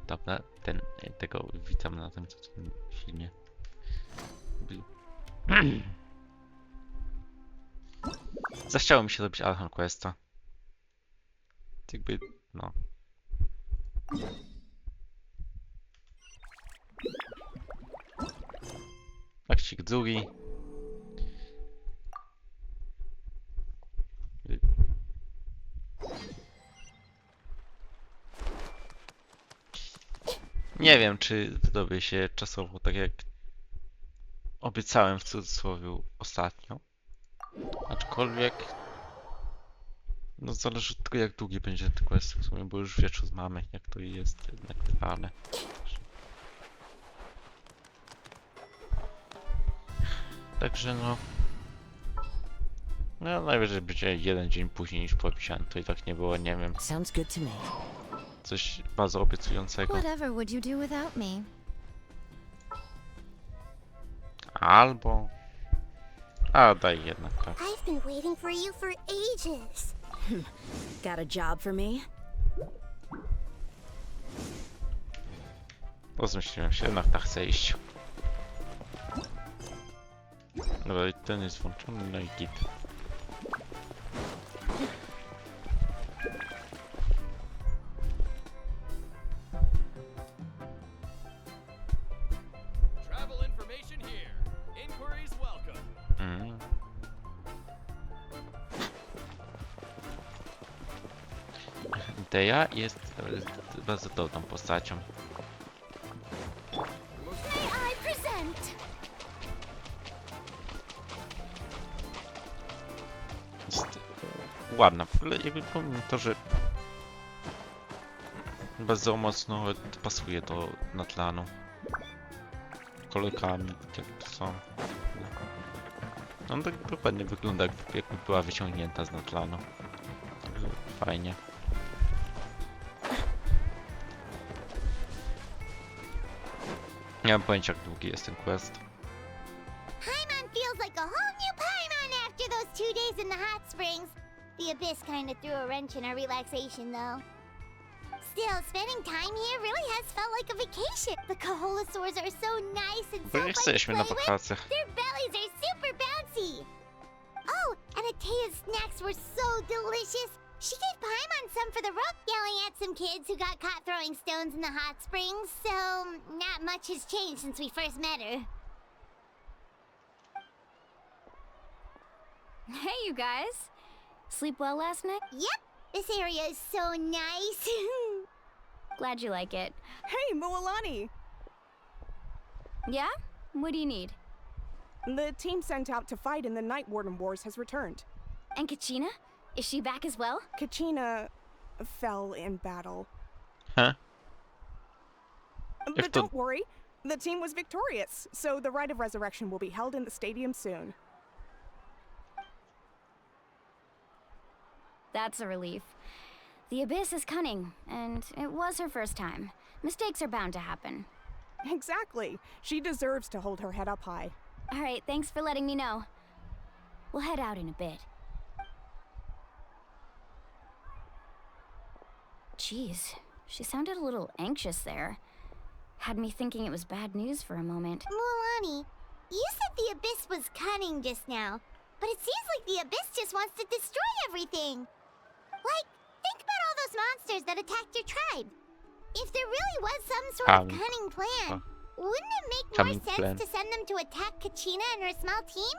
Dobra, tego witam na tym filmie. Zachciało mi się robić Archon Questa. Jakby, no. Akcik drugi. Nie wiem, czy wydobyę się czasowo, tak jak obiecałem w cudzysłowie ostatnio. Aczkolwiek, no zależy od tego, jak długi będzie ten quest w sumie, bo już wieczór mamy, jak to jest nagrywane. Także no... No najwyżej będzie jeden dzień później niż popisałem, to i tak nie było, nie wiem, Sounds good to me. coś bardzo obiecującego. Whatever would you do without me? Albo... A, daj jednak, tak. I've been waiting for you for ages. Got a job for me? Rozmyśliłem się, jednak tak chcę iść. Dobra, ten jest włączony, no i git. Travel information here. Inquiries welcome. Deja jest bardzo dobrą postacią. May I present? Jest ładna, w ogóle jakby pomimo to, że bardzo mocno pasuje do natlanu. Kolorkami, jak to są. No tak dokładnie wygląda, jakby była wyciągnięta z natlanu. Także fajnie. Nie mam pojęcia, jak długi jest ten quest. Paimon feels like a whole new Paimon after those 2 days in the hot springs. The Abyss kind of threw a wrench in our relaxation, though. Still, spending time here really has felt like a vacation. The Kaholosaurs are so nice and so Bo fun nie to jesteśmy play na with. wakacjach. Their bellies are super bouncy. Oh, and Atea's snacks were so delicious. She gave Paimon some for the rook, yelling at some kids who got caught throwing stones in the hot springs, so not much has changed since we first met her. Hey, you guys. Sleep well last night? Yep, this area is so nice. Glad you like it. Hey, Moalani! Yeah? What do you need? The team sent out to fight in the Night Warden Wars has returned. And Kachina? Is she back as well? Kachina fell in battle. Huh? But don't worry, the team was victorious, so the rite of resurrection will be held in the stadium soon. That's a relief. The Abyss is cunning, and it was her first time. Mistakes are bound to happen. Exactly. She deserves to hold her head up high. All right, thanks for letting me know. We'll head out in a bit. Jeez, she sounded a little anxious there. Had me thinking it was bad news for a moment. Mulani, you said the Abyss was cunning just now, but it seems like the Abyss just wants to destroy everything. Like, think about all those monsters that attacked your tribe. If there really was some sort of cunning plan, wouldn't it make more sense to send them to attack Kachina and her small team?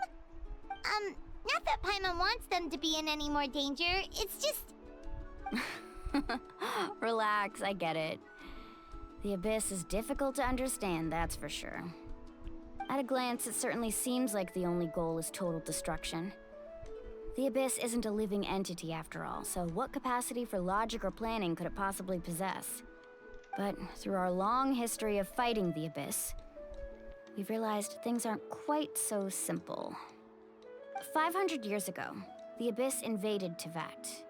Not that Paimon wants them to be in any more danger, it's just... Relax, I get it. The Abyss is difficult to understand, that's for sure. At a glance, it certainly seems like the only goal is total destruction. The Abyss isn't a living entity after all, so what capacity for logic or planning could it possibly possess? But through our long history of fighting the Abyss, we've realized things aren't quite so simple. 500 years ago, the Abyss invaded Teyvat.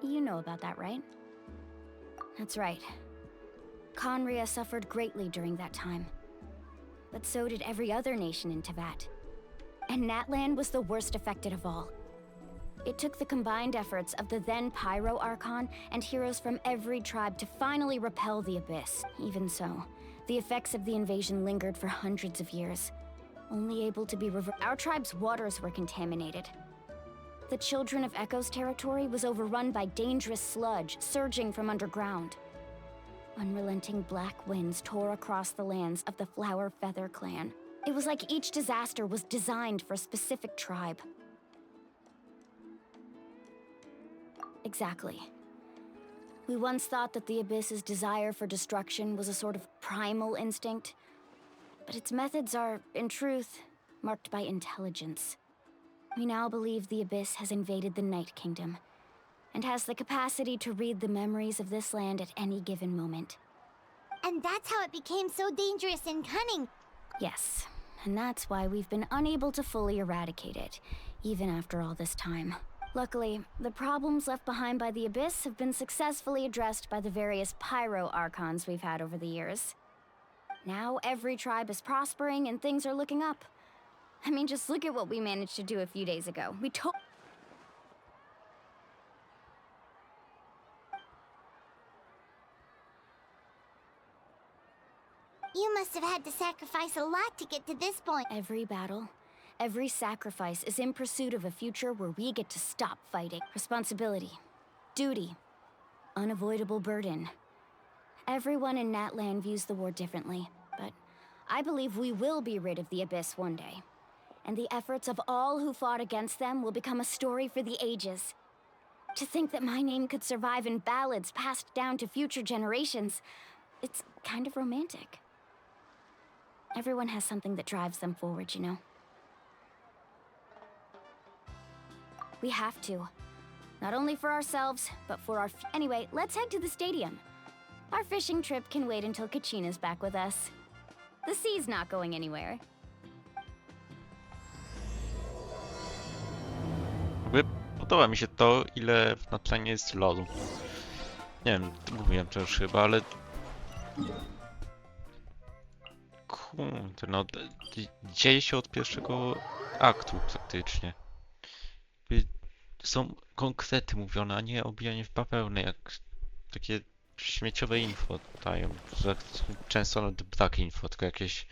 You know about that, right? That's right. Conria suffered greatly during that time. But so did every other nation in Teyvat. And Natlan was the worst affected of all. It took the combined efforts of the then Pyro Archon and heroes from every tribe to finally repel the Abyss. Even so, the effects of the invasion lingered for hundreds of years, only able to be Our tribe's waters were contaminated. The Children of Echo's territory was overrun by dangerous sludge surging from underground. Unrelenting black winds tore across the lands of the Flower Feather clan. It was like each disaster was designed for a specific tribe. Exactly. We once thought that the Abyss's desire for destruction was a sort of primal instinct, but its methods are, in truth, marked by intelligence. We now believe the Abyss has invaded the Night Kingdom, and has the capacity to read the memories of this land at any given moment. And that's how it became so dangerous and cunning. Yes, and that's why we've been unable to fully eradicate it, even after all this time. Luckily, the problems left behind by the Abyss have been successfully addressed by the various Pyro Archons we've had over the years. Now every tribe is prospering and things are looking up. I mean, just look at what we managed to do a few days ago. You must have had to sacrifice a lot to get to this point. Every battle, every sacrifice is in pursuit of a future where we get to stop fighting. Responsibility, duty, unavoidable burden. Everyone in Natlan views the war differently, but I believe we will be rid of the Abyss one day. And the efforts of all who fought against them will become a story for the ages. To think that my name could survive in ballads passed down to future generations, it's kind of romantic. Everyone has something that drives them forward, you know? We have to. Not only for ourselves, but for our Anyway, let's head to the stadium. Our fishing trip can wait until Kachina's back with us. The sea's not going anywhere. Podoba mi się to, ile w natlanie jest lodu. Nie wiem, mówiłem to już chyba, ale... Kurde, no... Dzieje się od pierwszego aktu praktycznie. Są konkrety mówione, a nie obijanie w bawełnę, jak takie śmieciowe info dają, że często nawet brak info, tylko jakieś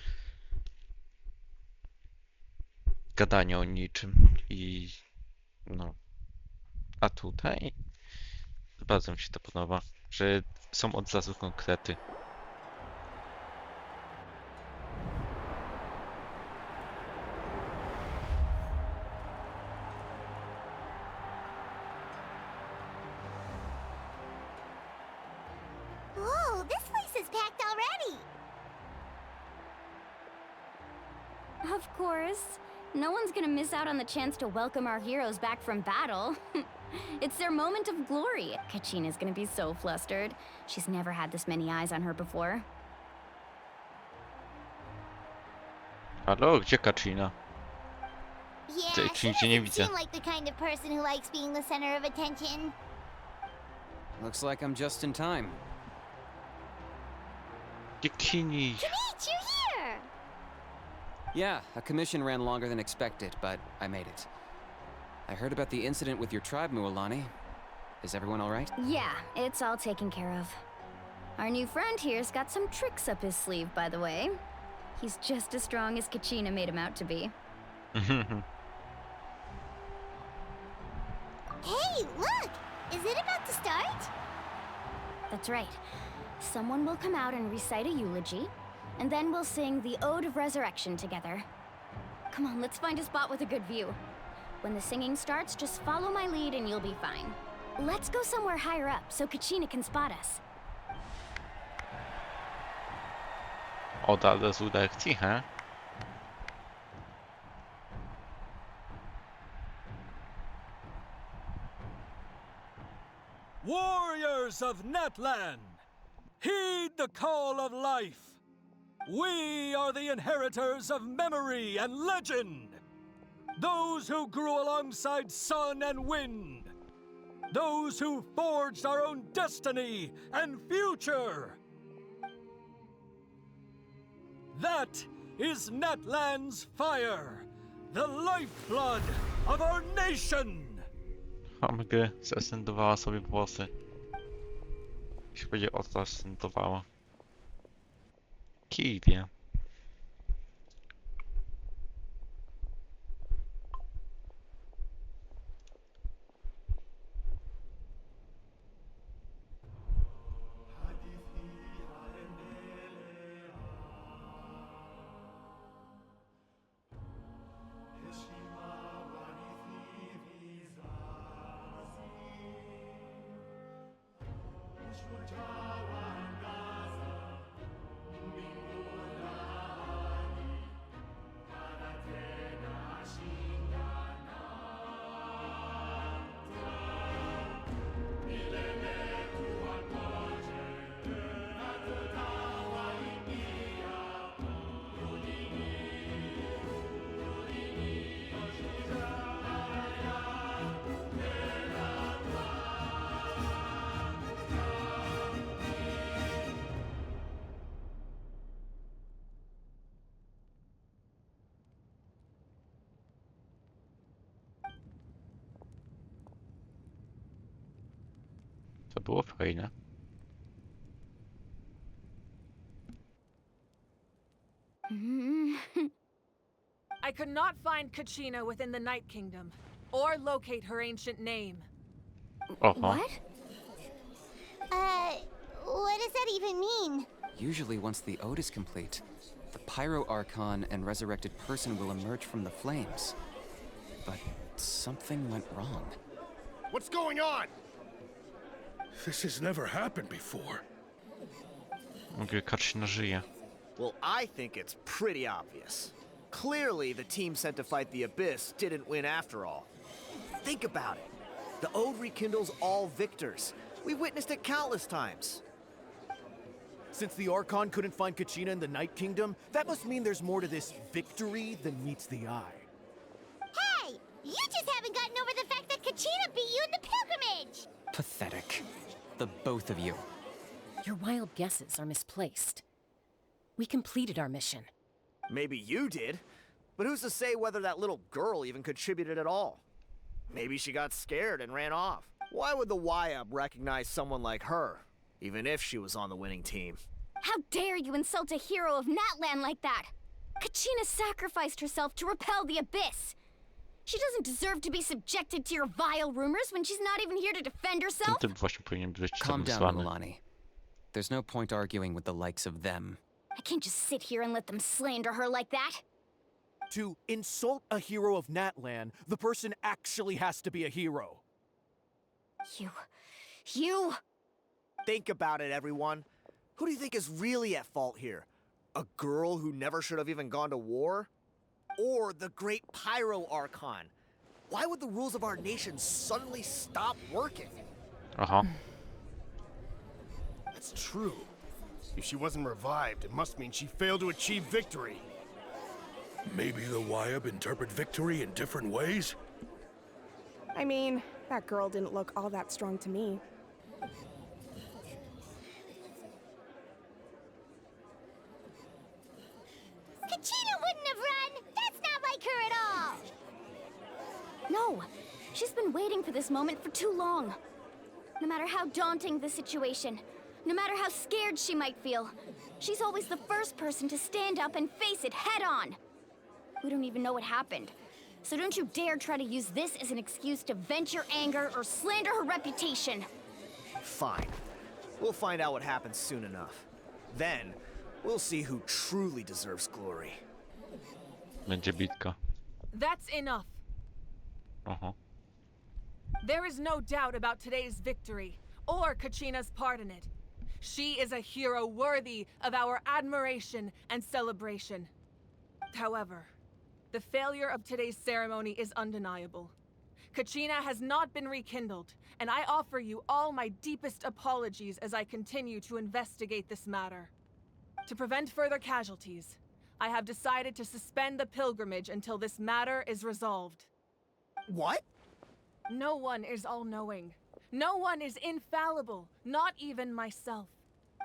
gadanie o niczym i no. A tutaj bardzo mi się to podoba, że są od razu konkrety. Whoa, this place is packed already. Of course. No one's gonna miss out on the chance to welcome our heroes back from battle. It's their moment of glory. Kachina's gonna be so flustered. She's never had this many eyes on her before. Halo, gdzie Kachina? Yeah, Czy she nigdzie nie doesn't widzę? seem like the kind of person who likes being the center of attention. Looks like I'm just in time. Kachini! Meet you here! Yeah, a commission ran longer than expected, but I made it. I heard about the incident with your tribe, Mualani. Is everyone all right? Yeah, it's all taken care of. Our new friend here's got some tricks up his sleeve, by the way. He's just as strong as Kachina made him out to be. Hey, look! Is it about to start? That's right. Someone will come out and recite a eulogy, and then we'll sing the Ode of Resurrection together. Come on, let's find a spot with a good view. When the singing starts, just follow my lead and you'll be fine. Let's go somewhere higher up so Kachina can spot us. Oda do lekcji, he? Warriors of Natlan, heed the call of life. We are the inheritors of memory and legend. Those who grew alongside sun and wind. Those who forged our own destiny and future. That is Natlan's fire, the lifeblood of our nation. Mamy grę, zesendowała sobie włosy. Jeśli chodzi o to, zesendowała. Kij wie. To było fajne. I could not find Kachina within the Night Kingdom, or locate her ancient name. Oho. What? What does that even mean? Usually, once the ode is complete, the Pyro Archon and resurrected person will emerge from the flames. But something went wrong. What's going on? This has never happened before. Mogę Kaczyna żyje. Well, I think it's pretty obvious. Clearly, the team sent to fight the Abyss didn't win after all. Think about it. The Ode rekindles all victors. We've witnessed it countless times. Since the Archon couldn't find Kachina in the Night Kingdom, that must mean there's more to this victory than meets the eye. Hey! You just haven't gotten over the fact that Kachina beat you in the pilgrimage! Pathetic. The both of you. Your wild guesses are misplaced. We completed our mission. Maybe you did, but who's to say whether that little girl even contributed at all? Maybe she got scared and ran off. Why would the YUB recognize someone like her, even if she was on the winning team? How dare you insult a hero of Natlan like that? Kachina sacrificed herself to repel the Abyss. She doesn't deserve to be subjected to your vile rumors when she's not even here to defend herself. Ten typ właśnie powinien być Calm tam down, wysłany. Milani. There's no point arguing with the likes of them. I can't just sit here and let them slander her like that. To insult a hero of Natlan, the person actually has to be a hero. You... Think about it, everyone. Who do you think is really at fault here? A girl who never should have even gone to war? Or the great Pyro Archon? Why would the rules of our nation suddenly stop working? Aha. That's true. If she wasn't revived, it must mean she failed to achieve victory. Maybe the YUB interpret victory in different ways? I mean, that girl didn't look all that strong to me. Kachina wouldn't have run! That's not like her at all! No, she's been waiting for this moment for too long. No matter how daunting the situation, no matter how scared she might feel, she's always the first person to stand up and face it head on. We don't even know what happened, so don't you dare try to use this as an excuse to vent your anger or slander her reputation. Fine. We'll find out what happens soon enough. Then, we'll see who truly deserves glory. Będzie bitka. That's enough. Aha. There is no doubt about today's victory, or Kachina's part in it. She is a hero worthy of our admiration and celebration. However, the failure of today's ceremony is undeniable. Kachina has not been rekindled, and I offer you all my deepest apologies as I continue to investigate this matter. To prevent further casualties, I have decided to suspend the pilgrimage until this matter is resolved. What? No one is all-knowing. No one is infallible, not even myself.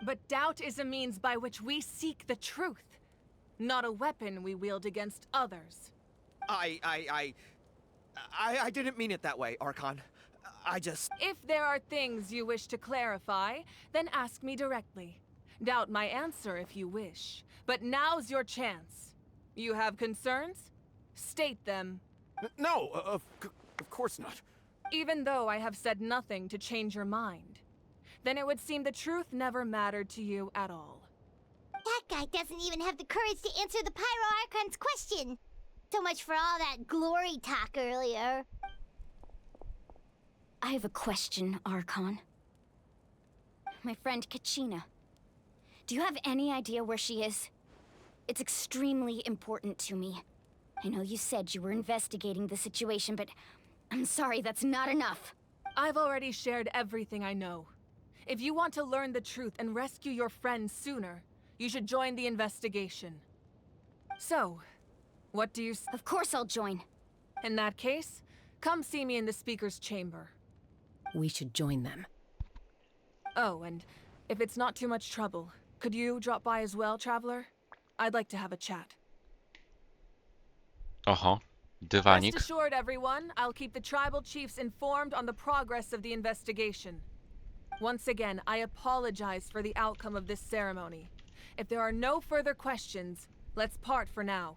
But doubt is a means by which we seek the truth, not a weapon we wield against others. I didn't mean it that way, Archon. I just... If there are things you wish to clarify, then ask me directly. Doubt my answer if you wish. But now's your chance. You have concerns? State them. No, of course not. Even though I have said nothing to change your mind, then it would seem the truth never mattered to you at all. That guy doesn't even have the courage to answer the Pyro Archon's question. So much for all that glory talk earlier. I have a question, Archon. My friend Kachina. Do you have any idea where she is? It's extremely important to me. I know you said you were investigating the situation, but I'm sorry, that's not enough. I've already shared everything I know. If you want to learn the truth and rescue your friend sooner, you should join the investigation. So, what do you s- Of course I'll join. In that case, come see me in the speaker's chamber. We should join them. Oh, and if it's not too much trouble, could you drop by as well, Traveler? I'd like to have a chat. Oho, Rest dywanik. assured, everyone, I'll keep the tribal chiefs informed on the progress of the investigation. Once again, I apologize for the outcome of this ceremony. If there are no further questions, let's part for now.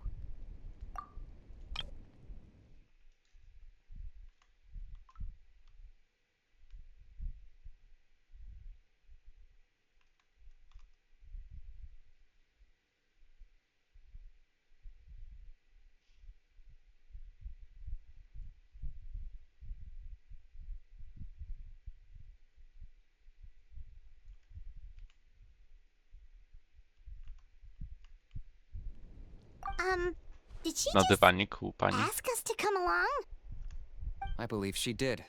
Did she Na just dywanik u pani. ask us to come along? I believe she did.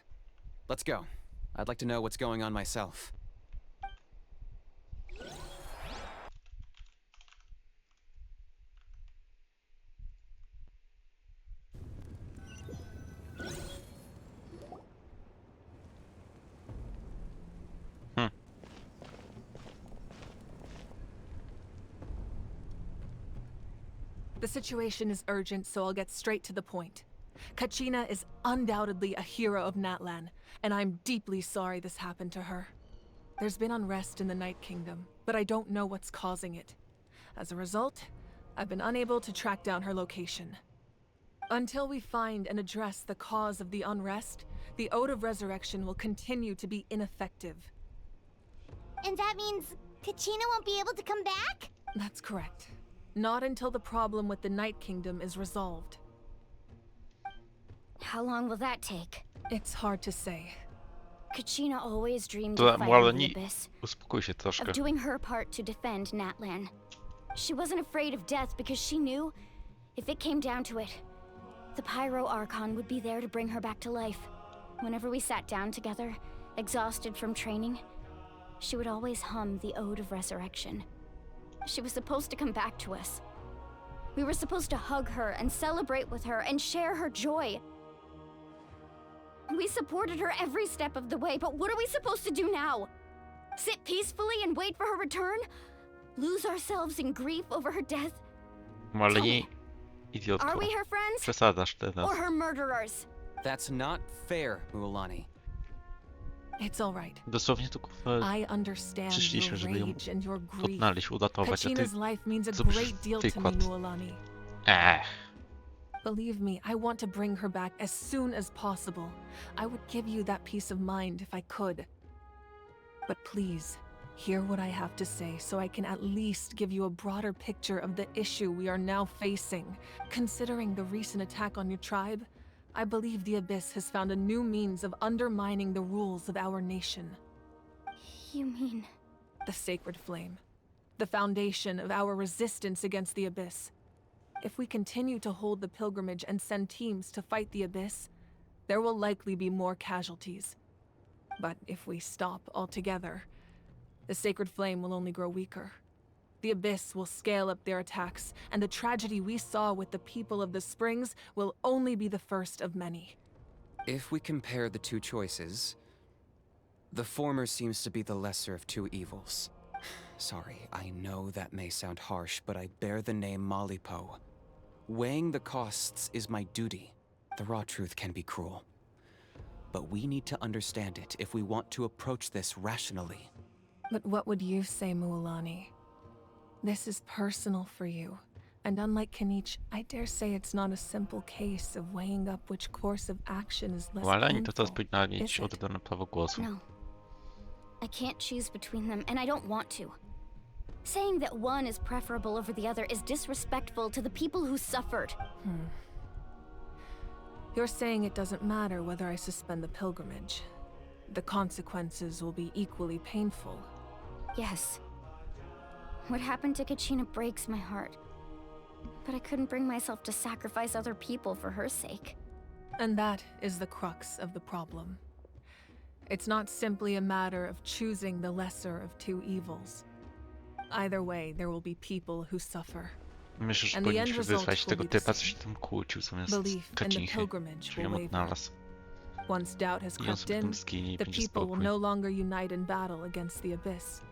Let's go. I'd like to know what's going on myself. The situation is urgent, so I'll get straight to the point. Kachina is undoubtedly a hero of Natlan, and I'm deeply sorry this happened to her. There's been unrest in the Night Kingdom, but I don't know what's causing it. As a result, I've been unable to track down her location. Until we find and address the cause of the unrest, the Ode of Resurrection will continue to be ineffective. And that means Kachina won't be able to come back? That's correct. Not until the problem with the Night Kingdom is resolved. How long will that take? It's hard to say. Kachina always dreamed To of Marlo, fighting the nie... Abyss, Uspokój się troszkę. of doing her part to defend Natlan. She wasn't afraid of death because she knew, if it came down to it, the Pyro Archon would be there to bring her back to life. Whenever we sat down together, exhausted from training, she would always hum the Ode of Resurrection. She was supposed to come back to us. We were supposed to hug her and celebrate with her and share her joy. We supported her every step of the way, but what are we supposed to do now? Sit peacefully and wait for her return? Lose ourselves in grief over her death? Ale nie... Idiotko. Are we her friends? Przesadzasz teraz. Or her murderers? That's not fair, Mualani. It's all right. Dosłownie tu kurwa I understand przyszliśmy, your żeby ją rage and your grief. odnaleźć, uratować, a ty... Kachina's life means a zrobisz great deal to me, wykład. Mualani. Believe me, I want to bring her back as soon as possible. I would give you that peace of mind if I could. But please, hear what I have to say so I can at least give you a broader picture of the issue we are now facing. Considering the recent attack on your tribe, I believe the Abyss has found a new means of undermining the rules of our nation. You mean... The Sacred Flame. The foundation of our resistance against the Abyss. If we continue to hold the pilgrimage and send teams to fight the Abyss, there will likely be more casualties. But if we stop altogether, the Sacred Flame will only grow weaker. The Abyss will scale up their attacks, and the tragedy we saw with the people of the Springs will only be the first of many. If we compare the two choices, the former seems to be the lesser of two evils. Sorry, I know that may sound harsh, but I bear the name Malipo. Weighing the costs is my duty. The raw truth can be cruel. but we need to understand it if we want to approach this rationally. But what would you say, Mualani? This is personal for you. And unlike Kanich, I dare say it's not a simple case of weighing up which course of action is less Voilà, i to painful, odpowiedź na is nić it? oddano prawo głosu. No. I can't choose between them, and I don't want to. Saying that one is preferable over the other is disrespectful to the people who suffered. You're saying it doesn't matter whether I suspend the pilgrimage. The consequences will be equally painful. Yes. What happened to Kachina breaks my heart. But I couldn't bring myself to sacrifice other people for her sake. And that is the crux of the problem. It's not simply a matter of choosing the lesser of two evils. Either way, there will be people who suffer. Myślę, że And the end powinniśmy result wysłać will tego be typa, the co się tam kłócił zamiast same. Belief in the kacinchy. pilgrimage Czyli will ją waver. odnalazł. Once doubt has I on crept sobie tam in, zginie i the będzie people will spokój. no longer unite in battle against the Abyss.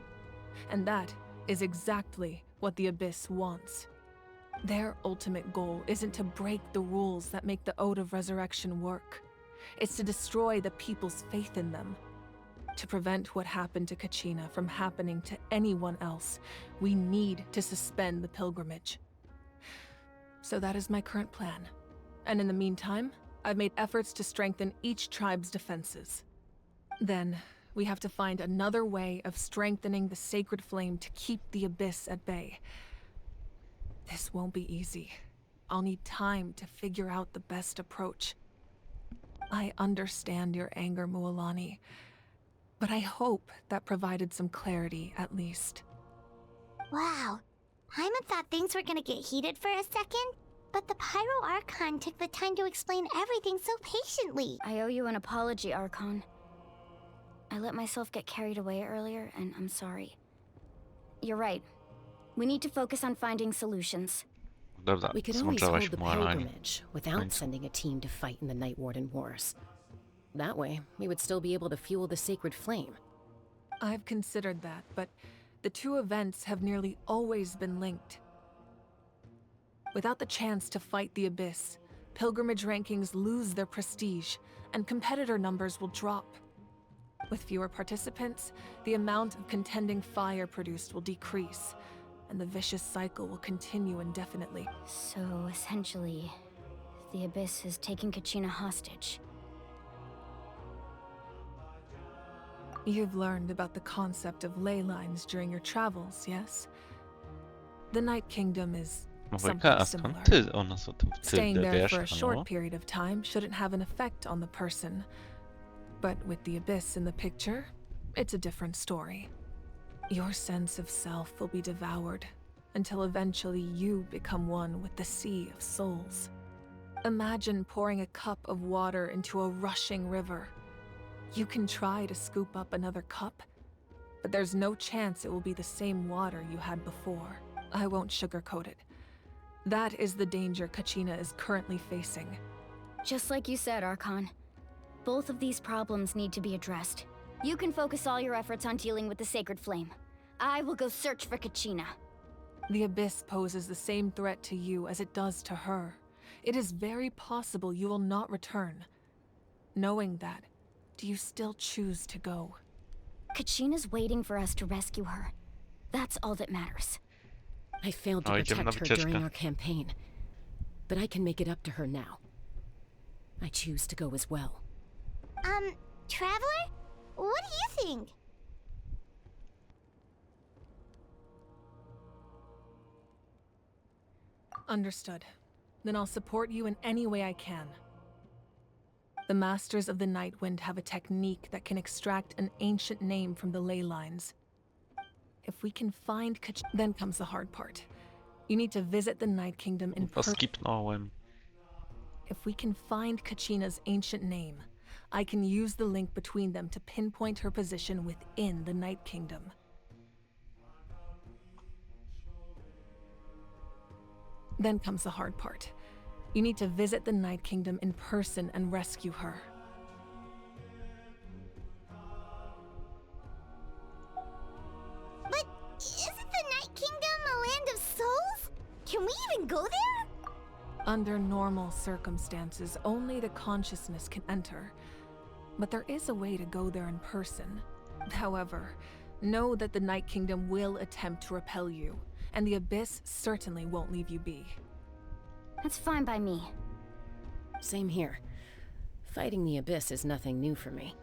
And that is exactly what the Abyss wants. Their ultimate goal isn't to break the rules that make the Ode of Resurrection work. It's to destroy the people's faith in them. To prevent what happened to Kachina from happening to anyone else, we need to suspend the pilgrimage. So that is my current plan. And in the meantime, I've made efforts to strengthen each tribe's defenses. Then, we have to find another way of strengthening the sacred flame to keep the Abyss at bay. This won't be easy. I'll need time to figure out the best approach. I understand your anger, Mualani, but I hope that provided some clarity at least. Wow. Hyman thought things were gonna get heated for a second, but the Pyro Archon took the time to explain everything so patiently. I owe you an apology, Archon. I let myself get carried away earlier, and I'm sorry. You're right. We need to focus on finding solutions. Dobra, We could always zmądrzałaś hold the Mualani. pilgrimage without sending a team to fight in the Night Warden Wars. That way, we would still be able to fuel the sacred flame. I've considered that, but the two events have nearly always been linked. Without the chance to fight the Abyss, pilgrimage rankings lose their prestige, and competitor numbers will drop. With fewer participants, the amount of contending fire produced will decrease, and the vicious cycle will continue indefinitely. So, essentially, the Abyss has taken Kachina hostage. You've learned about the concept of ley lines during your travels, yes? The Night Kingdom is something Mowajka, a similar. skąd ty o nas o tym Staying tyle there wiesz, for a halo? short period of time shouldn't have an effect on the person. But with the Abyss in the picture, it's a different story. Your sense of self will be devoured until eventually you become one with the sea of souls. Imagine pouring a cup of water into a rushing river. You can try to scoop up another cup, but there's no chance it will be the same water you had before. I won't sugarcoat it. That is the danger Kachina is currently facing. Just like you said, Archon. Both of these problems need to be addressed. You can focus all your efforts on dealing with the sacred flame. I will go search for Kachina. The Abyss poses the same threat to you as it does to her. It is very possible you will not return. Knowing that, do you still choose to go? Kachina's waiting for us to rescue her. That's all that matters. I failed to O, idziemy na protect her during wycieczkę. our campaign, but I can make it up to her now. I choose to go as well. Traveler? What do you think? Understood. Then I'll support you in any way I can. The Masters of the Nightwind have a technique that can extract an ancient name from the ley lines. If we can find then comes the hard part. You need to visit the Night Kingdom in Bo person. skipnąłem. If we can find Kachina's ancient name, I can use the link between them to pinpoint her position within the Night Kingdom. Then comes the hard part. You need to visit the Night Kingdom in person and rescue her. But isn't the Night Kingdom a land of souls? Can we even go there? Under normal circumstances, only the consciousness can enter. but there is a way to go there in person. However, know that the Night Kingdom will attempt to repel you, and the Abyss certainly won't leave you be. That's fine by me. Same here. Fighting the Abyss is nothing new for me.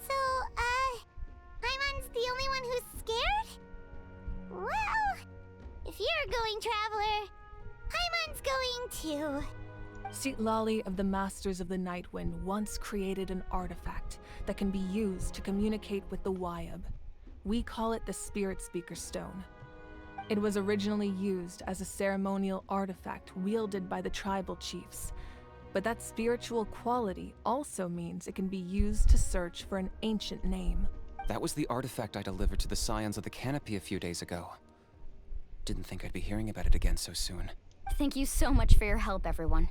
So, Paimon's the only one who's scared? Well, if you're a going traveler, Paimon's going too. Citlali of the Masters of the Nightwind once created an artifact that can be used to communicate with the Wyab. We call it the Spirit Speaker Stone. It was originally used as a ceremonial artifact wielded by the tribal chiefs, but that spiritual quality also means it can be used to search for an ancient name. That was the artifact I delivered to the Scions of the Canopy a few days ago. Didn't think I'd be hearing about it again so soon. Thank you so much for your help, everyone.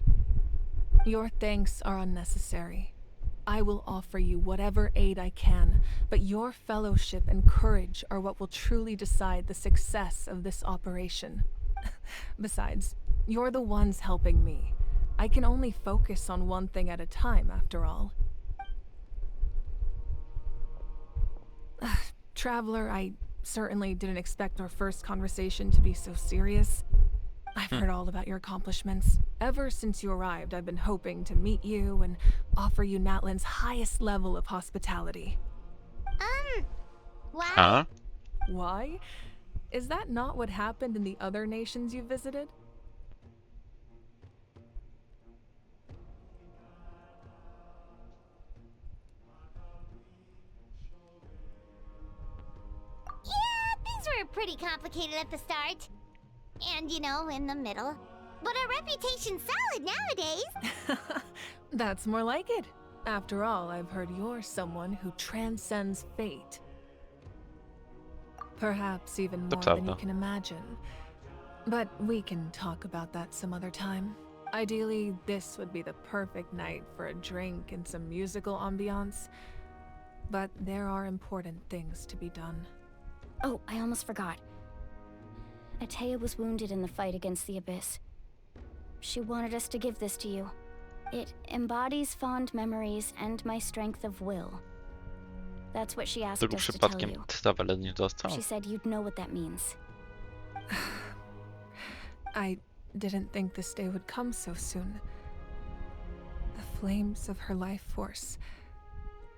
Your thanks are unnecessary. I will offer you whatever aid I can, but your fellowship and courage are what will truly decide the success of this operation. Besides, you're the ones helping me. I can only focus on one thing at a time, after all. Traveler, I certainly didn't expect our first conversation to be so serious. I've heard all about your accomplishments. Ever since you arrived, I've been hoping to meet you and offer you Natlan's highest level of hospitality. Why? Huh? Why? Is that not what happened in the other nations you visited? Yeah, things were pretty complicated at the start. And, you know, in the middle. But our reputation's solid nowadays. That's more like it. After all, I've heard you're someone who transcends fate. Perhaps even more than you can imagine. But we can talk about that some other time. Ideally, this would be the perfect night for a drink and some musical ambiance. But there are important things to be done. Oh, I almost forgot. Atea was wounded in the fight against the Abyss. She wanted us to give this to you. It embodies fond memories and my strength of will. That's what she asked us to tell you. She said you'd know what that means. I didn't think this day would come so soon. The flames of her life force.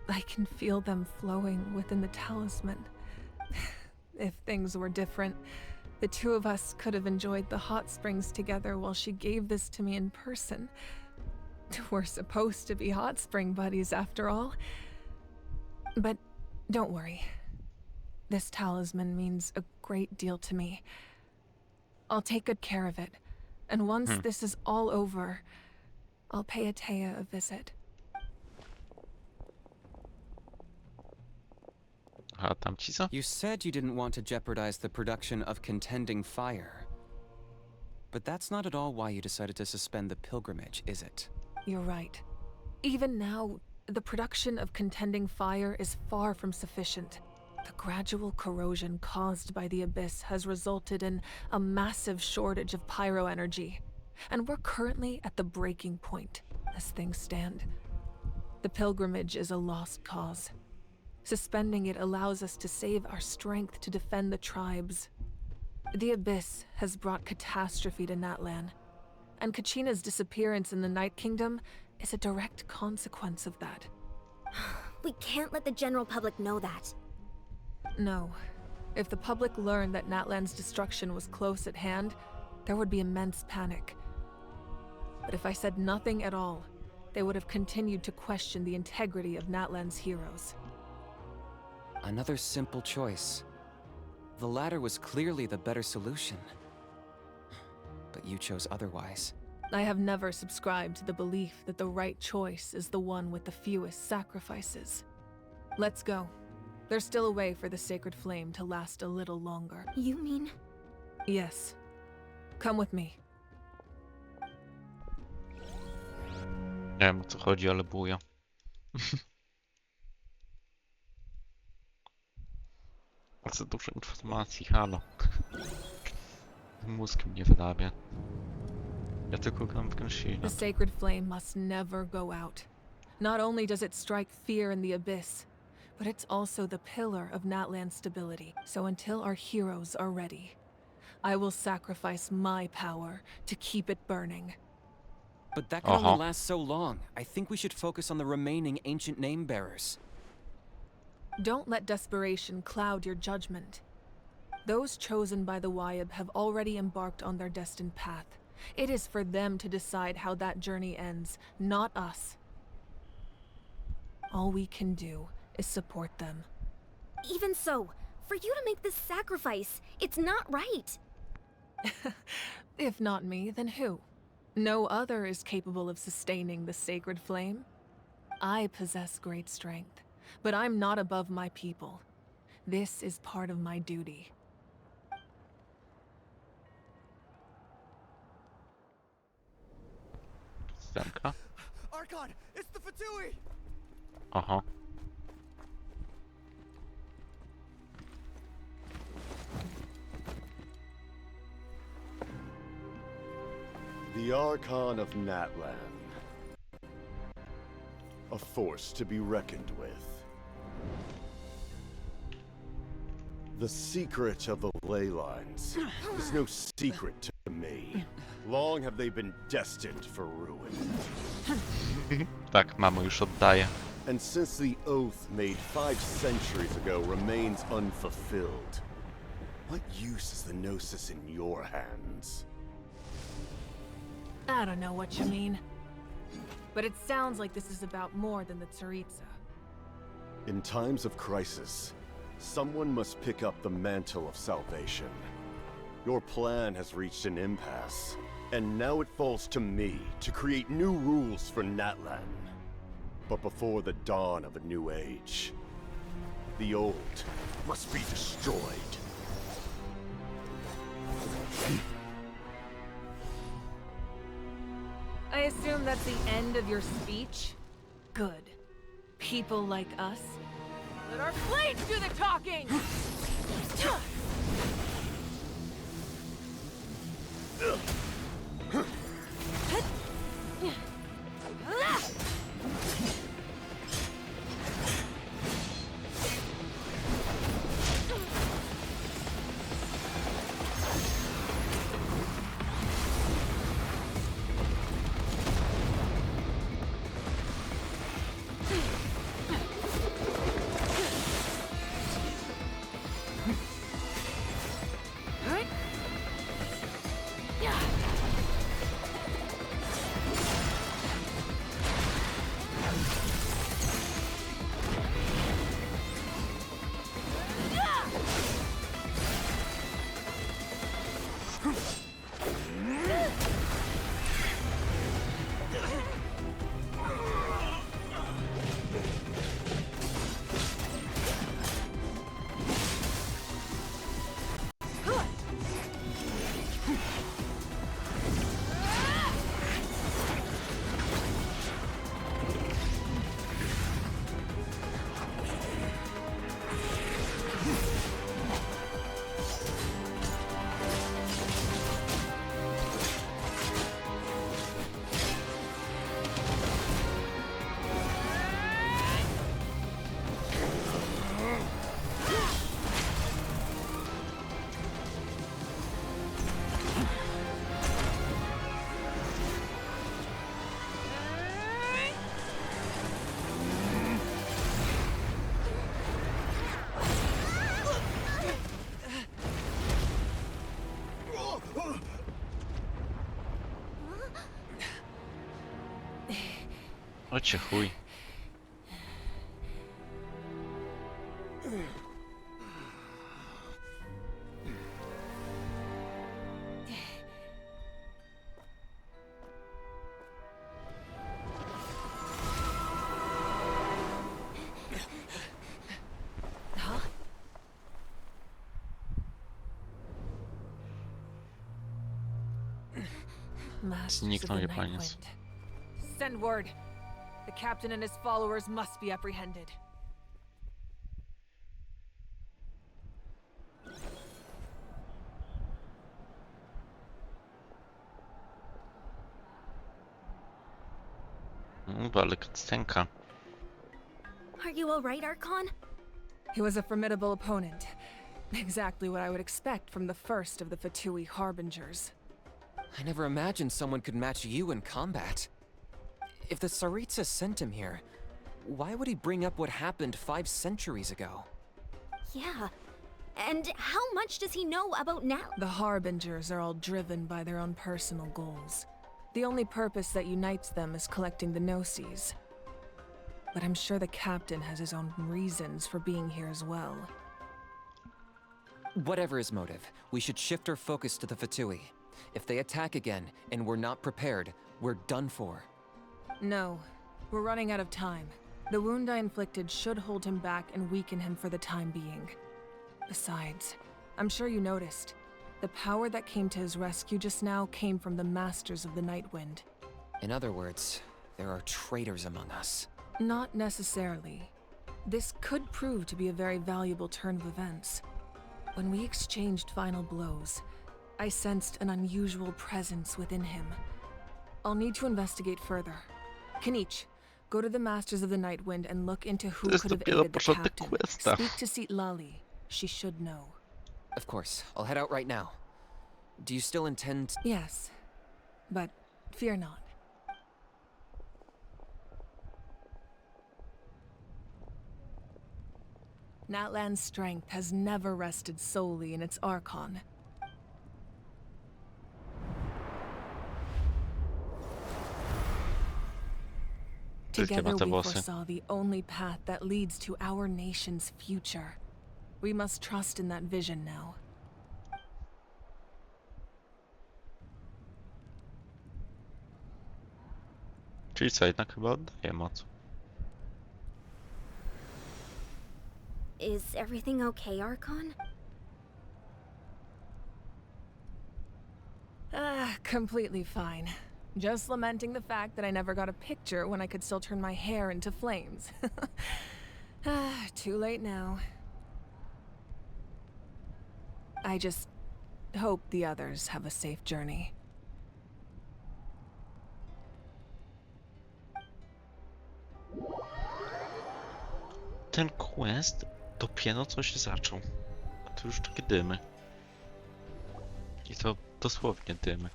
I can feel them flowing within the talisman. If things were different, the two of us could have enjoyed the hot springs together while she gave this to me in person. We're supposed to be hot spring buddies after all. But don't worry. This talisman means a great deal to me. I'll take good care of it. And once this is all over, I'll pay Atea a visit. You said you didn't want to jeopardize the production of Contending Fire. But that's not at all why you decided to suspend the pilgrimage, is it? You're right. Even now, the production of Contending Fire is far from sufficient. The gradual corrosion caused by the Abyss has resulted in a massive shortage of pyro energy, and we're currently at the breaking point, as things stand. The pilgrimage is a lost cause. Suspending it allows us to save our strength to defend the tribes. The Abyss has brought catastrophe to Natlan, and Kachina's disappearance in the Night Kingdom is a direct consequence of that. We can't let the general public know that. No. If the public learned that Natlan's destruction was close at hand, there would be immense panic. But if I said nothing at all, they would have continued to question the integrity of Natlan's heroes. Another simple choice. The latter was clearly the better solution. But you chose otherwise. I have never subscribed to the belief that the right choice is the one with the fewest sacrifices. Let's go. There's still a way for the sacred flame to last a little longer. You mean? Yes. Come with me. Nie wiem, o co chodzi, ale buja. Bardzo dużo informacji, halo. Mózg mnie wyrabia. Ja tylko gram w Genshin'a. The sacred flame must never go out. Not only does it strike fear in the Abyss, but it's also the pillar of Natlan's stability. So until our heroes are ready, I will sacrifice my power to keep it burning. But that can only last so long. I think we should focus on the remaining ancient name bearers. Don't let desperation cloud your judgment. Those chosen by the Wyab have already embarked on their destined path. It is for them to decide how that journey ends, not us. All we can do is support them. Even so, for you to make this sacrifice, it's not right. If not me, then who? No other is capable of sustaining the sacred flame. I possess great strength, but I'm not above my people. This is part of my duty. Stemka? Archon, it's the Fatui! Aha. The Archon of Natlan. A force to be reckoned with. The secret of the ley lines is no secret to me. Long have they been destined for ruin. Tak, mamo już oddaję. And since the oath made 5 centuries ago remains unfulfilled, what use is the Gnosis in your hands? I don't know what you mean. But it sounds like this is about more than the Tsaritsa. In times of crisis, someone must pick up the mantle of salvation. Your plan has reached an impasse, and now it falls to me to create new rules for Natlan. But before the dawn of a new age, the old must be destroyed. I assume that's the end of your speech? Good. People like us. Let our blades do the talking! Ocie chuj. Zniknął Japaniec. Send word. The captain and his followers must be apprehended. Ale cutscenka. Are you alright, Archon? He was a formidable opponent. Exactly what I would expect from the first of the Fatui Harbingers. I never imagined someone could match you in combat. If the Tsaritsa sent him here, why would he bring up what happened 5 centuries ago? Yeah. And how much does he know about now? The Harbingers are all driven by their own personal goals. The only purpose that unites them is collecting the Gnosis. But I'm sure the captain has his own reasons for being here as well. Whatever his motive, we should shift our focus to the Fatui. If they attack again and we're not prepared, we're done for. No, we're running out of time. The wound I inflicted should hold him back and weaken him for the time being. Besides, I'm sure you noticed, the power that came to his rescue just now came from the Masters of the Nightwind. In other words, there are traitors among us. Not necessarily. This could prove to be a very valuable turn of events. When we exchanged final blows, I sensed an unusual presence within him. I'll need to investigate further. Kinich, go to the Masters of the Nightwind and look into who could have aided the captain. Speak to Citlali. She should know. Of course, I'll head out right now. Do you still intend... Yes, but fear not. Natlan's strength has never rested solely in its Archon. Together we foresaw the only path that leads to our nation's future. We must trust in that vision now. Czyli co, jednak chyba oddaję moc. Is everything okay, Archon? Completely fine. Just lamenting the fact that I never got a picture when I could still turn my hair into flames. Too late now. I just hope the others have a safe journey. Ten quest dopiero co się zaczął. A to już takie dymy. I to dosłownie dymy.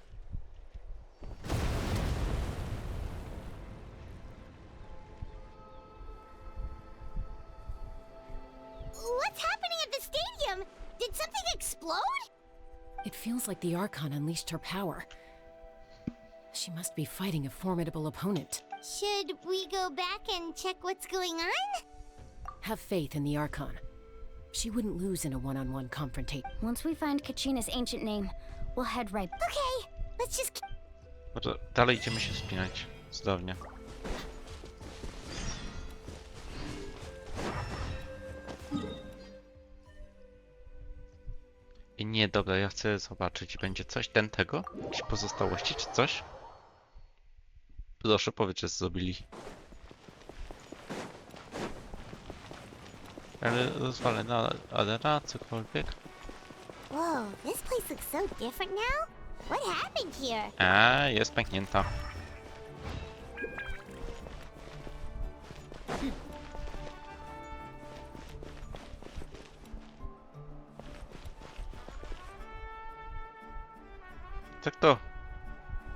What's happening at the stadium? Did something explode? It feels like the Archon unleashed her power. She must be fighting a formidable opponent. Should we go back and check what's going on? Have faith in the Archon. She wouldn't lose in a one-on-one confrontation. Once we find Kachina's ancient name, we'll head right. Okay, let's just... Może dalej idziemy się wspinać. Cudownie. I nie, dobra, ja chcę zobaczyć, będzie coś tego? Jakieś pozostałości czy coś? Proszę, powiedz, że zrobili. Ale rozwalę na arena, cokolwiek. Whoa, this place looks so different now. What happened here? A, jest pęknięta. Tak to.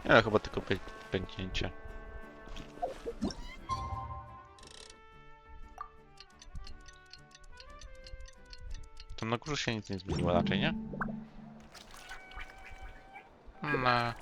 Ja chyba tylko pęknięcie. To na górze się nic nie zmieniło raczej, nie? No.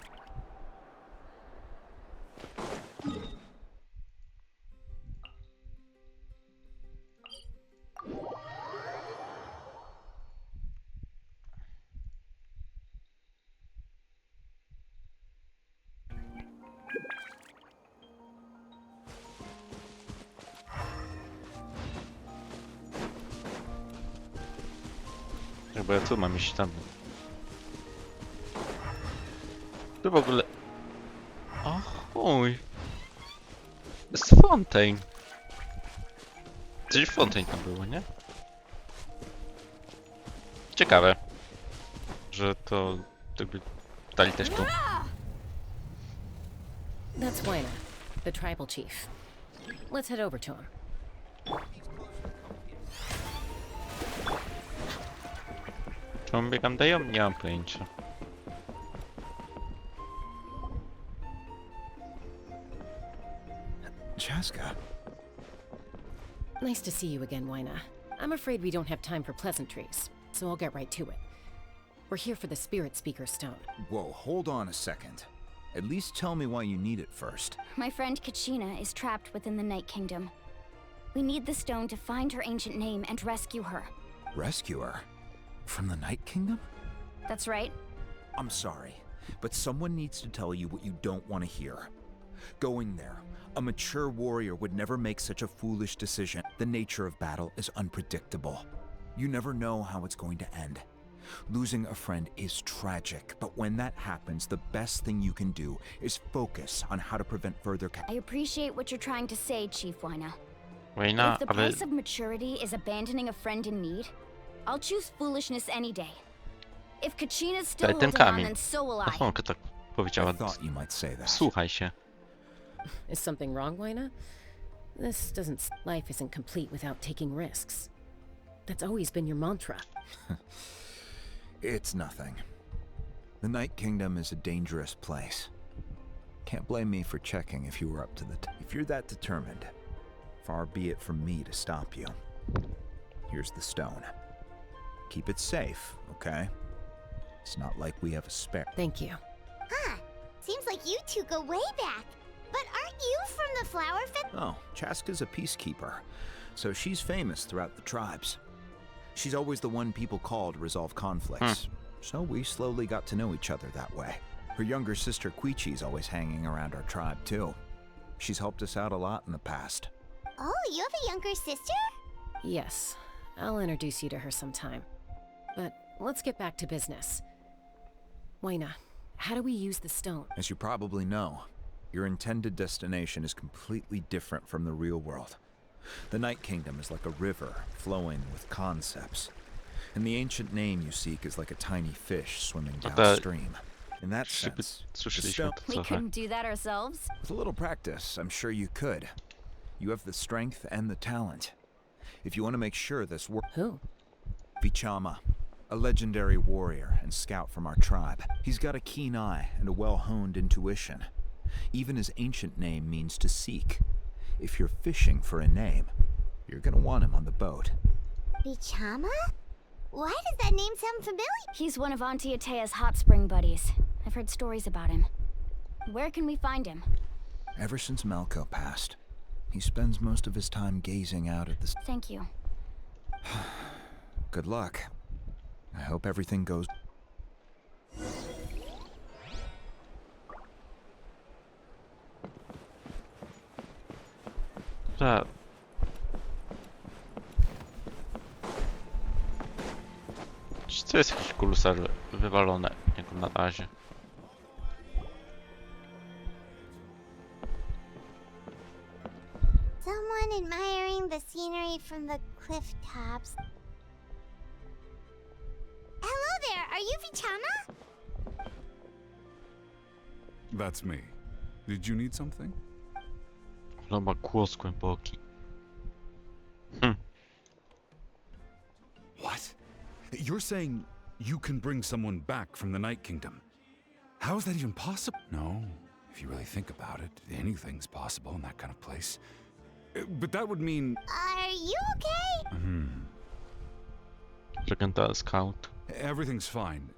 Bo ja tu mam iść tam. Tu w ogóle... O chuj! Jest fontaine. Coś fontaine tam było, nie? Ciekawe. Że to jakby dali też tu. That's Wina, the tribal chief. Let's head over to him. Czemu biegam dają? Nie mam pojęcia. Chaska. Nice to see you again, Wyna. I'm afraid we don't have time for pleasantries, so I'll get right to it. We're here for the Spirit Speaker Stone. Whoa, hold on a second. At least tell me why you need it first. My friend Kachina is trapped within the Night Kingdom. We need the stone to find her ancient name and rescue her. Rescue her? From the Night Kingdom? That's right. I'm sorry, but someone needs to tell you what you don't want to hear. Going there, a mature warrior would never make such a foolish decision. The nature of battle is unpredictable. You never know how it's going to end. Losing a friend is tragic, but when that happens, the best thing you can do is focus on how to prevent further I appreciate what you're trying to say, Chief Wyna. Wayna, If the ale price of maturity is abandoning a friend in need, I'll choose foolishness any day. If Kachina's still daj ten holding on, kamień. then so will I. Ochonka tak powiedziała. I thought you might say that. Słuchaj się. Is something wrong, Wyna? This doesn't... Life isn't complete without taking risks. That's always been your mantra. It's nothing. The Night Kingdom is a dangerous place. Can't blame me for checking if you were up to the if you're that determined. Far be it from me to stop you. Here's the stone. Keep it safe, okay? It's not like we have a spare. Thank you. Huh. Seems like you two go way back. But aren't you from the Flower Family? Oh, Chaska's a peacekeeper, so she's famous throughout the tribes. She's always the one people call to resolve conflicts. So we slowly got to know each other that way. Her younger sister Quichi's always hanging around our tribe too. She's helped us out a lot in the past. Oh, you have a younger sister? Yes. I'll introduce you to her sometime. But let's get back to business. Wyna, how do we use the stone? As you probably know, your intended destination is completely different from the real world. The Night Kingdom is like a river flowing with concepts. And the ancient name you seek is like a tiny fish swimming downstream. In that sense, the stone, We couldn't do that ourselves? with a little practice, I'm sure you could. You have the strength and the talent. If you want to make sure this works. Who? Vichama, a legendary warrior and scout from our tribe. He's got a keen eye and a well-honed intuition. Even his ancient name means to seek. If you're fishing for a name, you're gonna want him on the boat. Bichama? Why does that name sound familiar? He's one of Auntie Atea's hot spring buddies. I've heard stories about him. Where can we find him? Ever since Malco passed, he spends most of his time gazing out at the... Thank you. Good luck. I hope everything goes... Że... Czy to jest jakiś kulusar wywalone jako na razie? Someone admiring the scenery from the cliff tops. Hello there, are you Vichama? That's me. Did you need something? No ma głos głęboki. What? You're saying you can bring someone back from the Night Kingdom? How is that even possible? No, if you really think about it, anything's possible in that kind of place. But that would mean... Are you okay? Legendary scout. Everything's fine.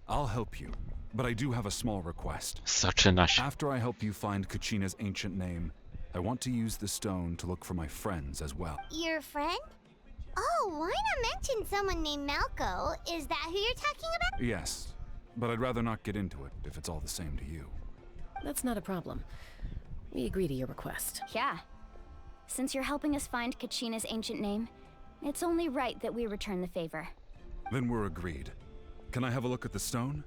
I'll help you, but I do have a small request. Zaczyna się. After I help you find Kachina's ancient name, I want to use the stone to look for my friends as well. Your friend? Oh, why not mention someone named Malco? Is that who you're talking about? Yes, but I'd rather not get into it if it's all the same to you. That's not a problem. We agree to your request. Yeah. Since you're helping us find Kachina's ancient name, it's only right that we return the favor. Then we're agreed. Can I have a look at the stone?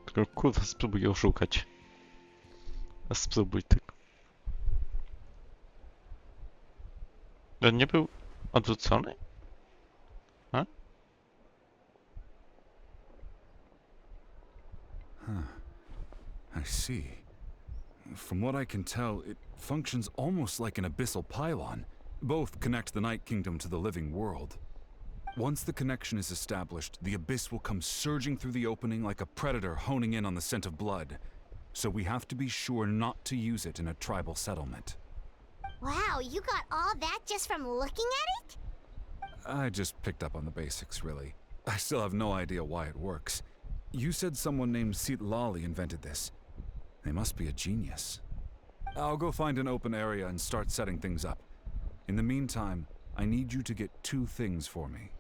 Tylko kurwa spróbuj oszukać. A spróbuj tylko. On nie był odwrócony? A? Huh. I see. From what I can tell, it functions almost like an abyssal pylon. Both connect the Night Kingdom to the living world. Once the connection is established, the abyss will come surging through the opening like a predator honing in on the scent of blood. So we have to be sure not to use it in a tribal settlement. Wow, you got all that just from looking at it? I just picked up on the basics, really. I still have no idea why it works. You said someone named Lali invented this. They must be a genius. I'll go find an open area and start setting things up. In the meantime, I need you to get 2 things for me.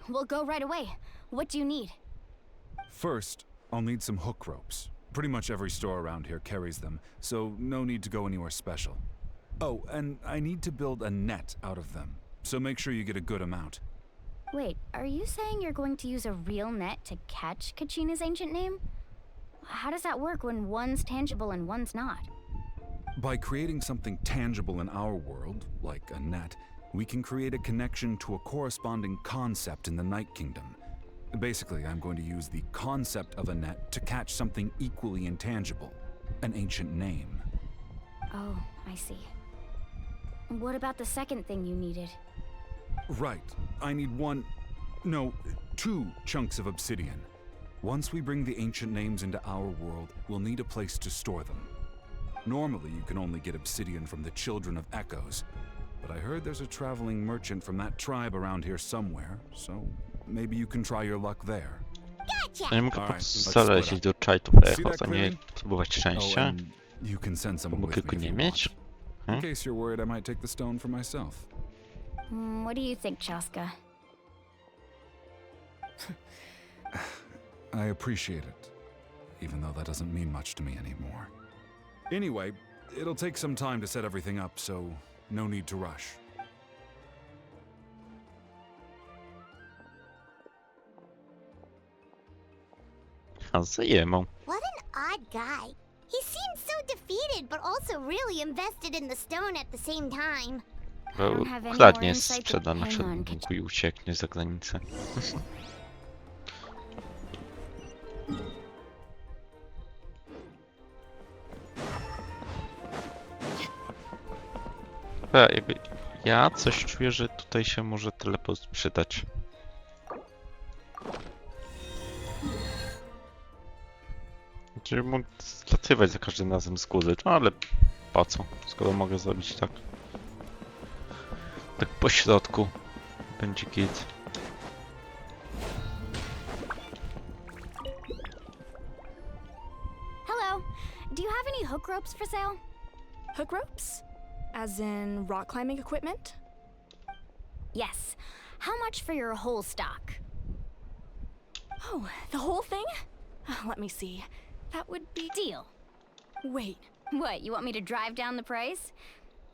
We'll go right away. What do you need? First, I'll need some hook ropes. Pretty much every store around here carries them, so no need to go anywhere special. Oh, and I need to build a net out of them, so make sure you get a good amount. Wait, are you saying you're going to use a real net to catch Kachina's ancient name? How does that work when one's tangible and one's not? By creating something tangible in our world, like a net, we can create a connection to a corresponding concept in the Night Kingdom. Basically, I'm going to use the concept of a net to catch something equally intangible, an ancient name. Oh, I see. What about the second thing you needed? Right. I need 2 chunks of obsidian. Once we bring the ancient names into our world, we'll need a place to store them. Normally, you can only get obsidian from the Children of Echoes, but I heard there's a traveling merchant from that tribe around here somewhere, so maybe you can try your luck there. Gotcha! Ja nie mogę Alright, let's starać split się up. do czajtów See echo, that za nie clearing? próbować Oh, szczęścia, and you can send someone bo with kilku me if nie you mieć. want. In case you're worried I might take the stone for myself. What do you think, Chaska? I appreciate it, even though that doesn't mean much to me anymore. Anyway, it'll take some time to set everything up, so no need to rush. A zajemą. What an odd guy. He seems so defeated, but also really invested in the stone at the same time. Bo don't have any ukradnie more insight, sprzeda but na hang on, przedminku i ucieknie za granicę. Jakby ja coś czuję, że tutaj się może teleport przydać. Czyli mógł zlatywać za każdym razem z góry, no ale po co, skoro mogę zrobić tak. Tak po środku będzie git. Hello. Do you have any hook ropes for sale? Hook ropes? As in rock climbing equipment? Yes. How much for your whole stock? Oh, the whole thing? Let me see. That would be... Deal. Wait. What, you want me to drive down the price?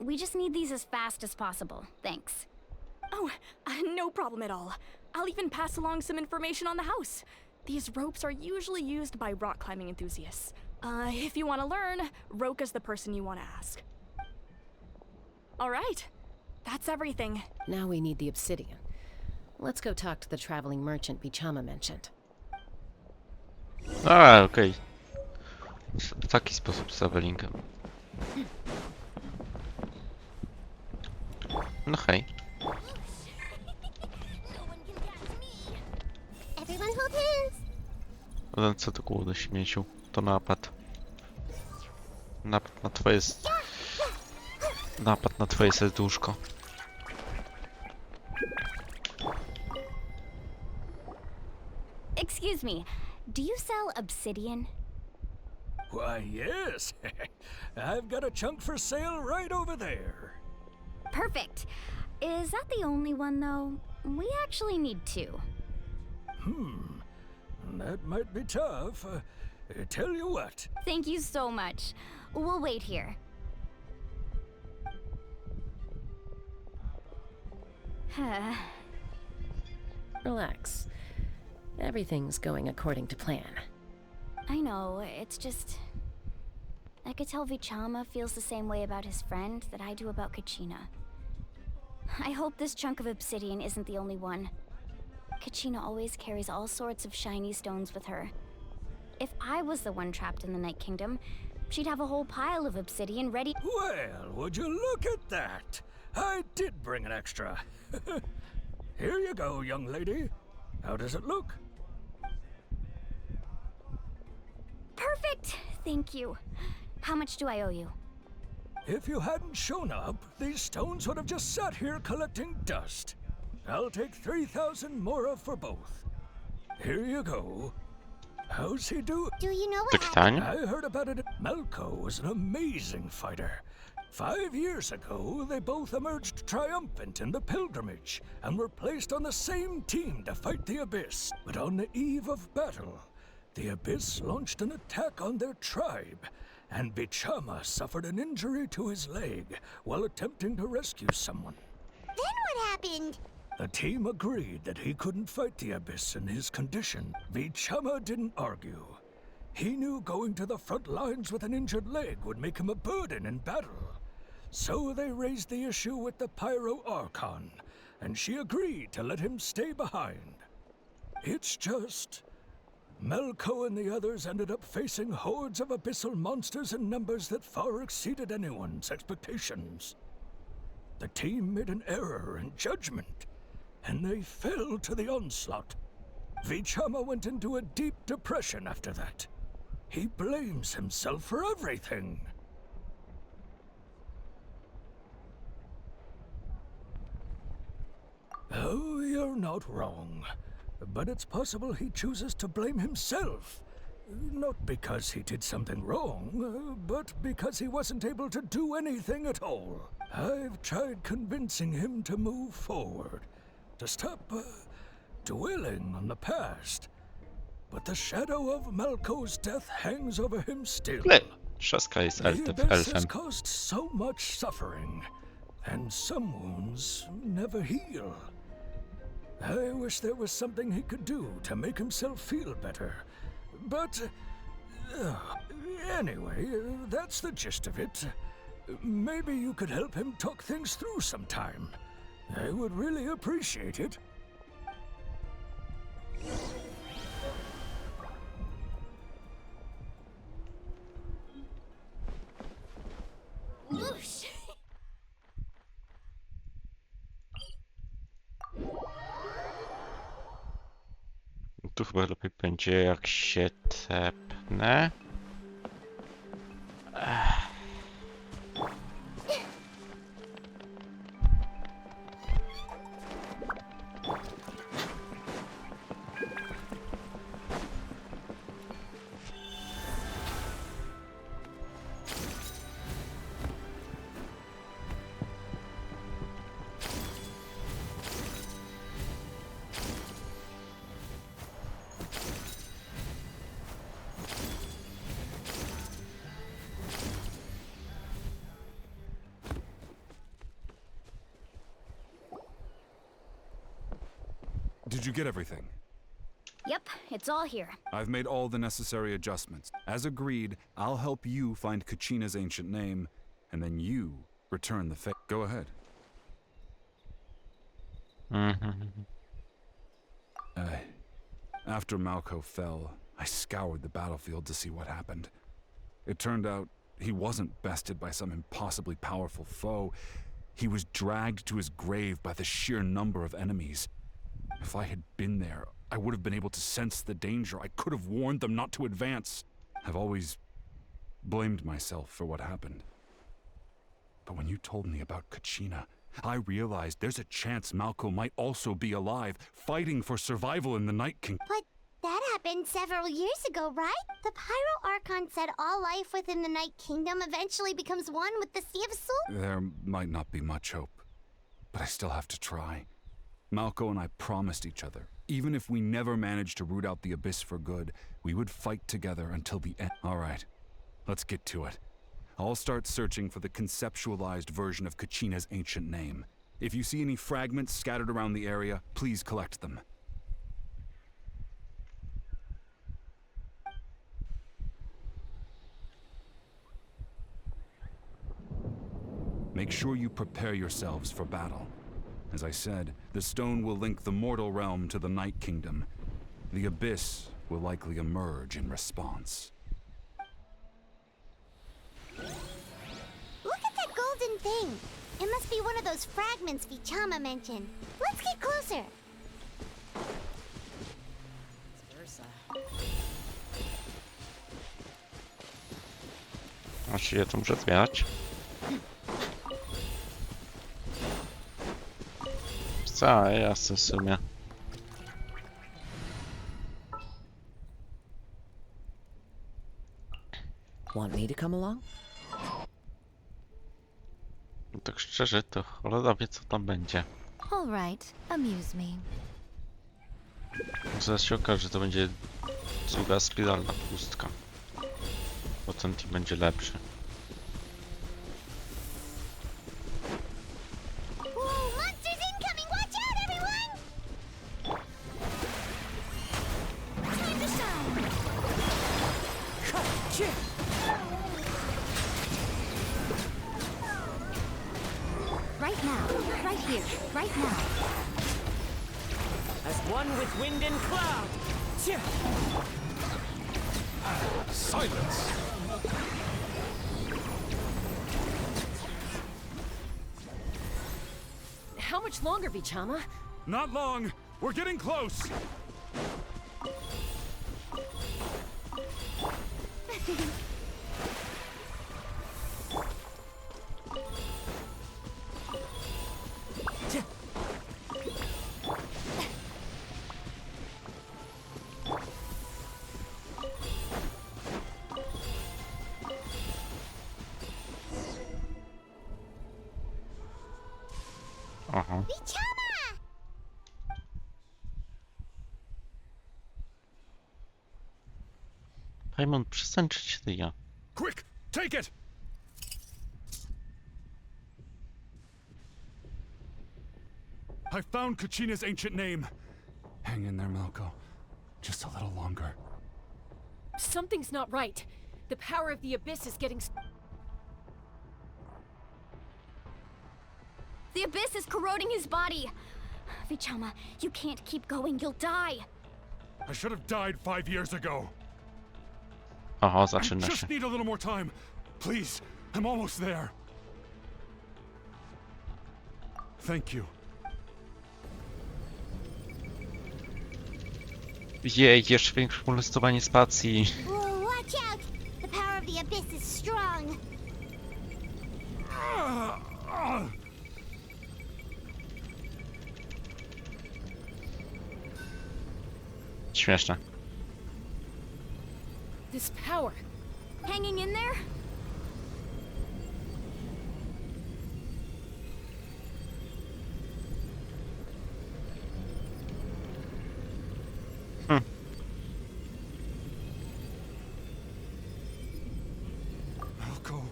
We just need these as fast as possible. Thanks. Oh, no problem at all. I'll even pass along some information on the house. These ropes are usually used by rock climbing enthusiasts. If you want to learn, Roka's the person you want to ask. All right. That's everything. Now we need the obsidian. Let's go talk to the traveling merchant Bichama mentioned. A, okej. W taki sposób z travelingiem. No hej. Everyone hold hands. Ręce do góry, śmieciu. To napad. Napad na twoje... Napad na twoje serduszko. Excuse me. Do you sell obsidian? Why, yes. I've got a chunk for sale right over there. Perfect. Is that the only one, though? We actually need 2. That might be tough. Tell you what. Thank you so much. We'll wait here. Relax. Everything's going according to plan. I know, it's just... I could tell Vichama feels the same way about his friend that I do about Kachina. I hope this chunk of obsidian isn't the only one. Kachina always carries all sorts of shiny stones with her. If I was the one trapped in the Night Kingdom, she'd have a whole pile of obsidian ready. Well, would you look at that? I did bring an extra. Here you go, young lady. How does it look? Perfect! Thank you. How much do I owe you? If you hadn't shown up, these stones would have just sat here collecting dust. I'll take 3,000 mora for both. Here you go. How's he doing? Do you know To what happened? Kitania? I heard about it. Malko was an amazing fighter. 5 years ago, they both emerged triumphant in the pilgrimage and were placed on the same team to fight the Abyss. But on the eve of battle, the Abyss launched an attack on their tribe, and Bichama suffered an injury to his leg while attempting to rescue someone. Then what happened? The team agreed that he couldn't fight the Abyss in his condition. Vichama didn't argue. He knew going to the front lines with an injured leg would make him a burden in battle. So they raised the issue with the Pyro Archon, and she agreed to let him stay behind. It's just... Melko and the others ended up facing hordes of abyssal monsters in numbers that far exceeded anyone's expectations. The team made an error in judgment, and they fell to the onslaught. Vichama went into a deep depression after that. He blames himself for everything. Oh, you're not wrong. But it's possible he chooses to blame himself. Not because he did something wrong, but because he wasn't able to do anything at all. I've tried convincing him to move forward, to stop dwelling on the past. But the shadow of Malko's death hangs over him still. Le, Trzaska jest The Abyss has elfem. caused so much suffering, and some wounds never heal. I wish there was something he could do to make himself feel better. But, anyway, that's the gist of it. Maybe you could help him talk things through sometime. I would really appreciate it. Whoosh! Tu chyba lepiej będzie jak się tepnę. Did you get everything? Yep, it's all here. I've made all the necessary adjustments. As agreed, I'll help you find Kachina's ancient name, and then you return the fate. Go ahead. After Malko fell, I scoured the battlefield to see what happened. It turned out he wasn't bested by some impossibly powerful foe. He was dragged to his grave by the sheer number of enemies. If I had been there, I would have been able to sense the danger. I could have warned them not to advance. I've always blamed myself for what happened. But when you told me about Kachina, I realized there's a chance Malko might also be alive, fighting for survival in the Night King. But that happened several years ago, right? The Pyro Archon said all life within the Night Kingdom eventually becomes one with the Sea of Soul. There might not be much hope, but I still have to try. Malko and I promised each other, even if we never managed to root out the Abyss for good, we would fight together until the end. All right, let's get to it. I'll start searching for the conceptualized version of Kachina's ancient name. If you see any fragments scattered around the area, please collect them. Make sure you prepare yourselves for battle. As I said, the stone will link the mortal realm to the Night Kingdom. The Abyss will likely emerge in response. Look at that golden thing. It must be one of those fragments Vichama mentioned. Let's get closer. A się je to muszę zmieniać. Co, jasne w sumie. Want me to come along? Tak szczerze, to cholera wie co tam będzie. All right, amuse me. Zaraz się okaże, że to będzie druga spiralna pustka. Bo ten team będzie lepszy. Whoa, monsters incoming! Watch out, everyone! Time to shine! Right now, right here, right now. As one with wind and cloud. Silence! How much longer, Vichama? Not long! We're getting close! Aha. Vichama! Paimon, przestań czyć ryja. Quick! Take it! I found Kachina's ancient name. Hang in there, Malko. Just a little longer. Something's not right. The power of the Abyss is getting... The Abyss is corroding his body. Vichama, you can't keep going. You'll die. I should have died 5 years ago. Aha, I zaczyna się. just need a little more time. Please, I'm almost there. Thank you. Jej, jeszcze większe molestowanie spacji. Whoa, watch out! The power of the Abyss is strong. Śmieszne. This power. Hanging in there? Malko.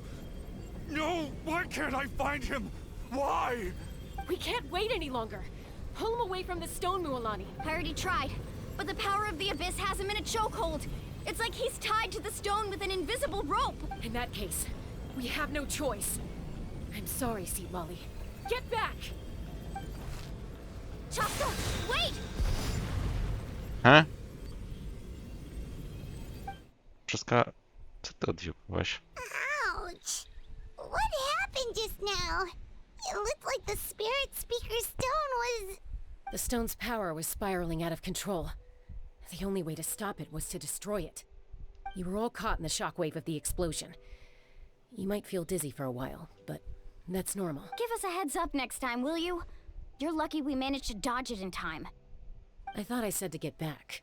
No! Why can't I find him? Why? We can't wait any longer. Pull him away from the stone, Mualani. I already tried, but the power of the Abyss has him in a chokehold. It's like he's tied to the stone with an invisible rope. In that case, we have no choice. I'm sorry, Seat Lolly. Get back! Chaska, wait! He? Wszystko... Co ty odjebałeś? Ouch! What happened just now? It looked like the spirit speaker stone was... The stone's power was spiraling out of control. The only way to stop it was to destroy it. You were all caught in the shockwave of the explosion. You might feel dizzy for a while, but that's normal. Give us a heads up next time, will you? You're lucky we managed to dodge it in time. I thought I said to get back.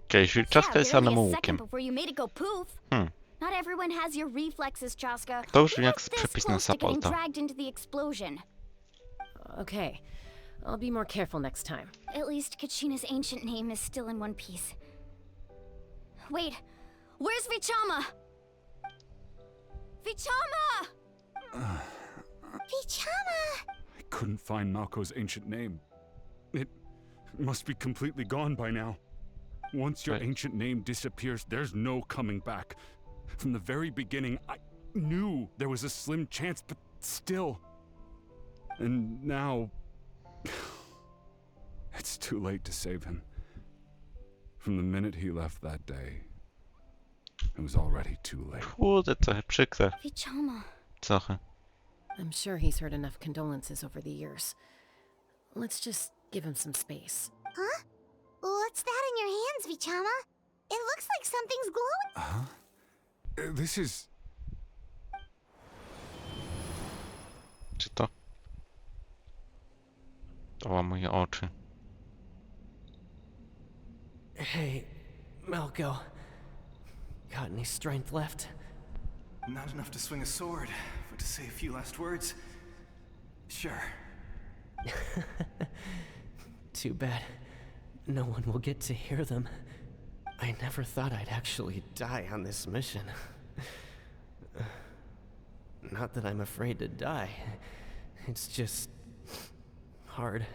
Okej, okay, Czaska jest barely samym a second łukiem. before you made it go poof. Not everyone has your reflexes, Chaska. To brzmi We jak were this przepis na close to getting Sapolta. dragged into the explosion. Okay, I'll be more careful next time. At least Kachina's ancient name is still in one piece. Wait, where's Vichama? Vichama! Vichama! I couldn't find Malko's ancient name. It must be completely gone by now. Once your Right. ancient name disappears, there's no coming back. From the very beginning, I knew there was a slim chance, but still. And now... it's too late to save him. From the minute he left that day, It was already too late. Kurde, trochę przykre. Vichama. Trochę. I'm sure he's heard enough condolences over the years. Let's just give him some space. Huh? What's that in your hands, Vichama? It looks like something's glowing. Huh? This is... Czy to? To moje oczy. Hey, Malco. Got any strength left? Not enough to swing a sword, but to say a few last words? Sure. Too bad. No one will get to hear them. I never thought I'd actually die on this mission. Not that I'm afraid to die. It's just hard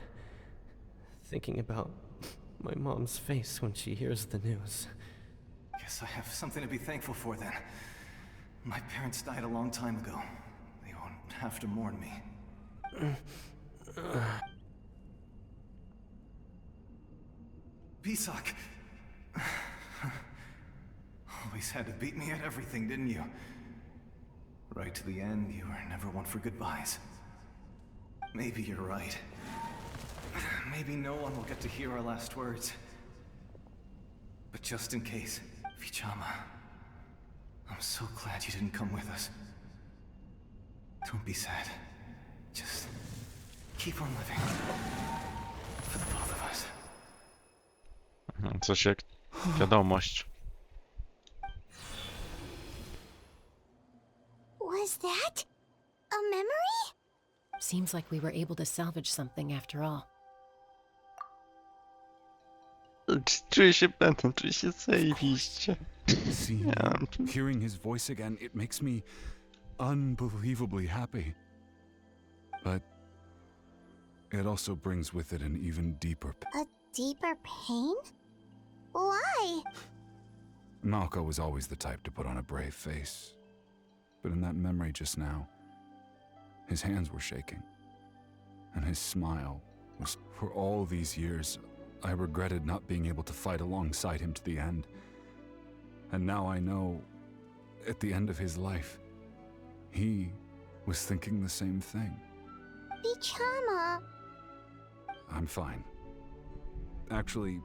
thinking about my mom's face when she hears the news. Guess I have something to be thankful for then. My parents died a long time ago. They won't have to mourn me. Pisak! Always had to beat me at everything, didn't you? Right to the end, you were never one for goodbyes. Maybe you're right. Maybe no one will get to hear our last words. But just in case, Vichama, I'm so glad you didn't come with us. Don't be sad. Just keep on living. For the both of us. Coś jak wiadomość. Was that a memory? Seems like we were able to salvage something after all. Czuję się pętem, czuję się zajebiście. See, hearing his voice again, it makes me unbelievably happy. But it also brings with it an even deeper A deeper pain? Why? Malco was always the type to put on a brave face. But in that memory just now, his hands were shaking. And his smile was... For all these years, I regretted not being able to fight alongside him to the end. And now I know, at the end of his life, he was thinking the same thing. Vichama. I'm fine. Actually,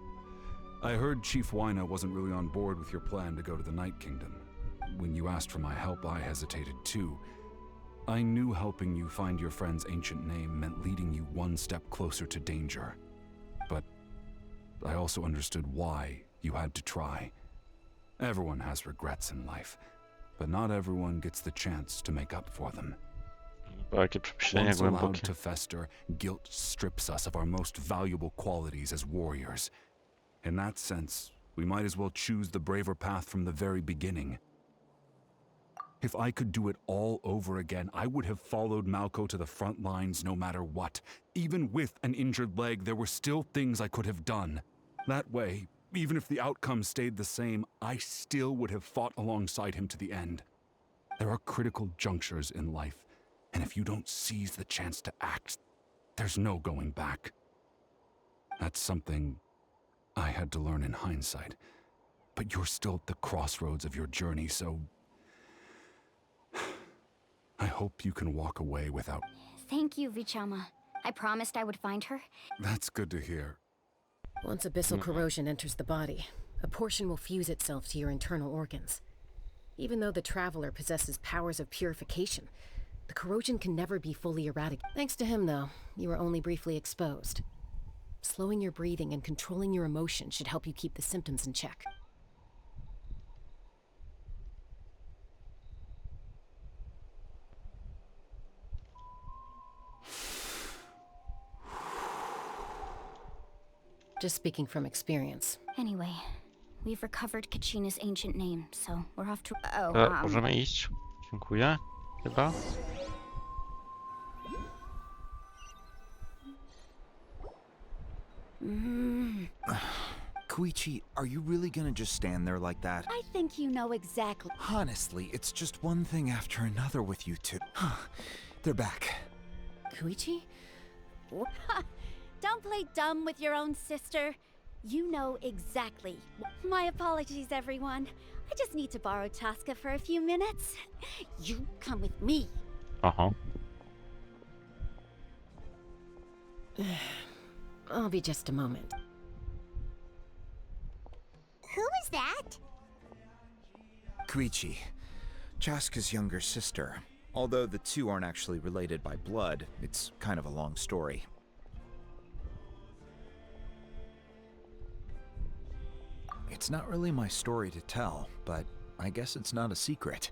I heard Chief Wyna wasn't really on board with your plan to go to the Night Kingdom. When you asked for my help, I hesitated too. I knew helping you find your friend's ancient name meant leading you one step closer to danger. But I also understood why you had to try. Everyone has regrets in life, but not everyone gets the chance to make up for them. Jakie przemyślenia Once allowed głębokie. to fester, guilt strips us of our most valuable qualities as warriors. In that sense, we might as well choose the braver path from the very beginning. If I could do it all over again, I would have followed Malco to the front lines no matter what. Even with an injured leg, there were still things I could have done. That way, even if the outcome stayed the same, I still would have fought alongside him to the end. There are critical junctures in life, and if you don't seize the chance to act, there's no going back. That's something I had to learn in hindsight. But you're still at the crossroads of your journey, so I hope you can walk away without... Thank you, Vichama. I promised I would find her. That's good to hear. Once abyssal corrosion enters the body, a portion will fuse itself to your internal organs. Even though the Traveler possesses powers of purification, the corrosion can never be fully eradicated. Thanks to him, though, you were only briefly exposed. Slowing your breathing and controlling your emotions should help you keep the symptoms in check. Just speaking from experience. Anyway, we've recovered Kachina's ancient name, so we're off to... Możemy iść? Dziękuję. Chyba. Koichi, are you really gonna just stand there like that? I think you know exactly. Honestly, it's just one thing after another with you two. They're back. Koichi? Don't play dumb with your own sister. You know exactly. My apologies, everyone. I just need to borrow Chaska for a few minutes. You come with me. Uh-huh. I'll be just a moment. Who was that? Koichi, Chaska's younger sister. Although the two aren't actually related by blood, it's kind of a long story. It's not really my story to tell, but I guess it's not a secret.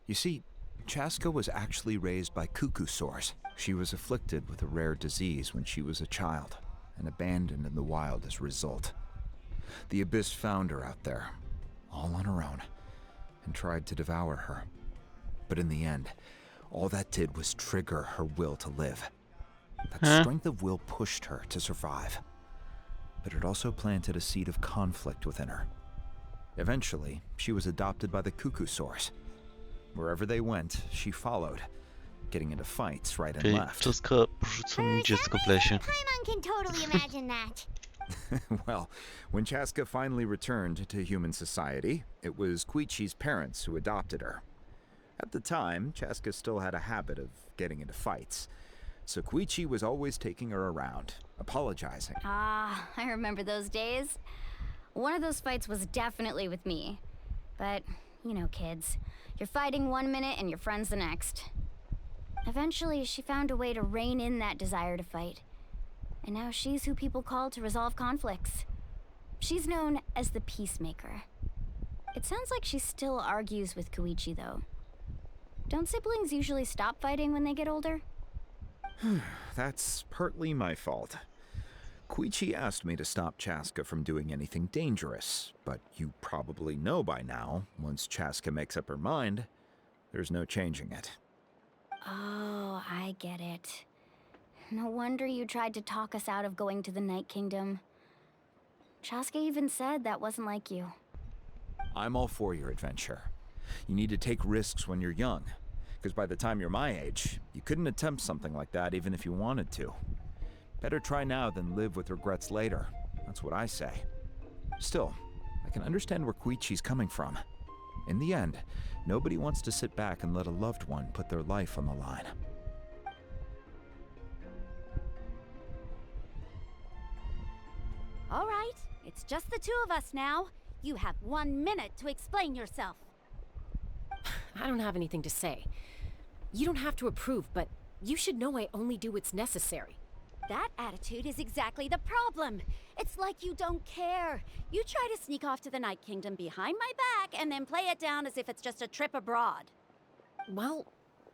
You see, Chaska was actually raised by cuckoo sores. She was afflicted with a rare disease when she was a child, and abandoned in the wild as a result. The Abyss found her out there, all on her own, and tried to devour her. But in the end, all that did was trigger her will to live. That strength of will pushed her to survive. But it also planted a seed of conflict within her. Eventually, she was adopted by the cuckoo sores. Wherever they went, she followed, getting into fights right and left. Czaska porzuca mi dziecko w lesie. Paimon can totally imagine that. Well, when Chaska finally returned to human society, it was Koichi's parents who adopted her. At the time, Chaska still had a habit of getting into fights, so Koichi was always taking her around, apologizing. Ah, I remember those days. One of those fights was definitely with me. But, you know, kids. You're fighting one minute and your friend's the next. Eventually, she found a way to rein in that desire to fight. And now she's who people call to resolve conflicts. She's known as the Peacemaker. It sounds like she still argues with Koichi, though. Don't siblings usually stop fighting when they get older? That's partly my fault. Koichi asked me to stop Chaska from doing anything dangerous, but you probably know by now, once Chaska makes up her mind, there's no changing it. Oh, I get it. No wonder you tried to talk us out of going to the Night Kingdom. Chaska even said that wasn't like you. I'm all for your adventure. You need to take risks when you're young, because by the time you're my age, you couldn't attempt something like that even if you wanted to. Better try now than live with regrets later. That's what I say. Still, I can understand where Koichi's coming from. In the end, nobody wants to sit back and let a loved one put their life on the line. All right, it's just the two of us now. You have 1 minute to explain yourself. I don't have anything to say. You don't have to approve, but you should know I only do what's necessary. That attitude is exactly the problem. It's like you don't care. You try to sneak off to the Night Kingdom behind my back and then play it down as if it's just a trip abroad. Well,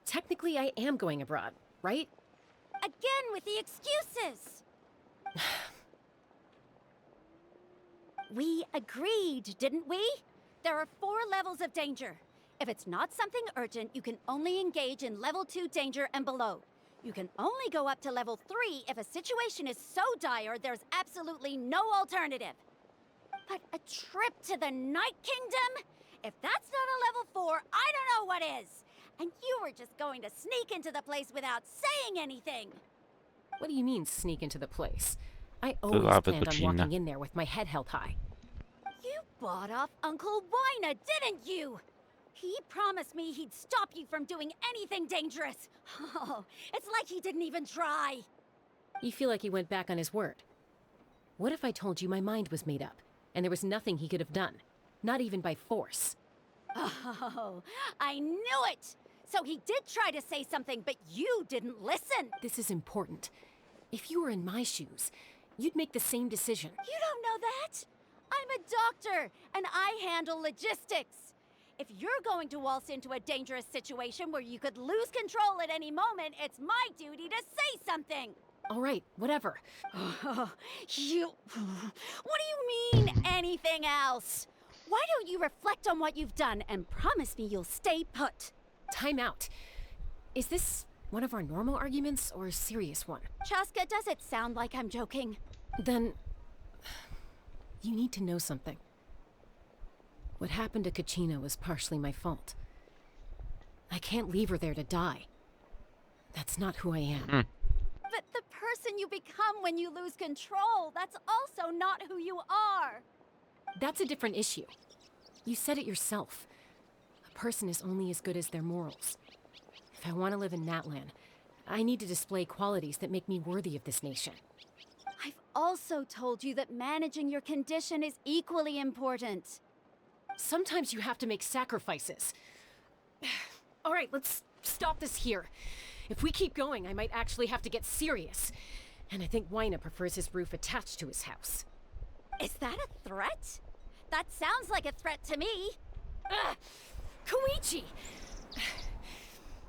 technically I am going abroad, right? Again with the excuses! We agreed, didn't we? There are 4 levels of danger. If it's not something urgent, you can only engage in level 2 danger and below. You can only go up to level 3 if a situation is so dire there's absolutely no alternative. But a trip to the Night Kingdom? If that's not a level 4, I don't know what is. And you were just going to sneak into the place without saying anything. What do you mean, sneak into the place? I always planned on walking in there with my head held high. You bought off Uncle Wina, didn't you? He promised me he'd stop you from doing anything dangerous. Oh, it's like he didn't even try. You feel like he went back on his word. What if I told you my mind was made up, and there was nothing he could have done? Not even by force. Oh, I knew it! So he did try to say something, but you didn't listen. This is important. If you were in my shoes, you'd make the same decision. You don't know that? I'm a doctor, and I handle logistics. If you're going to waltz into a dangerous situation where you could lose control at any moment, it's my duty to say something. All right, whatever. What do you mean, anything else? Why don't you reflect on what you've done and promise me you'll stay put? Time out. Is this one of our normal arguments or a serious one? Chaska, does it sound like I'm joking? Then you need to know something. What happened to Kachina was partially my fault. I can't leave her there to die. That's not who I am. But the person person you become when you lose control. That's also not who you are. That's a different issue. You said it yourself. A person is only as good as their morals. If I want to live in Natlan, I need to display qualities that make me worthy of this nation. I've also told you that managing your condition is equally important. Sometimes you have to make sacrifices. All right, let's stop this here. If we keep going, I might actually have to get serious. And I think Wina prefers his roof attached to his house. Is that a threat? That sounds like a threat to me. Koichi!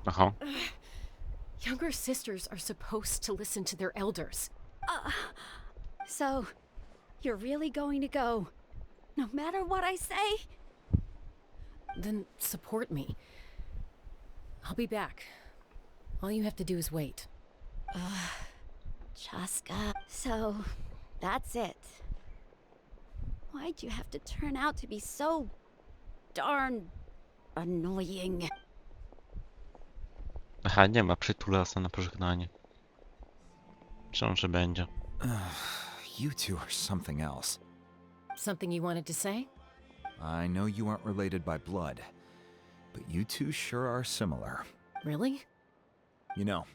Uh-huh. Younger sisters are supposed to listen to their elders. So, you're really going to go, no matter what I say? Then support me. I'll be back. All you have to do is wait. Chaska. So, that's it. Why'd you have to turn out to be so darn annoying? Aha, nie ma przytulasa na pożegnanie. Myślałem, że będzie. You two are something else. Something you wanted to say? I know you aren't related by blood, but you two sure are similar. Really? You know,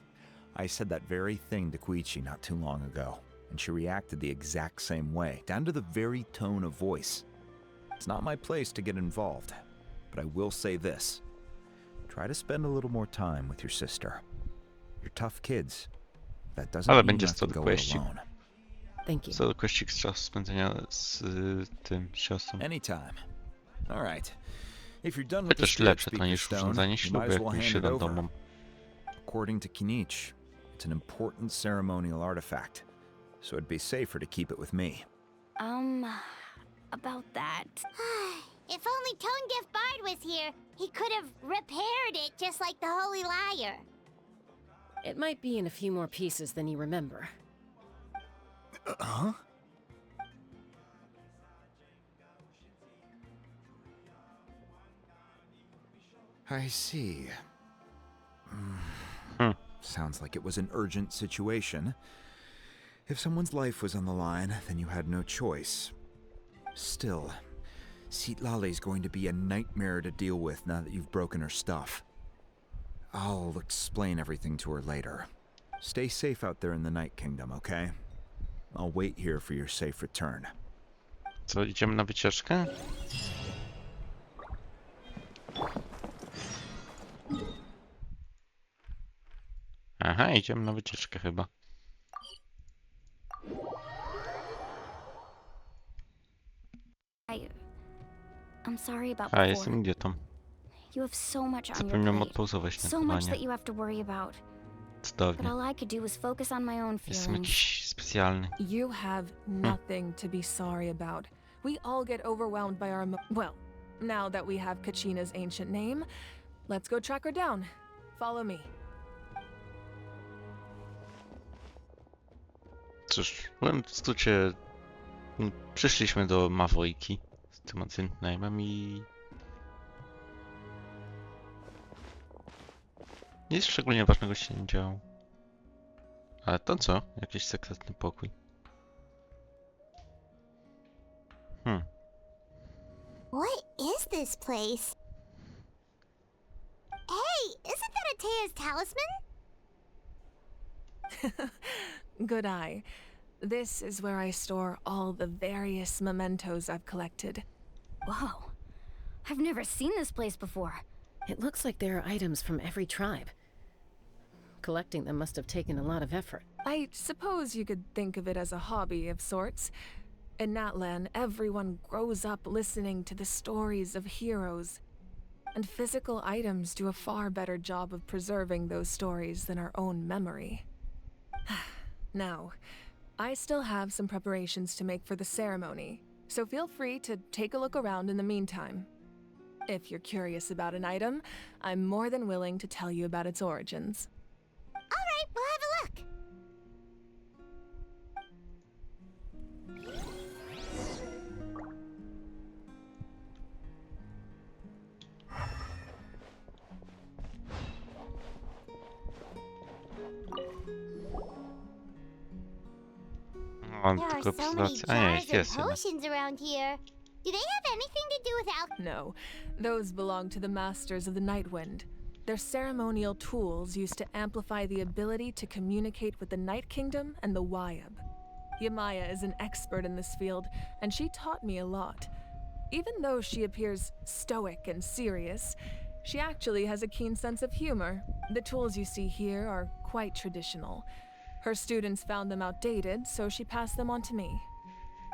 I said that very thing to Koichi not too long ago, and she reacted the exact same way, down to the very tone of voice. It's not my place to get involved, but I will say this. Try to spend a little more time with your sister. You're tough kids. That doesn't Ale mean you będzie have to to go kwestii. it alone. Thank you. Co do kwestii czasu spędzenia z tym siostrą. Anytime. All right. If you're done with the Chociaż spirit lepsze to speaker niż stone, urządzanie you ślubu, might as jak well już hand się it dam over. domom. According to Kinich, it's an important ceremonial artifact, so it'd be safer to keep it with me. About that. If only Tonegif Bard was here, he could have repaired it just like the Holy Liar. It might be in a few more pieces than you remember. Huh? I see. Sounds like it was an urgent situation. If someone's life was on the line, then you had no choice. Still, Citlali's going to be a nightmare to deal with now that you've broken her stuff. I'll explain everything to her later. Stay safe out there in the Night Kingdom, okay? I'll wait here for your safe return. Co, idziemy na wycieczkę? Aha, idziemy na wycieczkę chyba. I'm sorry about A, before. jestem idiotą. You have so much on your Zapomniałem plate. odpauzować So much that nagrywanie. you have to worry about. But Cudownie. all I could do was focus on my own Jestem feelings. jakiś specjalny. You have nothing to be sorry about. We all get overwhelmed by our well, now that we have Kachina's ancient name, let's go track her down. Follow me. Cóż, powiem w skrócie, przyszliśmy do Mawojki z tym ancient name'em i nic szczególnie ważnego się nie działo. Ale to co? Jakiś sekretny pokój. What is this place? Hey, isn't that Atea's talisman? Good eye. This is where I store all the various mementos I've collected. Whoa. I've never seen this place before. It looks like there are items from every tribe. Collecting them must have taken a lot of effort. I suppose you could think of it as a hobby of sorts. In Natlan, everyone grows up listening to the stories of heroes. And physical items do a far better job of preserving those stories than our own memory. Now, I still have some preparations to make for the ceremony, so feel free to take a look around in the meantime. If you're curious about an item, I'm more than willing to tell you about its origins. All right, we'll have a look. Mam There are tylko so many obserwację. A nie, jars ich and jest jednak. potions around here. Do they have anything to do with alcohol? No, those belong to the masters of the Night Wind. They're ceremonial tools used to amplify the ability to communicate with the Night Kingdom and the Wyab. Yamaya is an expert in this field, and she taught me a lot. Even though she appears stoic and serious, she actually has a keen sense of humor. The tools you see here are quite traditional. Her students found them outdated, so she passed them on to me.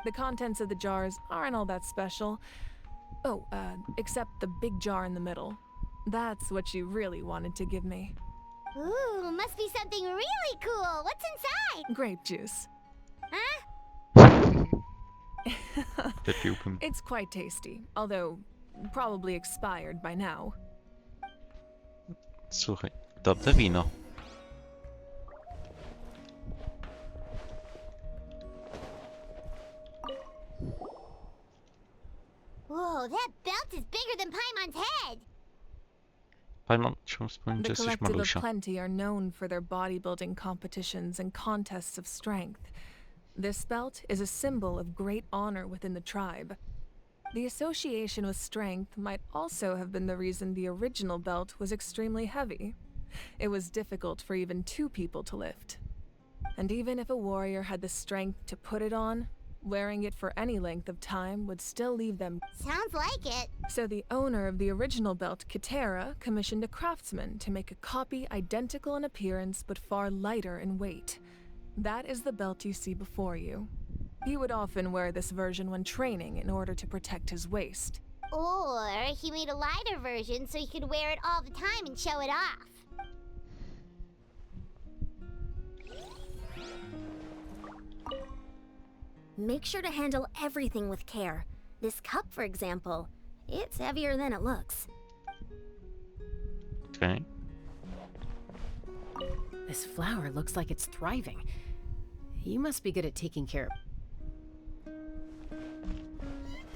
The contents of the jars aren't all that special. Oh, except the big jar in the middle. That's what she really wanted to give me. Ooh, must be something really cool. What's inside? Grape juice. Huh? Wypiłbym. It's quite tasty, although probably expired by now. Słuchaj, dobre wino. Whoa, that belt is bigger than Paimon's head. Paimon, chciałbym wspomnieć, The że jesteś Collective of Malusia. Plenty are known for their bodybuilding competitions and contests of strength. This belt is a symbol of great honor within the tribe. The association with strength might also have been the reason the original belt was extremely heavy. It was difficult for even two people to lift. And even if a warrior had the strength to put it on, wearing it for any length of time would still leave them. Sounds like it. So the owner of the original belt, Kitera, commissioned a craftsman to make a copy identical in appearance but far lighter in weight. That is the belt you see before you. He would often wear this version when training in order to protect his waist. Or he made a lighter version so he could wear it all the time and show it off. Make sure to handle everything with care. This cup, for example, it's heavier than it looks. Okay. This flower looks like it's thriving. You must be good at taking care of.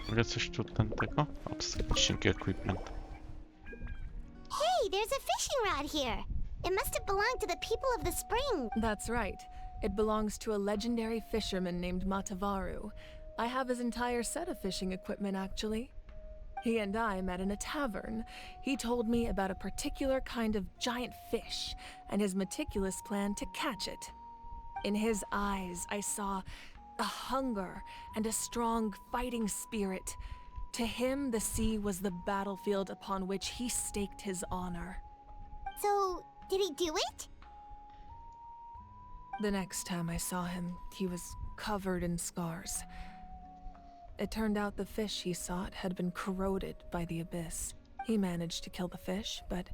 Mogę coś tu tego? Obstawić equipment. Hey, there's a fishing rod here. It must have belonged to the people of the spring. That's right. It belongs to a legendary fisherman named Matavaru. I have his entire set of fishing equipment, actually. He and I met in a tavern. He told me about a particular kind of giant fish and his meticulous plan to catch it. In his eyes, I saw a hunger and a strong fighting spirit. To him, the sea was the battlefield upon which he staked his honor. So, did he do it? The next time I saw him, he was covered in scars. It turned out the fish he sought had been corroded by the abyss. He managed to kill the fish, but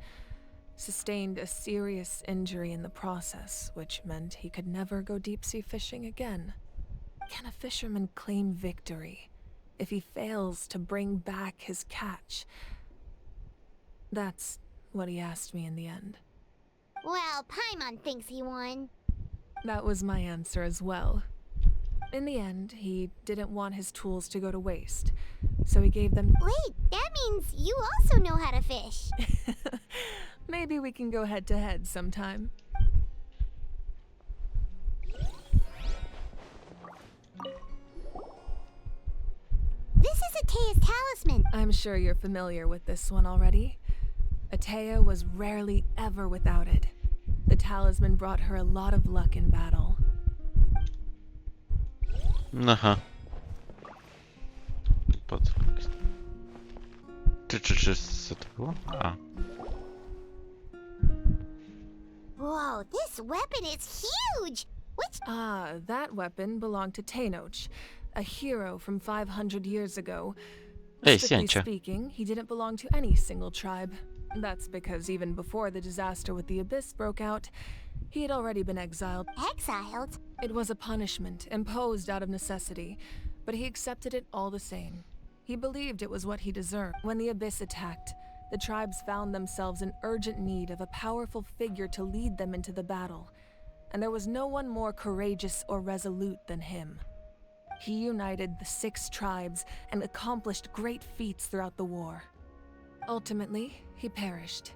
sustained a serious injury in the process, which meant he could never go deep-sea fishing again. Can a fisherman claim victory if he fails to bring back his catch? That's what he asked me in the end. Well, Paimon thinks he won. That was my answer as well. In the end, he didn't want his tools to go to waste, so he gave them— Wait, that means you also know how to fish. Maybe we can go head-to-head sometime. This is Atea's talisman. I'm sure you're familiar with this one already. Atea was rarely ever without it. The talisman brought her a lot of luck in battle. Aha. Podfakt. Czy co to było? A. Whoa, this weapon is huge! Which— that weapon belonged to Tenoch, a hero from 500 years ago. Hey, Strictly zdjęcie. speaking, he didn't belong to any single tribe. That's because even before the disaster with the Abyss broke out, he had already been exiled. Exiled? It was a punishment imposed out of necessity, but he accepted it all the same. He believed it was what he deserved. When the Abyss attacked, the tribes found themselves in urgent need of a powerful figure to lead them into the battle, and there was no one more courageous or resolute than him. He united the 6 tribes and accomplished great feats throughout the war. Ultimately, he perished,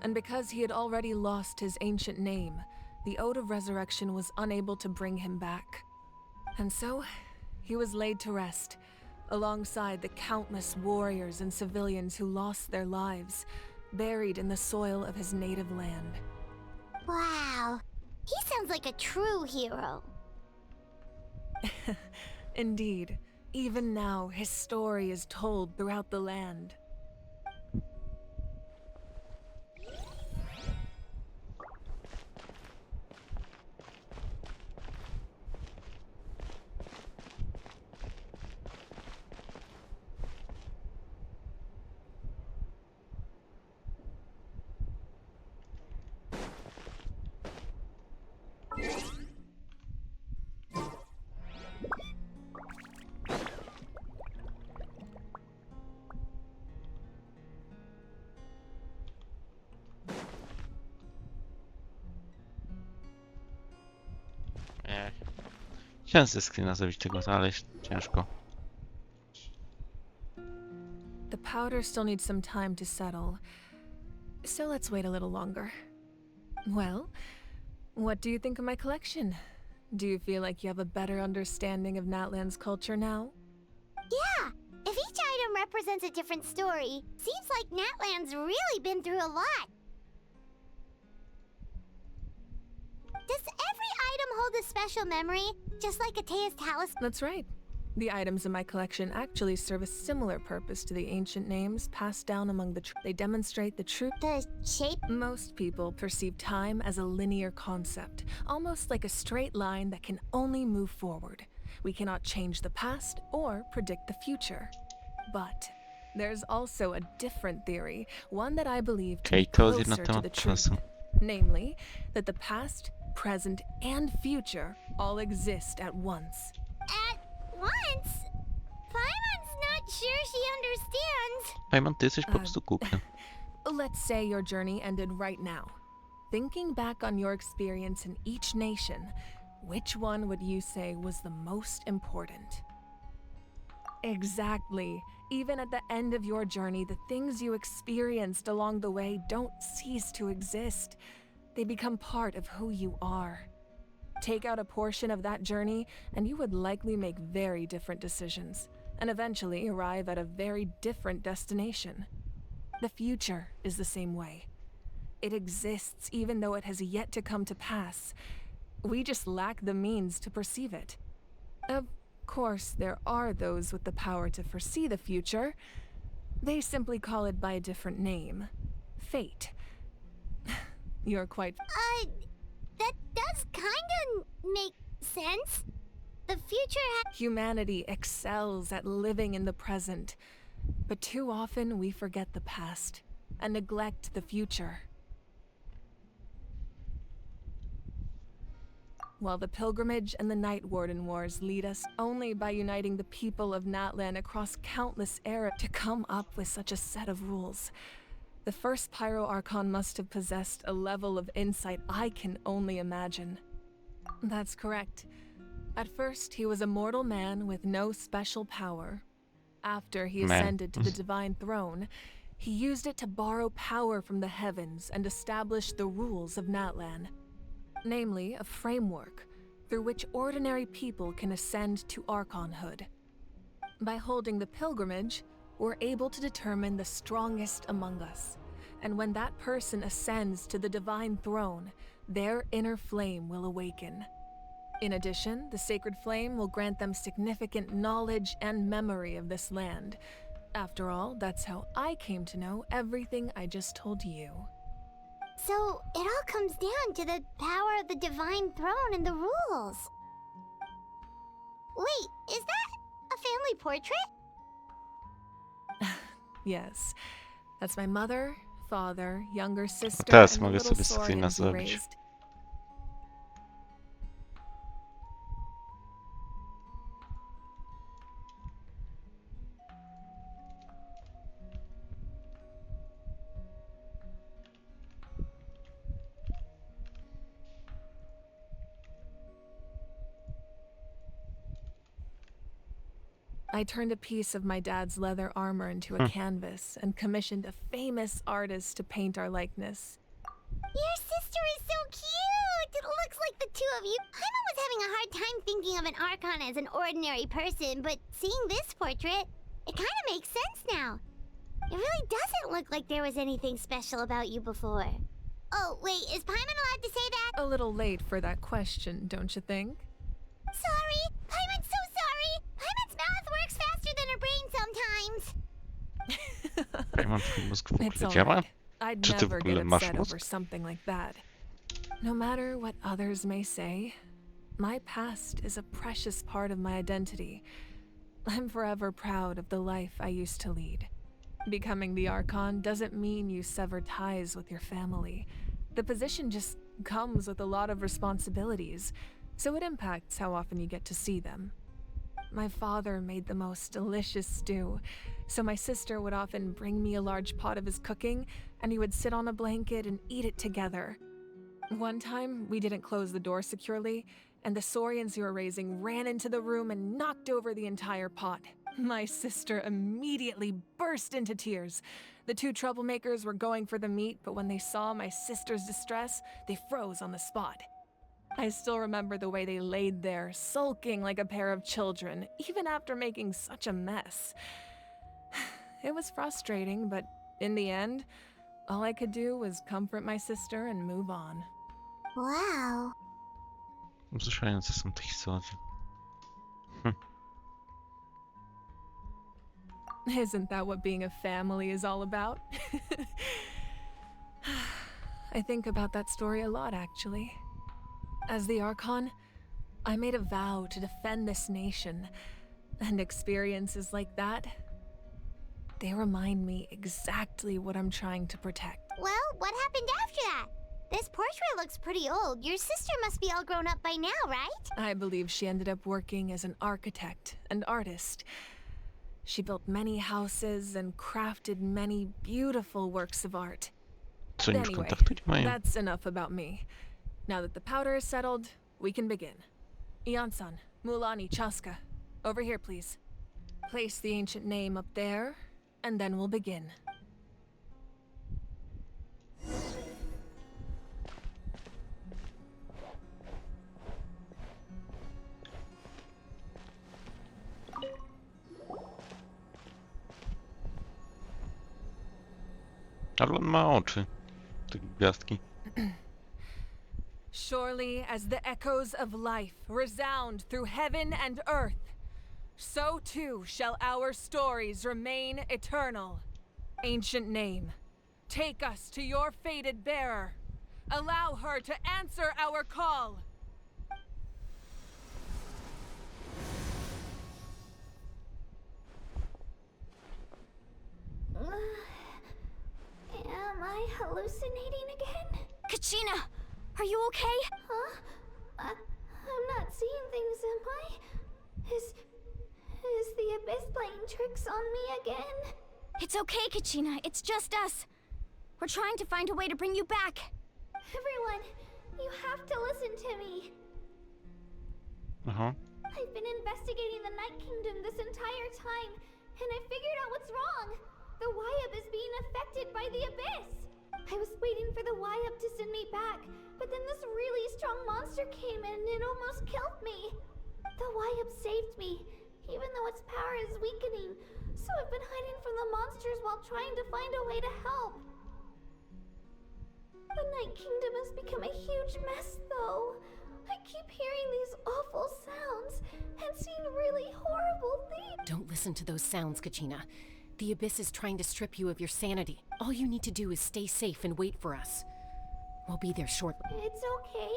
and because he had already lost his ancient name, the Ode of Resurrection was unable to bring him back. And so, he was laid to rest, alongside the countless warriors and civilians who lost their lives, buried in the soil of his native land. Wow. He sounds like a true hero. Indeed, even now his story is told throughout the land. Chciałem ze screena zrobić tego, ale ciężko. The powder still needs some time to settle, so let's wait a little longer. Well, what do you think of my collection? Do you feel like you have a better understanding of Natlan's culture now? Yeah! If each item represents a different story, seems like Natlan's really been through a lot. Does every item hold a special memory, just like Atea's talisman? That's right. The items in my collection actually serve a similar purpose to the ancient names passed down among the They demonstrate the true shape. Most people perceive time as a linear concept, almost like a straight line that can only move forward. We cannot change the past or predict the future. But there's also a different theory, one that I believe to be closer to the truth. Namely, that the past, present, and future all exist at once. At once? Paimon's not sure she understands. Paimon, ty jesteś po prostu głupia. Let's say your journey ended right now. Thinking back on your experience in each nation, which one would you say was the most important? Exactly. Even at the end of your journey, the things you experienced along the way don't cease to exist. They become part of who you are. Take out a portion of that journey, and you would likely make very different decisions, and eventually arrive at a very different destination. The future is the same way. It exists even though it has yet to come to pass. We just lack the means to perceive it. Of course, there are those with the power to foresee the future. They simply call it by a different name. Fate. You're quite... That does kinda make sense. The future Humanity excels at living in the present, but too often we forget the past and neglect the future. While the Pilgrimage and the Night Warden Wars lead us only by uniting the people of Natlan across countless eras to come up with such a set of rules. The first Pyro Archon must have possessed a level of insight I can only imagine. That's correct. At first, he was a mortal man with no special power. After he ascended to the Divine Throne, he used it to borrow power from the heavens and establish the rules of Natlan. Namely, a framework through which ordinary people can ascend to Archonhood. By holding the pilgrimage, we're able to determine the strongest among us, and when that person ascends to the Divine Throne, their inner flame will awaken. In addition, the sacred flame will grant them significant knowledge and memory of this land. After all, that's how I came to know everything I just told you. So, it all comes down to the power of the Divine Throne and the rules. Wait, is that a family portrait? Yes, that's my mother, father, younger sister, Teraz and the mogę little sobie screena Saurians we zrobić. raised. I turned a piece of my dad's leather armor into a canvas and commissioned a famous artist to paint our likeness. Your sister is so cute! it looks like the two of you. Paimon was having a hard time thinking of an Archon as an ordinary person, but seeing this portrait, it kind of makes sense now. It really doesn't look like there was anything special about you before. Oh, wait, is Paimon allowed to say that? A little late for that question, don't you think? Sorry! Paimon's so sorry! Paimon's mouth works faster than her brain sometimes! Paimon, twój mózg w ogóle It's all działa? right. I'd Czy ty w never ogóle get masz upset mózg? over something like that. No matter what others may say, my past is a precious part of my identity. I'm forever proud of the life I used to lead. Becoming the Archon doesn't mean you sever ties with your family. The position just comes with a lot of responsibilities, so it impacts how often you get to see them. My father made the most delicious stew, so my sister would often bring me a large pot of his cooking, and we would sit on a blanket and eat it together. One time, we didn't close the door securely, and the Saurians who were raising ran into the room and knocked over the entire pot. My sister immediately burst into tears. The two troublemakers were going for the meat, but when they saw my sister's distress, they froze on the spot. I still remember the way they laid there, sulking like a pair of children, even after making such a mess. It was frustrating, but in the end, all I could do was comfort my sister and move on. Wow. Wzruszające są te historie. Isn't that what being a family is all about? I think about that story a lot, actually. As the Archon, I made a vow to defend this nation, and experiences like that, they remind me exactly what I'm trying to protect. Well, what happened after that? This portrait looks pretty old. Your sister must be all grown up by now, right? I believe she ended up working as an architect and artist. She built many houses and crafted many beautiful works of art. Co oni w Anyway, kontaktu nie mają? that's enough about me. Now that the powder is settled, we can begin. Ian-san, Mulani, Chaska, over here, please. Place the ancient name up there, and then we'll begin. Ale on ma oczy. Te gwiazdki. Surely as the echoes of life resound through heaven and earth, so too shall our stories remain eternal. Ancient name, take us to your fated bearer. Allow her to answer our call. Am I hallucinating again? Kachina, are you okay? Huh? I'm not seeing things, am I? Is the Abyss playing tricks on me again? It's okay, Kachina. It's just us. We're trying to find a way to bring you back. Everyone, you have to listen to me. Aha. I've been investigating the Night Kingdom this entire time, and I figured out what's wrong. The Y-Up is being affected by the Abyss. I was waiting for the Y-Up to send me back, but then this really strong monster came in and it almost killed me. The Y-Up saved me, even though its power is weakening, so I've been hiding from the monsters while trying to find a way to help. The Night Kingdom has become a huge mess, though. I keep hearing these awful sounds and seeing really horrible things. Don't listen to those sounds, Kachina. The Abyss is trying to strip you of your sanity. All you need to do is stay safe and wait for us. We'll be there shortly. It's okay.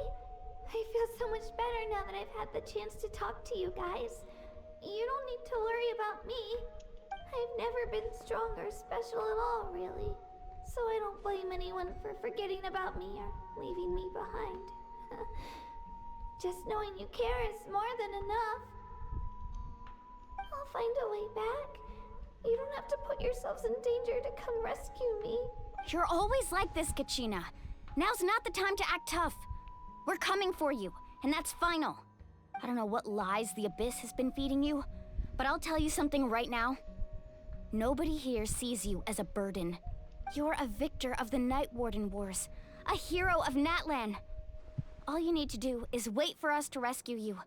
I feel so much better now that I've had the chance to talk to you guys. You don't need to worry about me. I've never been strong or special at all, really. So I don't blame anyone for forgetting about me or leaving me behind. Just knowing you care is more than enough. I'll find a way back. You don't have to put yourselves in danger to come rescue me. You're always like this, Kachina. Now's not the time to act tough. We're coming for you, and that's final. I don't know what lies the Abyss has been feeding you, but I'll tell you something right now. Nobody here sees you as a burden. You're a victor of the Night Warden Wars, a hero of Natlan. All you need to do is wait for us to rescue you,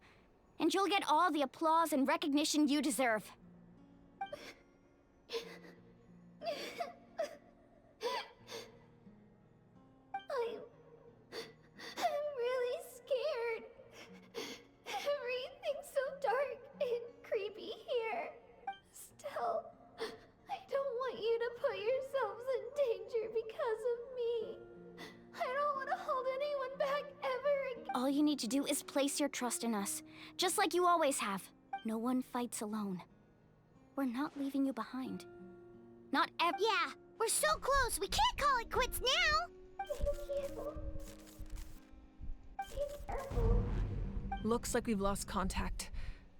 and you'll get all the applause and recognition you deserve. I'm really scared. Everything's so dark and creepy here. Still, I don't want you to put yourselves in danger because of me. I don't want to hold anyone back ever again. All you need to do is place your trust in us, just like you always have. No one fights alone. We're not leaving you behind. Not ever. Yeah, we're so close. We can't call it quits now. Thank you. Be careful. Looks like we've lost contact.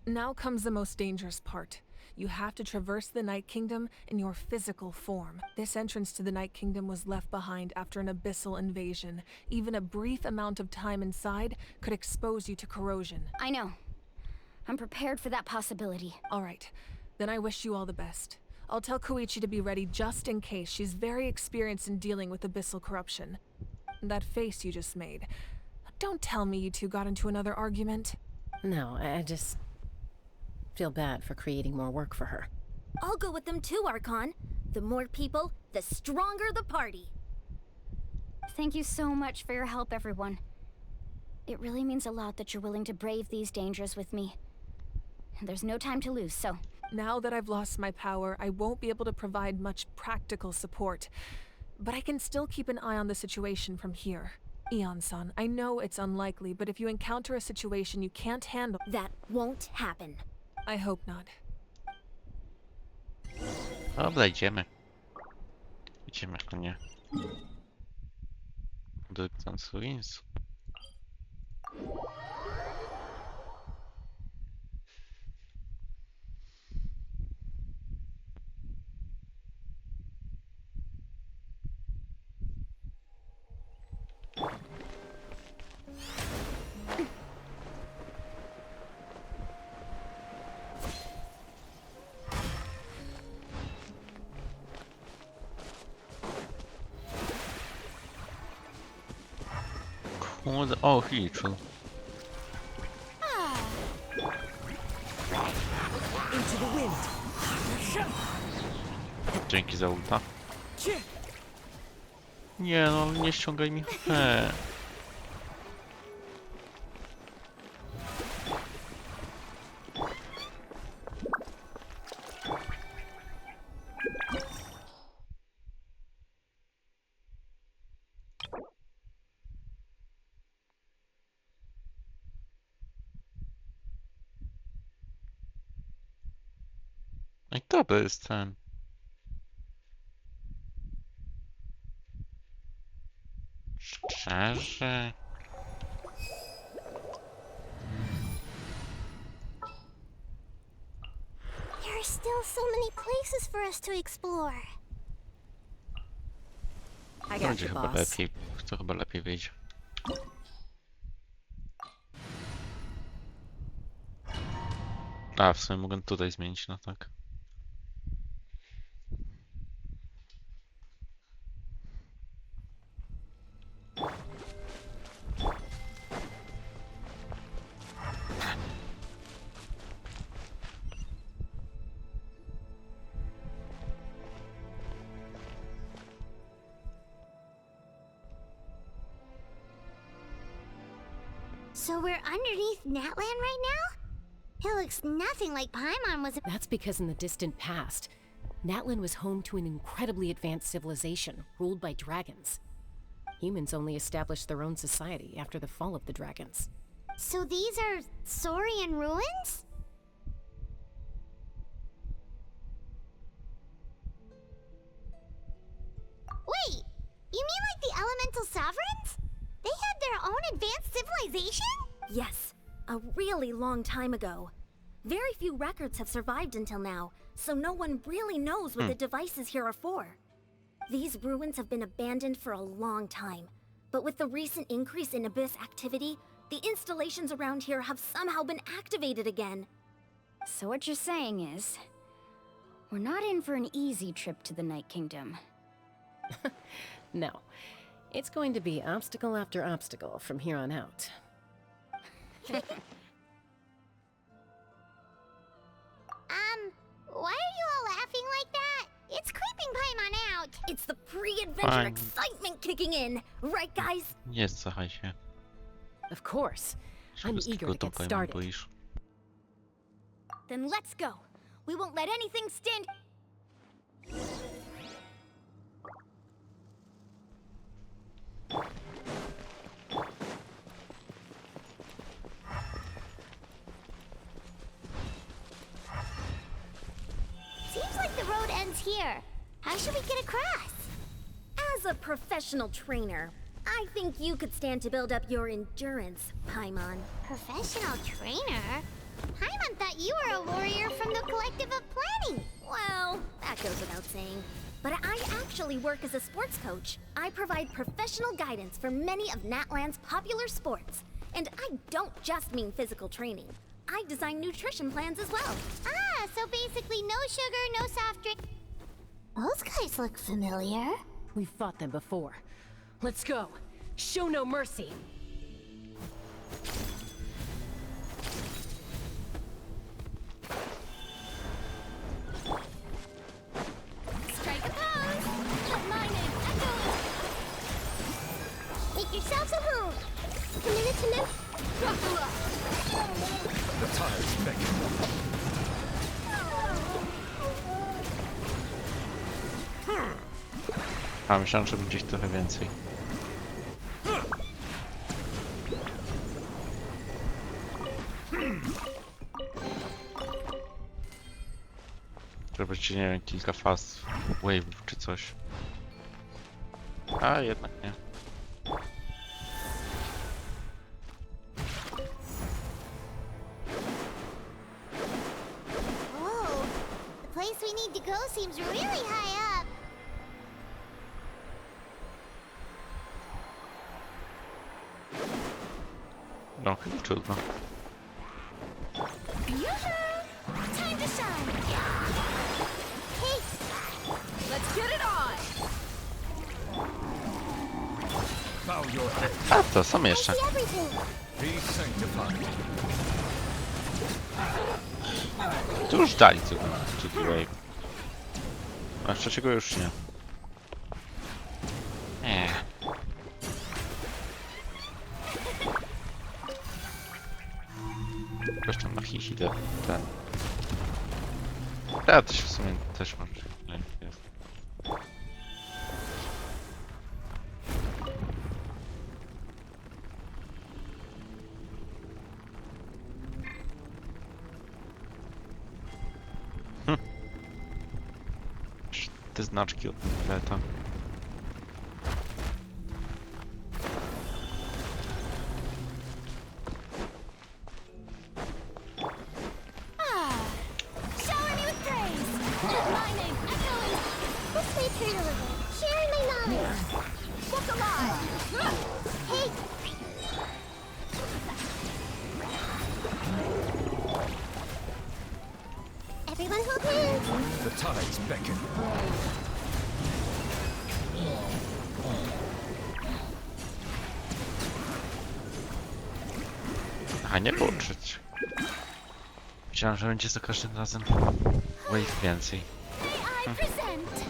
Now comes the most dangerous part. You have to traverse the Night Kingdom in your physical form. This entrance to the Night Kingdom was left behind after an abyssal invasion. Even a brief amount of time inside could expose you to corrosion. I know. I'm prepared for that possibility. All right, then I wish you all the best. I'll tell Koichi to be ready just in case. She's very experienced in dealing with abyssal corruption. That face you just made. Don't tell me you two got into another argument. No, I just feel bad for creating more work for her. I'll go with them too, Archon. The more people, the stronger the party. Thank you so much for your help, everyone. It really means a lot that you're willing to brave these dangers with me. And there's no time to lose, so... Now that I've lost my power, I won't be able to provide much practical support. But I can still keep an eye on the situation from here. Eon-san, I know it's unlikely, but if you encounter a situation you can't handle... That won't happen. I hope not. Dobra, idziemy. Idziemy, no nie. Do Wins. Kurde, o, Hitchu. Dzięki za ulta. Nie no, nie ściągaj mi. I kto to jest ten? Szczerze? There are still so many places for us to explore. I To got będzie you, chyba boss. lepiej. To chyba lepiej wyjdzie. A, w sumie mogę tutaj zmienić, no tak. So we're underneath Natlan right now? It looks nothing like Paimon was. That's because in the distant past, Natlan was home to an incredibly advanced civilization ruled by dragons. Humans only established their own society after the fall of the dragons. So these are Saurian ruins? Wait, you mean like the elemental sovereigns? They had their own advanced civilization? Yes, a really long time ago. Very few records have survived until now, so no one really knows what the devices here are for. These ruins have been abandoned for a long time, but with the recent increase in Abyss activity, the installations around here have somehow been activated again. So what you're saying is, we're not in for an easy trip to the Night Kingdom. No. It's going to be obstacle after obstacle from here on out. Why are you all laughing like that? It's creeping Paimon out. It's the pre-adventure Fine. excitement kicking in. Right, guys? Nie słuchaj się. Of course. I'm eager Wszystkiego to to get Paimon started. boisz. Then let's go. We won't let anything stand. Seems like the road ends here. How should we get across? As a professional trainer, I think you could stand to build up your endurance, Paimon. Professional trainer? Paimon thought you were a warrior from the Collective of Planning. Well, that goes without saying. But I actually work as a sports coach. I provide professional guidance for many of Natlan's popular sports. And I don't just mean physical training. I design nutrition plans as well. Ah, so basically no sugar, no soft drink. Those guys look familiar. We've fought them before. Let's go. Show no mercy. Strike a pose. Put my name echoing. Make yourselves at home. Fabuła. The tides beckon. A myślałem, że będzie ich trochę więcej. Że będzie, nie wiem, kilka faz wave'ów czy coś. A jednak nie. Whoa. The place we need to go seems really high up. No, chyba trudno. Yoo-hoo! Time to shine. Hey, Let's get it on! Bow your head. A to są I jeszcze. see everything. Be sanctified. Tu już dali drugi wave. A trzeciego już nie. Nie. Zresztą na hihi ten. Ja to się w sumie też może. Jest. Te znaczki od leta. Shower me with praise. With my name echoing. This way turn a little. Sharing my knowledge. Look alive. Hey, everyone hold hands. The tides beckon. A nie połączyć. Myślałem, że będzie za każdym razem wave więcej. May I present?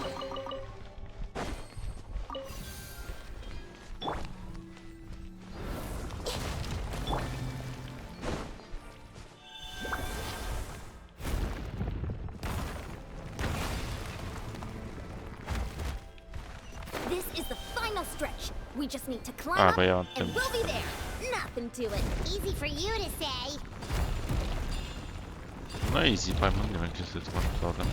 This is the final stretch. We just need to climb A, up bo ja mam and tym. we'll be there. Nothing to it. Easy for you to say. No easy, Paimon, nie wiem, gdzie ty tu masz problem.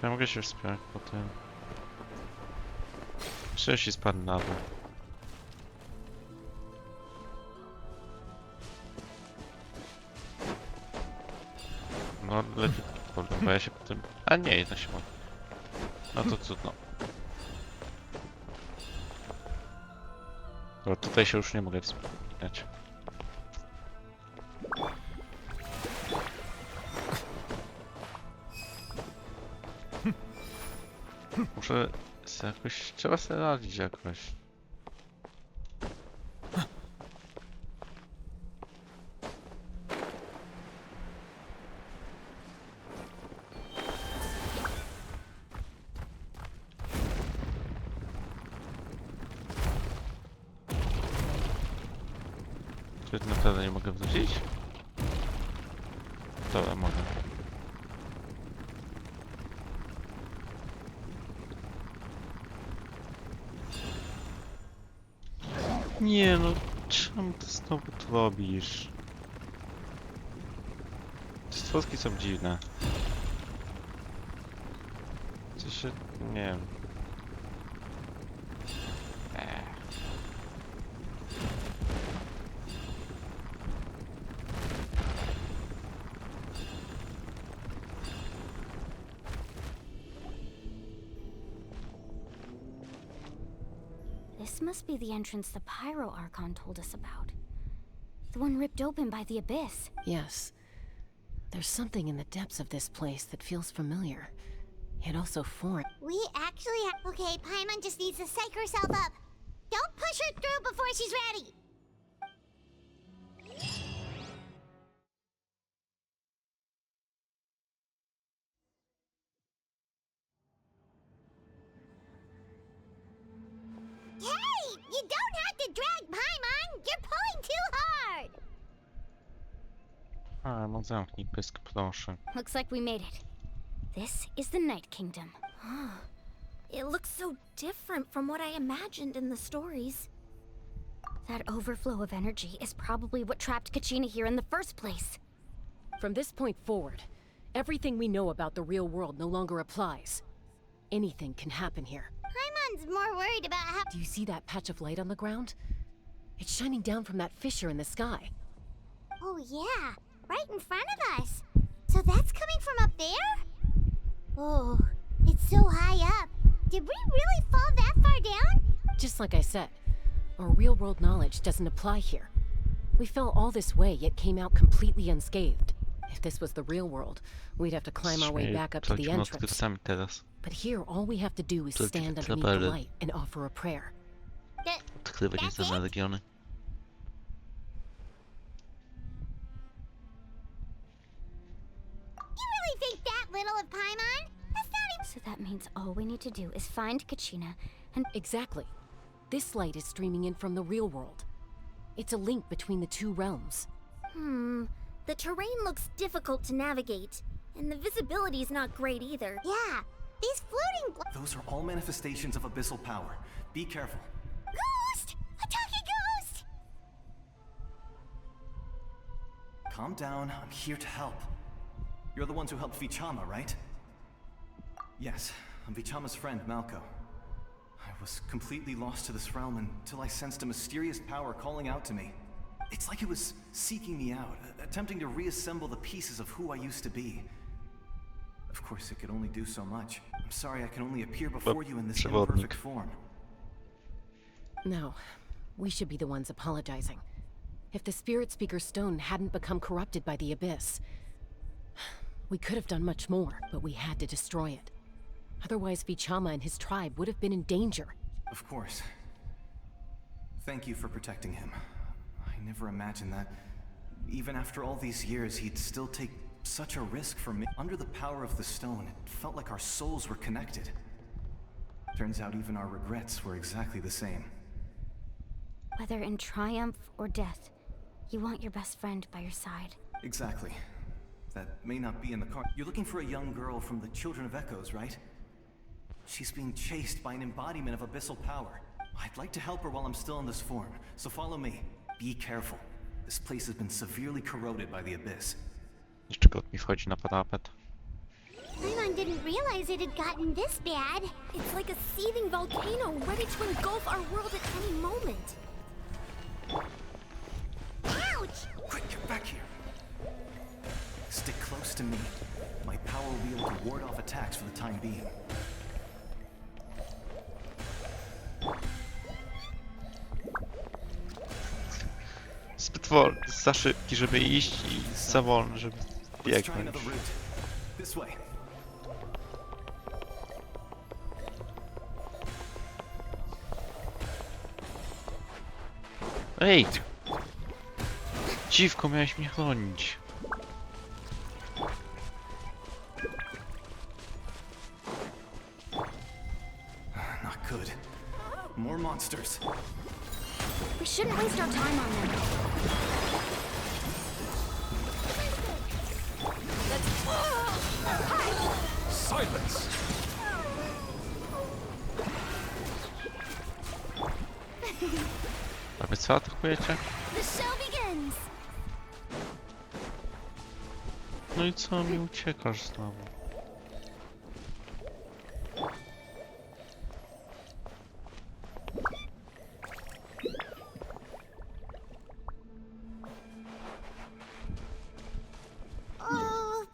Ja mogę się wspierać po tym. Przecież i spadł na dół. No lepiej problem, bo ja się po tym... A nie, jednak się mogę. No to cudno. Bo tutaj się już nie mogę wspinać. Muszę sobie jakoś... Trzeba sobie radzić jakoś. Czy naprawdę nie mogę wrócić? Dobra, mogę. Nie no, czemu ty znowu to robisz? Te stworki są dziwne. Co się... nie wiem. This must be the entrance the Pyro Archon told us about. The one ripped open by the Abyss. Yes. There's something in the depths of this place that feels familiar, yet also foreign. We actually have... Okay, Paimon just needs to psych herself up. Don't push her through before she's ready. Hey! You don't have to drag Paimon! You're pulling too hard! A, no zamknij pysk, proszę. Looks like we made it. This is the Night Kingdom. It looks so different from what I imagined in the stories. That overflow of energy is probably what trapped Kachina here in the first place. From this point forward, everything we know about the real world no longer applies. Anything can happen here. Paimon's more worried about how... Do you see that patch of light on the ground? It's shining down from that fissure in the sky. Oh yeah, right in front of us. So that's coming from up there? Oh, it's so high up. Did we really fall that far down? Just like I said, our real-world knowledge doesn't apply here. We fell all this way, yet came out completely unscathed. If this was the real world, we'd have to climb our way back up to the entrance. But here, all we have to do is stand underneath the light and offer a prayer. Odkrywać nieznane regiony. You really think that little of Paimon? That's not even... So that means all we need to do is find Kachina and... Exactly. This light is streaming in from the real world. It's a link between the two realms. The terrain looks difficult to navigate, and the visibility's not great either. Yeah, these floating... Those are all manifestations of abyssal power. Be careful. Ghost! A talking ghost! Calm down, I'm here to help. You're the ones who helped Vichama, right? Yes, I'm Vichama's friend, Malko. I was completely lost to this realm until I sensed a mysterious power calling out to me. It's like it was seeking me out, attempting to reassemble the pieces of who I used to be. Of course, it could only do so much. I'm sorry I can only appear before you in this imperfect form. No, we should be the ones apologizing. If the Spirit Speaker Stone hadn't become corrupted by the Abyss, we could have done much more, but we had to destroy it. Otherwise, Vichama and his tribe would have been in danger. Of course. Thank you for protecting him. I never imagined that, even after all these years, he'd still take such a risk for me. Under the power of the stone, it felt like our souls were connected. Turns out even our regrets were exactly the same. Whether in triumph or death, you want your best friend by your side. Exactly. That may not be in the card. You're looking for a young girl from the Children of Echoes, right? She's being chased by an embodiment of abyssal power. I'd like to help her while I'm still in this form, so follow me. Be careful. This place has been severely corroded by the Abyss. Jeszcze kot mi wchodzi na parapet. Paimon didn't realize it had gotten this bad. It's like a seething volcano ready to engulf our world at any moment. Ouch! Quick, get back here. Stick close to me. My power will be able to ward off attacks for the time being. Zbyt wolny, za szybki, żeby iść i za wolny, żeby Let's try biegnąć. another route. This way. Ej! Dziwko, miałeś mnie chronić. Not good. More monsters. We shouldn't waste our time on them. Silence! A wy co atakujecie? The show begins! No i co mi uciekasz znowu? Oh,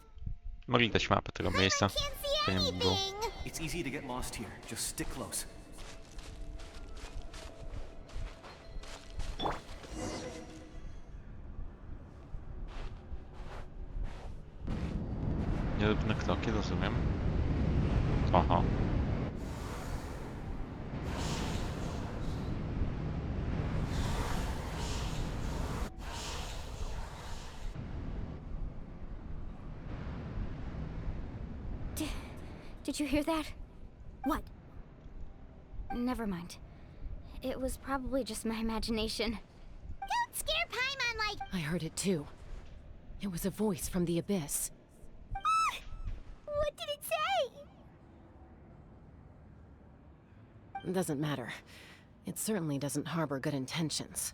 Mogli dać mapę tego miejsca. can't see To nie by było. anything! It's easy to get lost here. Just stick close. Niedobne kroki, rozumiem. Aha. Did you hear that? What? Never mind. It was probably just my imagination. Don't scare Paimon like... I heard it too. It was a voice from the abyss. What did it say? Doesn't matter. It certainly doesn't harbor good intentions.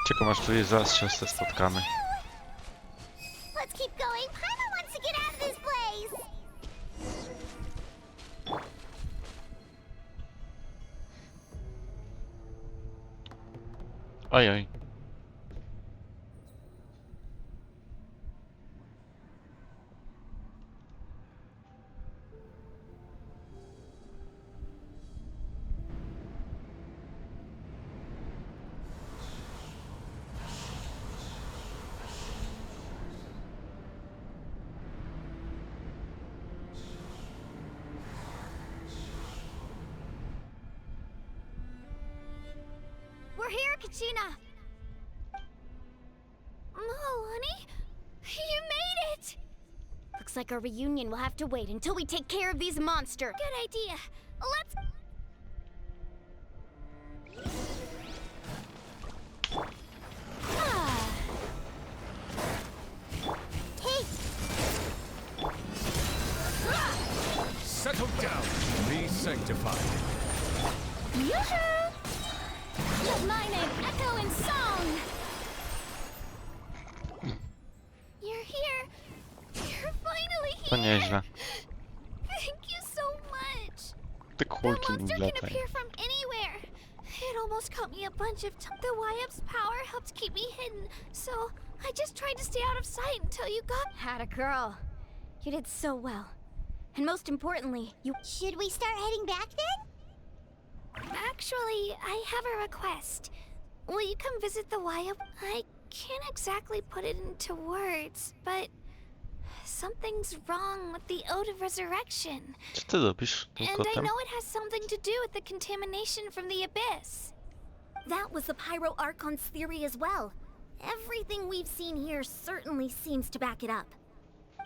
Czekam aż tu jest, zaraz się spotkamy. Let's keep going. Paimon wants to get out of this place! Ojoj. We're here, Kachina! Oh, honey? You made it! Looks like our reunion will have to wait until we take care of these monsters. Good idea. Let's... Ah. Settle down. Be sanctified. Yoo-hoo! Let my name echo in song! You're here. You're finally here. To nieźle. Thank you so much. Te That kulki mi monster can latają. appear from anywhere. It almost caught me a bunch of times. The YF's power helped keep me hidden, so I just tried to stay out of sight until you got... Had a girl. You did so well. And most importantly, you... Should we start heading back then? Actually, I have a request. Will you come visit the YF? I can't exactly put it into words, but... something's wrong with the Ode of Resurrection. Co ty robisz tym And I kotem? know it has something to do with the contamination from the Abyss. That was the Pyro Archon's theory as well. Everything we've seen here certainly seems to back it up.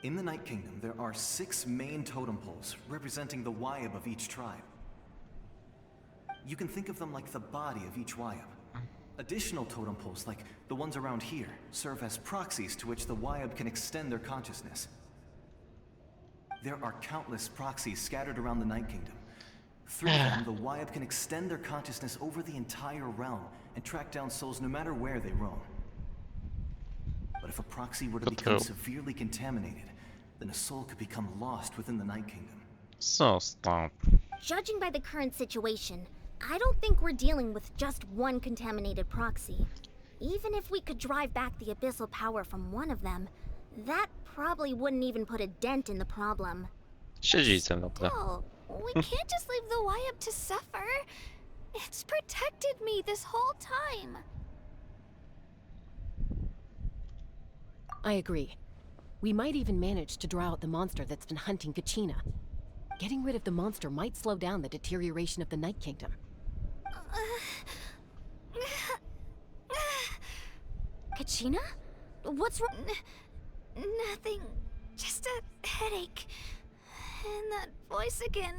In the Night Kingdom, there are 6 main totem poles representing the Wyab of each tribe. You can think of them like the body of each Wyab. Additional totem poles, like the ones around here, serve as proxies to which the Wyab can extend their consciousness. There are countless proxies scattered around the Night Kingdom. Through them, the Wyab can extend their consciousness over the entire realm and track down souls no matter where they roam. But if a proxy were to become severely contaminated, then a soul could become lost within the Night Kingdom. So stop. Judging by the current situation, I don't think we're dealing with just one contaminated proxy. Even if we could drive back the abyssal power from one of them, that probably wouldn't even put a dent in the problem. Siedzi ze mną, prawda? Oh, we can't just leave the Wyab to suffer. It's protected me this whole time. I agree. We might even manage to draw out the monster that's been hunting Kachina. Getting rid of the monster might slow down the deterioration of the Night Kingdom. Kachina? What's wrong? Nothing. Just a headache. And that voice again,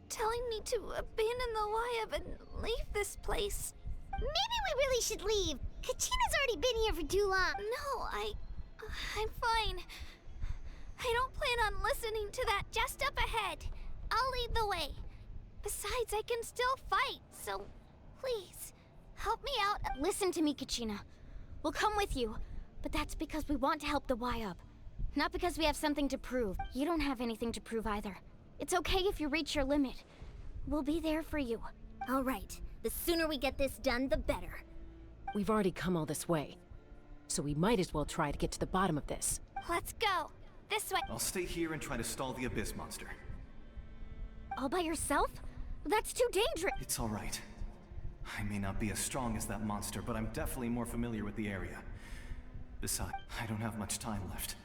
telling me to abandon the Wyab and leave this place. Maybe we really should leave. Kachina's already been here for too long. No, I'm fine. I don't plan on listening to that just up ahead. I'll lead the way. Besides, I can still fight, so please, help me out. Listen to me, Kachina. We'll come with you, but that's because we want to help the Wyab. Not because we have something to prove. You don't have anything to prove either. It's okay if you reach your limit. We'll be there for you. All right. The sooner we get this done, the better. We've already come all this way, so we might as well try to get to the bottom of this. Let's go. This way. I'll stay here and try to stall the Abyss monster. All by yourself? That's too dangerous. It's all right. I may not be as strong as that monster, but I'm definitely more familiar with the area. Besides, I don't have much time left.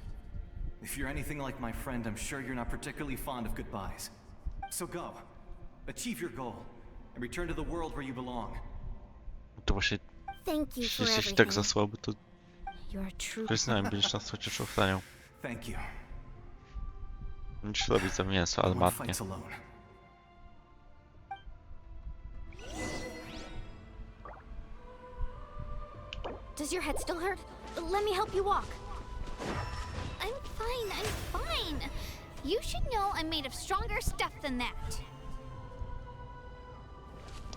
If you're anything like my friend, I'm sure you're not particularly fond of goodbyes. So go. Achieve your goal. And return to the world where you belong. To właśnie, Thank you for jeśli jesteś everything. tak za słaby, to You're a true. przyznałem, będziesz nas chociaż ochraniał. Thank you. Będziesz robić za mięso, ale No one matnie. fights alone. Does your head still hurt? Let me help you walk. I'm fine. You should know I'm made of stronger stuff than that.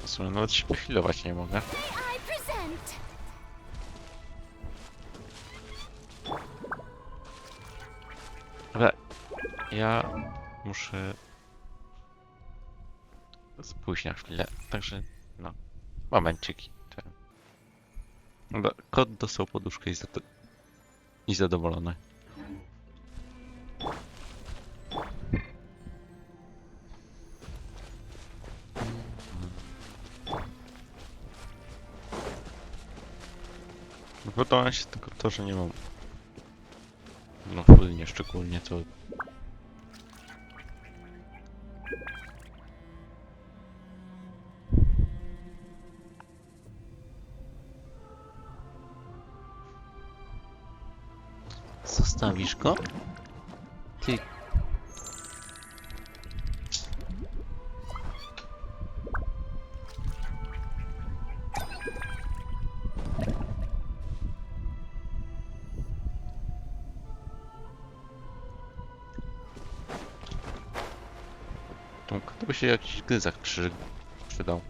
W sumie nawet się pochwilować nie mogę. I present. Ale ja muszę spójść na chwilę, także no, momenciki. Dobra, kot dostał poduszkę i zadowolony. Podoba się tylko to, że nie mam no płynnie szczególnie to zostawisz go? Ty. To by się jakiś gryzak przydał.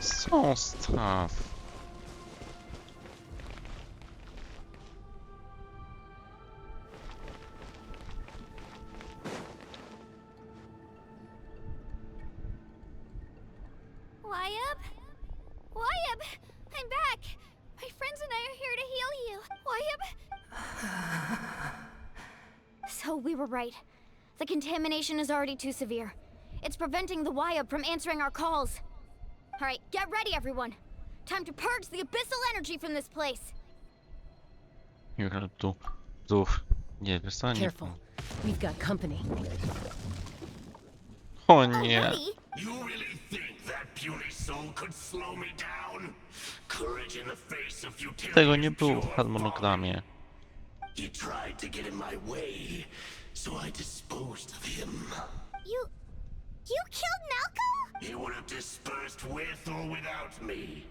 Zostaw. Wyab? Wyab! I'm back! My friends and I are here to heal you. Wyab? So we were right. The contamination is already too severe. It's preventing the Wyab from answering our calls. All right, get ready, everyone. Time to purge the abyssal energy from this place. Nie, wiesz co? Nie. Careful. We've got company. O nie. You really think that puny soul could slow me down? Courage in the face of futility. Tego nie było w harmonogramie. He tried to get in my way, so I disposed of him. You killed Malcolm? He would have dispersed with or without me.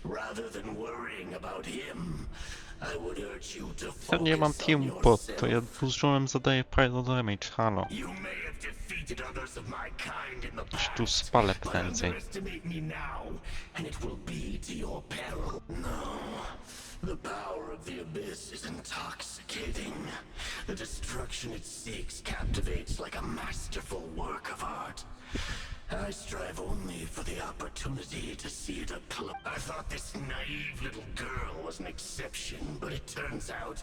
Rather than worrying about him, I would urge you to Ja nie mam focus on teamu, bo to ja yourself. użyłem zadaję pyro damage, halo. You may have defeated others of my kind in the Już tu past, spalę but prędzej. underestimate me now, and it will be to your peril. No, the power of the Abyss is intoxicating. The destruction it seeks captivates like a masterful work of art. I strive only for the opportunity to see it up close. I thought this naive little girl was an exception, but it turns out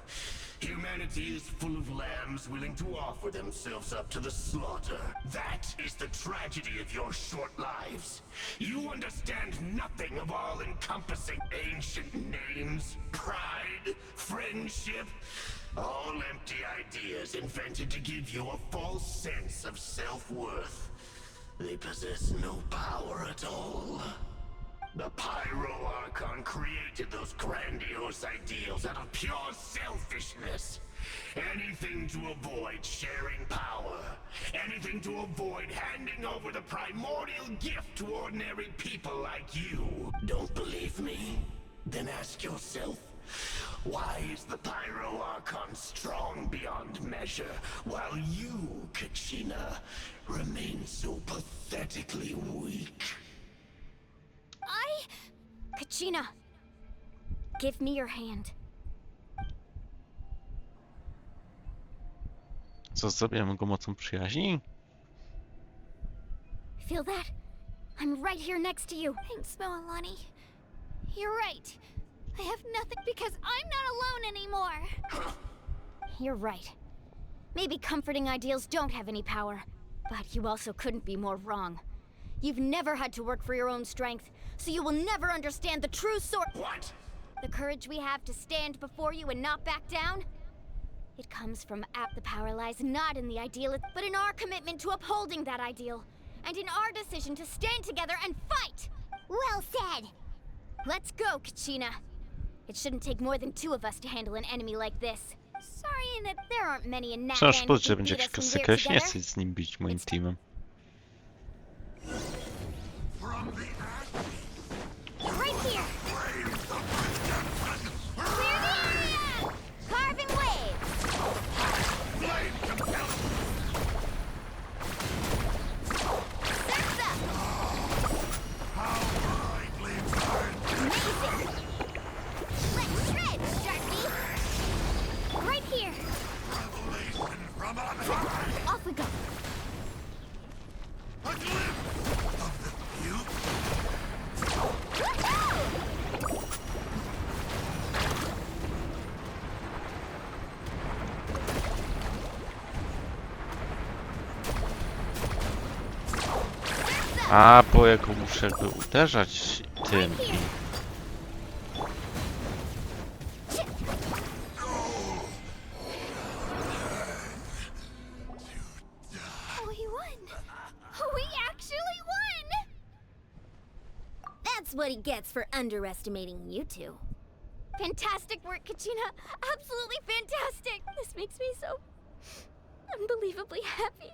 humanity is full of lambs willing to offer themselves up to the slaughter. That is the tragedy of your short lives. You understand nothing of all-encompassing ancient names, pride, friendship, all empty ideas invented to give you a false sense of self-worth. They possess no power at all. The Pyro Archon created those grandiose ideals out of pure selfishness. Anything to avoid sharing power. Anything to avoid handing over the primordial gift to ordinary people like you. Don't believe me? Then ask yourself, why is the Pyro Archon strong beyond measure, while you, Kachina, remain so pathetically weak? Kachina, give me your hand. Co, zabijemy go mocą przyjaźni? Feel that? I'm right here next to you. Thanks, Moalani. You're right. I have nothing because I'm not alone anymore. You're right. Maybe comforting ideals don't have any power, but you also couldn't be more wrong. You've never had to work for your own strength, so you will never understand the true source. What? The courage we have to stand before you and not back down? It comes from the power lies not in the ideal, but in our commitment to upholding that ideal, and in our decision to stand together and fight! Well said! Let's go, Kachina. It shouldn't take more than two of us to handle an enemy like this. Sorry that there aren't many in Trzeba Natlan przypuszczać, że who będzie beat jakiś us when we're kosykać, nie together. chcę z nim bić moim teamem. Right here! Clear the area! Carving waves! Surf's up! Amazing! Let's shred, Sharky! Right here! Off we go! A, bo ja go muszę jakby uderzać tym i... We won! We actually won! That's what he gets for underestimating you two. Fantastic work, Kachina! Absolutely fantastic! This makes me so... unbelievably happy.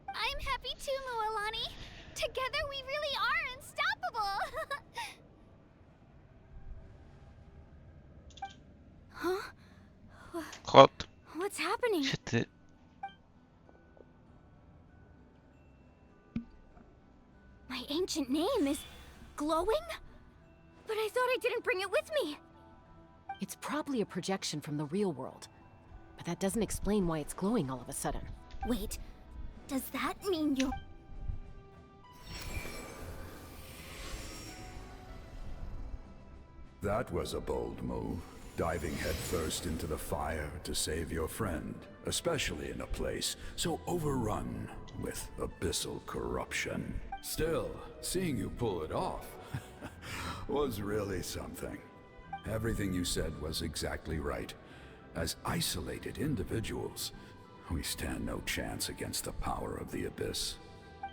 I'm happy too, Moalani. Together we really are unstoppable! Huh? Hot. What's happening? Gdzie ty? My ancient name is glowing? But I thought I didn't bring it with me. It's probably a projection from the real world. But that doesn't explain why it's glowing all of a sudden. Wait, does that mean you're... That was a bold move, diving headfirst into the fire to save your friend, especially in a place so overrun with abyssal corruption. Still, seeing you pull it off was really something. Everything you said was exactly right. As isolated individuals, we stand no chance against the power of the Abyss.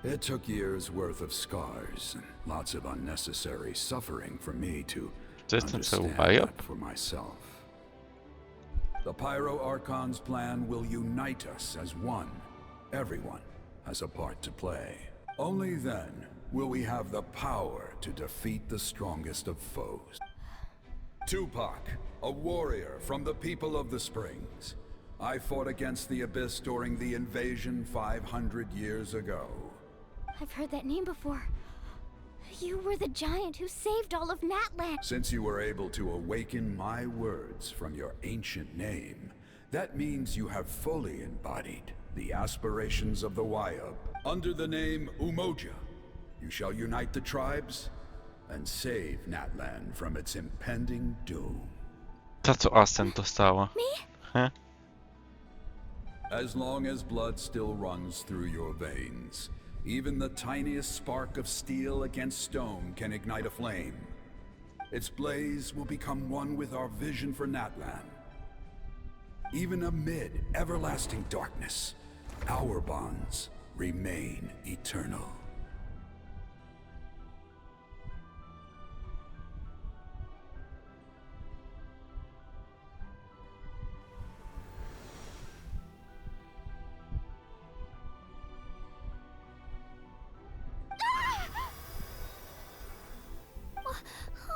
It took years' worth of scars and lots of unnecessary suffering for me to understand that for myself. The Pyro Archon's plan will unite us as one. Everyone has a part to play. Only then will we have the power to defeat the strongest of foes. Tupac, a warrior from the people of the Springs. I fought against the Abyss during the invasion 500 years ago. I've heard that name before. You were the giant who saved all of Natlan. Since you were able to awaken my words from your ancient name, that means you have fully embodied the aspirations of the Wayub. Under the name Umoja, you shall unite the tribes and save Natlan from its impending doom. Ta co Ascent dostała. He? As long as blood still runs through your veins, even the tiniest spark of steel against stone can ignite a flame. Its blaze will become one with our vision for Natlan. Even amid everlasting darkness, our bonds remain eternal.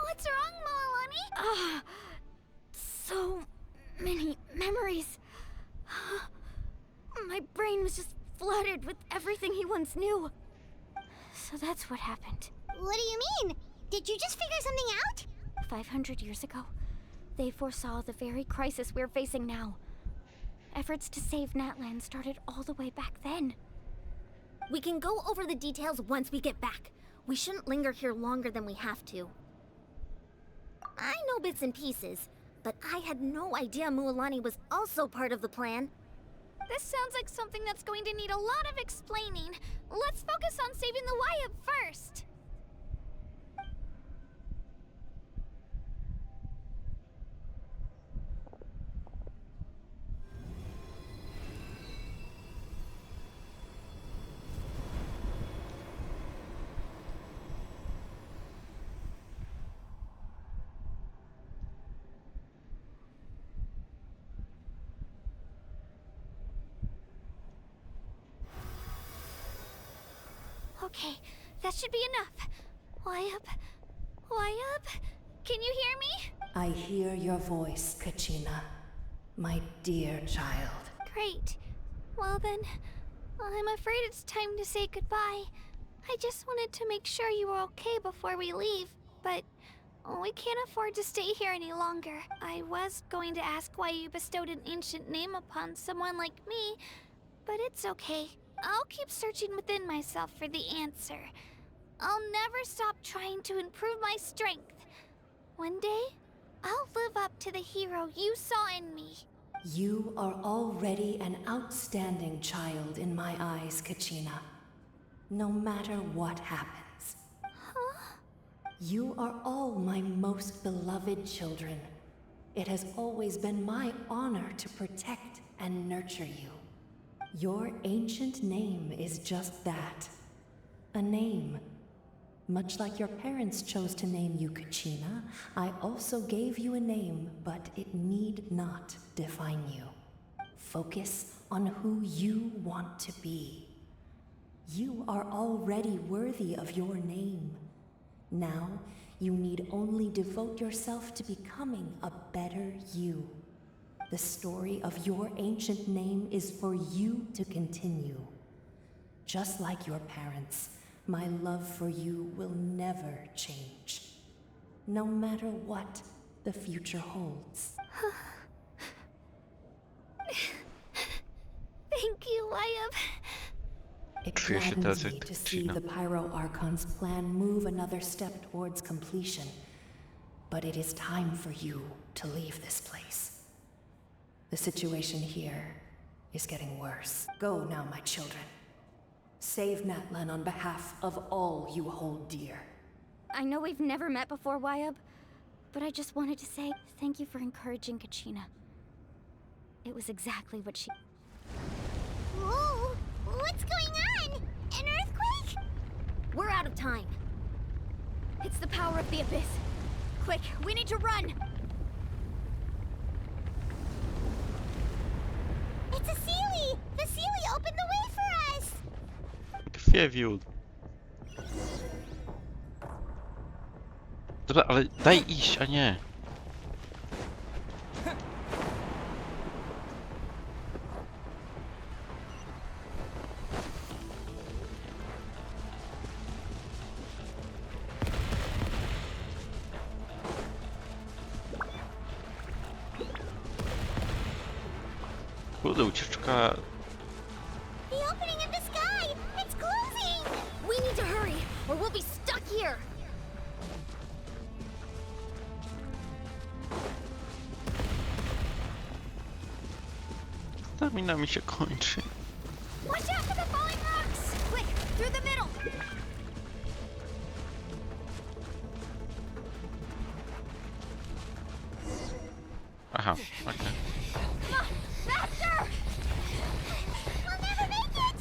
What's wrong, Moalani? So many memories. My brain was just flooded with everything he once knew. So that's what happened. What do you mean? Did you just figure something out? 500 years ago, they foresaw the very crisis we're facing now. Efforts to save Natlan started all the way back then. We can go over the details once we get back. We shouldn't linger here longer than we have to. I know bits and pieces, but I had no idea Mualani was also part of the plan. This sounds like something that's going to need a lot of explaining. Let's focus on saving the Wayub first. Okay, that should be enough. Wayub? Wayub? Can you hear me? I hear your voice, Kachina, my dear child. Great. Well then, I'm afraid it's time to say goodbye. I just wanted to make sure you were okay before we leave, but we can't afford to stay here any longer. I was going to ask why you bestowed an ancient name upon someone like me, but it's okay. I'll keep searching within myself for the answer. I'll never stop trying to improve my strength. One day, I'll live up to the hero you saw in me. You are already an outstanding child in my eyes, Kachina. No matter what happens. Huh? You are all my most beloved children. It has always been my honor to protect and nurture you. Your ancient name is just that. A name. Much like your parents chose to name you Kachina, I also gave you a name, but it need not define you. Focus on who you want to be. You are already worthy of your name. Now, you need only devote yourself to becoming a better you. The story of your ancient name is for you to continue. Just like your parents, my love for you will never change. No matter what the future holds. Thank you, Wayub. It gladdens me to see the Pyro Archon's plan move another step towards completion. But it is time for you to leave this place. The situation here is getting worse. Go now, my children. Save Natlan on behalf of all you hold dear. I know we've never met before, Wayub, but I just wanted to say thank you for encouraging Kachina. It was exactly what she... Whoa! What's going on? An earthquake? We're out of time. It's the power of the Abyss. Quick, we need to run! It's a Sealy! The Sealy opened the way for us! Like a fair view. Dobra, ale daj iść, a nie. Kurde, ucieczka. The opening in the sky! It's closing! We need to hurry, or we'll be stuck here! Stamina mi się kończy. Watch out for the falling rocks! Quick, through the middle! Aha, okej. Come on, faster! We'll never make it!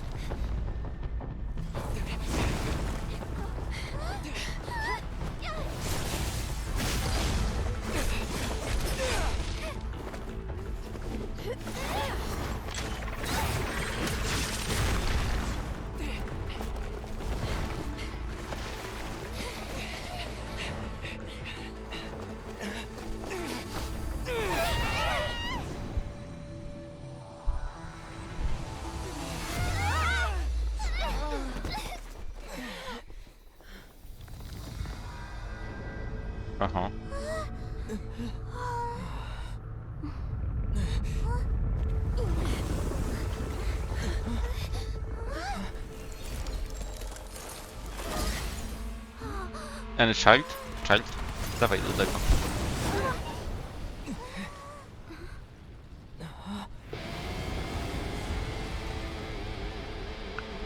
Aha. And child? Child? Dawaj do tego.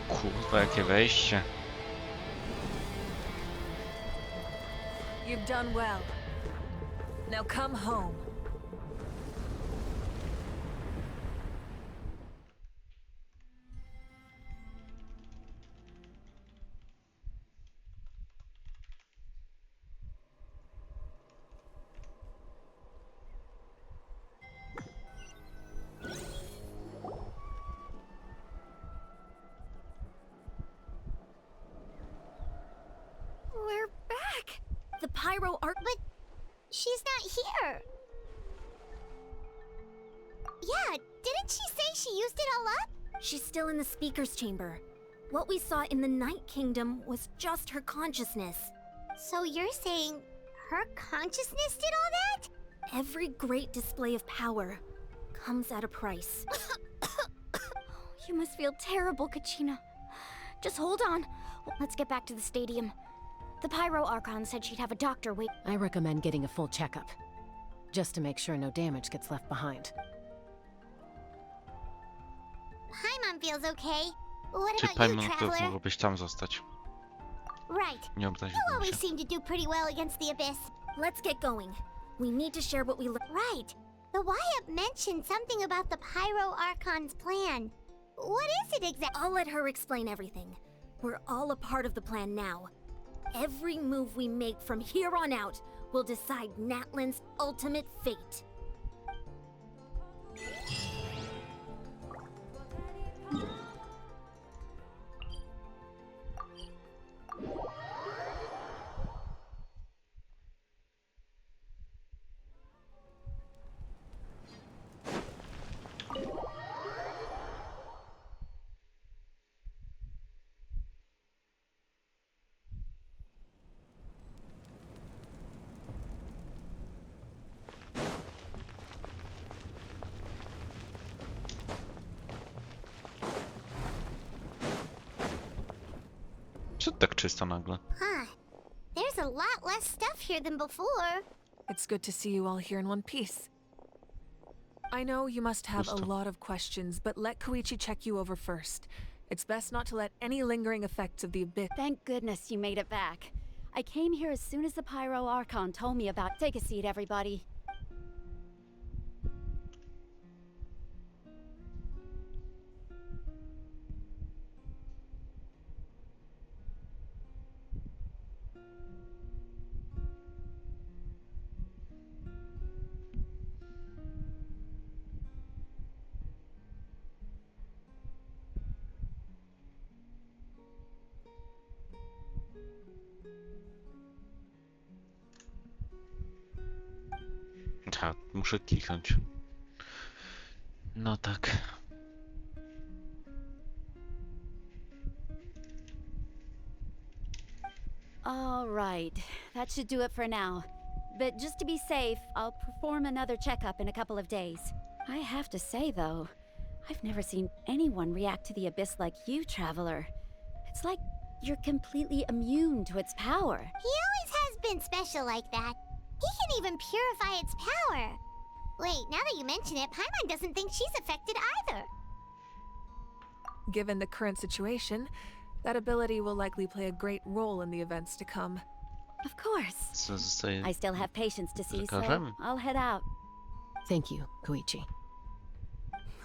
Kurwa, jakie wejście. You've done well. Now come home. We're back! The pyro art. But she's not here. Yeah, didn't she say she used it all up? She's still in the speaker's chamber. What we saw in the Night Kingdom was just her consciousness. So you're saying her consciousness did all that? Every great display of power comes at a price. You must feel terrible, Kachina. Just hold on. Let's get back to the stadium. The Pyro Archon said she'd have a doctor wait. I recommend getting a full checkup, just to make sure no damage gets left behind. Paimon feels okay. What Czy about you, Paimon to Traveler? mogłobyś tam zostać? Right. Nie obraziłbym You always się. seem to do pretty well against the Abyss. Let's get going. We need to share what we learned. Right. The Wyatt mentioned something about the Pyro Archon's plan. What is it exactly? I'll let her explain everything. We're all a part of the plan now. Every move we make from here on out will decide Natlan's ultimate fate. Co tak czysto nagle? Huh. There's a lot less stuff here than before. It's good to see you all here in one piece. I know you must have a Pusto. lot of questions, but let Koichi check you over first. It's best not to let any lingering effects of the abyss. Thank goodness you made it back. I came here as soon as the Pyro Archon told me about. Take a seat, everybody. Aha, muszę kliknąć. No tak. All right, that should do it for now. But just to be safe, I'll perform another checkup in a couple of days. I have to say, though, I've never seen anyone react to the Abyss like you, Traveler. It's like you're completely immune to its power. He always has been special like that. He can even purify its power. Wait, now that you mention it, Paimon doesn't think she's affected either. Given the current situation, that ability will likely play a great role in the events to come. Of course. Co zostaje I still have patients to see, so lekarzem? I'll head out. Thank you, Koichi.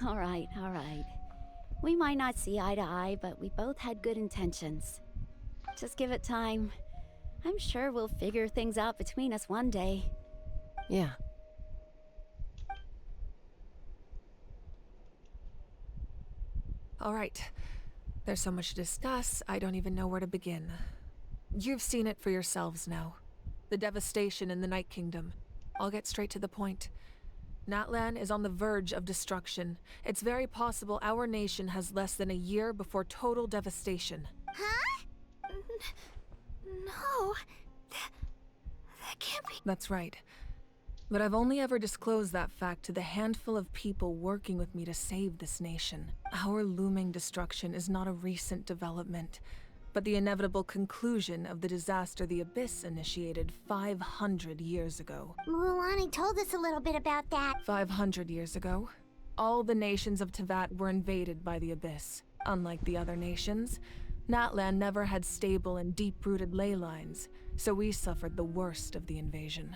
All right, all right. We might not see eye to eye, but we both had good intentions. Just give it time. I'm sure we'll figure things out between us one day. Yeah. All right. There's so much to discuss, I don't even know where to begin. You've seen it for yourselves now. The devastation in the Night Kingdom. I'll get straight to the point. Natlan is on the verge of destruction. It's very possible our nation has less than a year before total devastation. Huh? No. That can't be. That's right. But I've only ever disclosed that fact to the handful of people working with me to save this nation. Our looming destruction is not a recent development, but the inevitable conclusion of the disaster the Abyss initiated 500 years ago. Mualani told us a little bit about that. 500 years ago, all the nations of Teyvat were invaded by the Abyss. Unlike the other nations, Natlan never had stable and deep-rooted ley lines, so we suffered the worst of the invasion.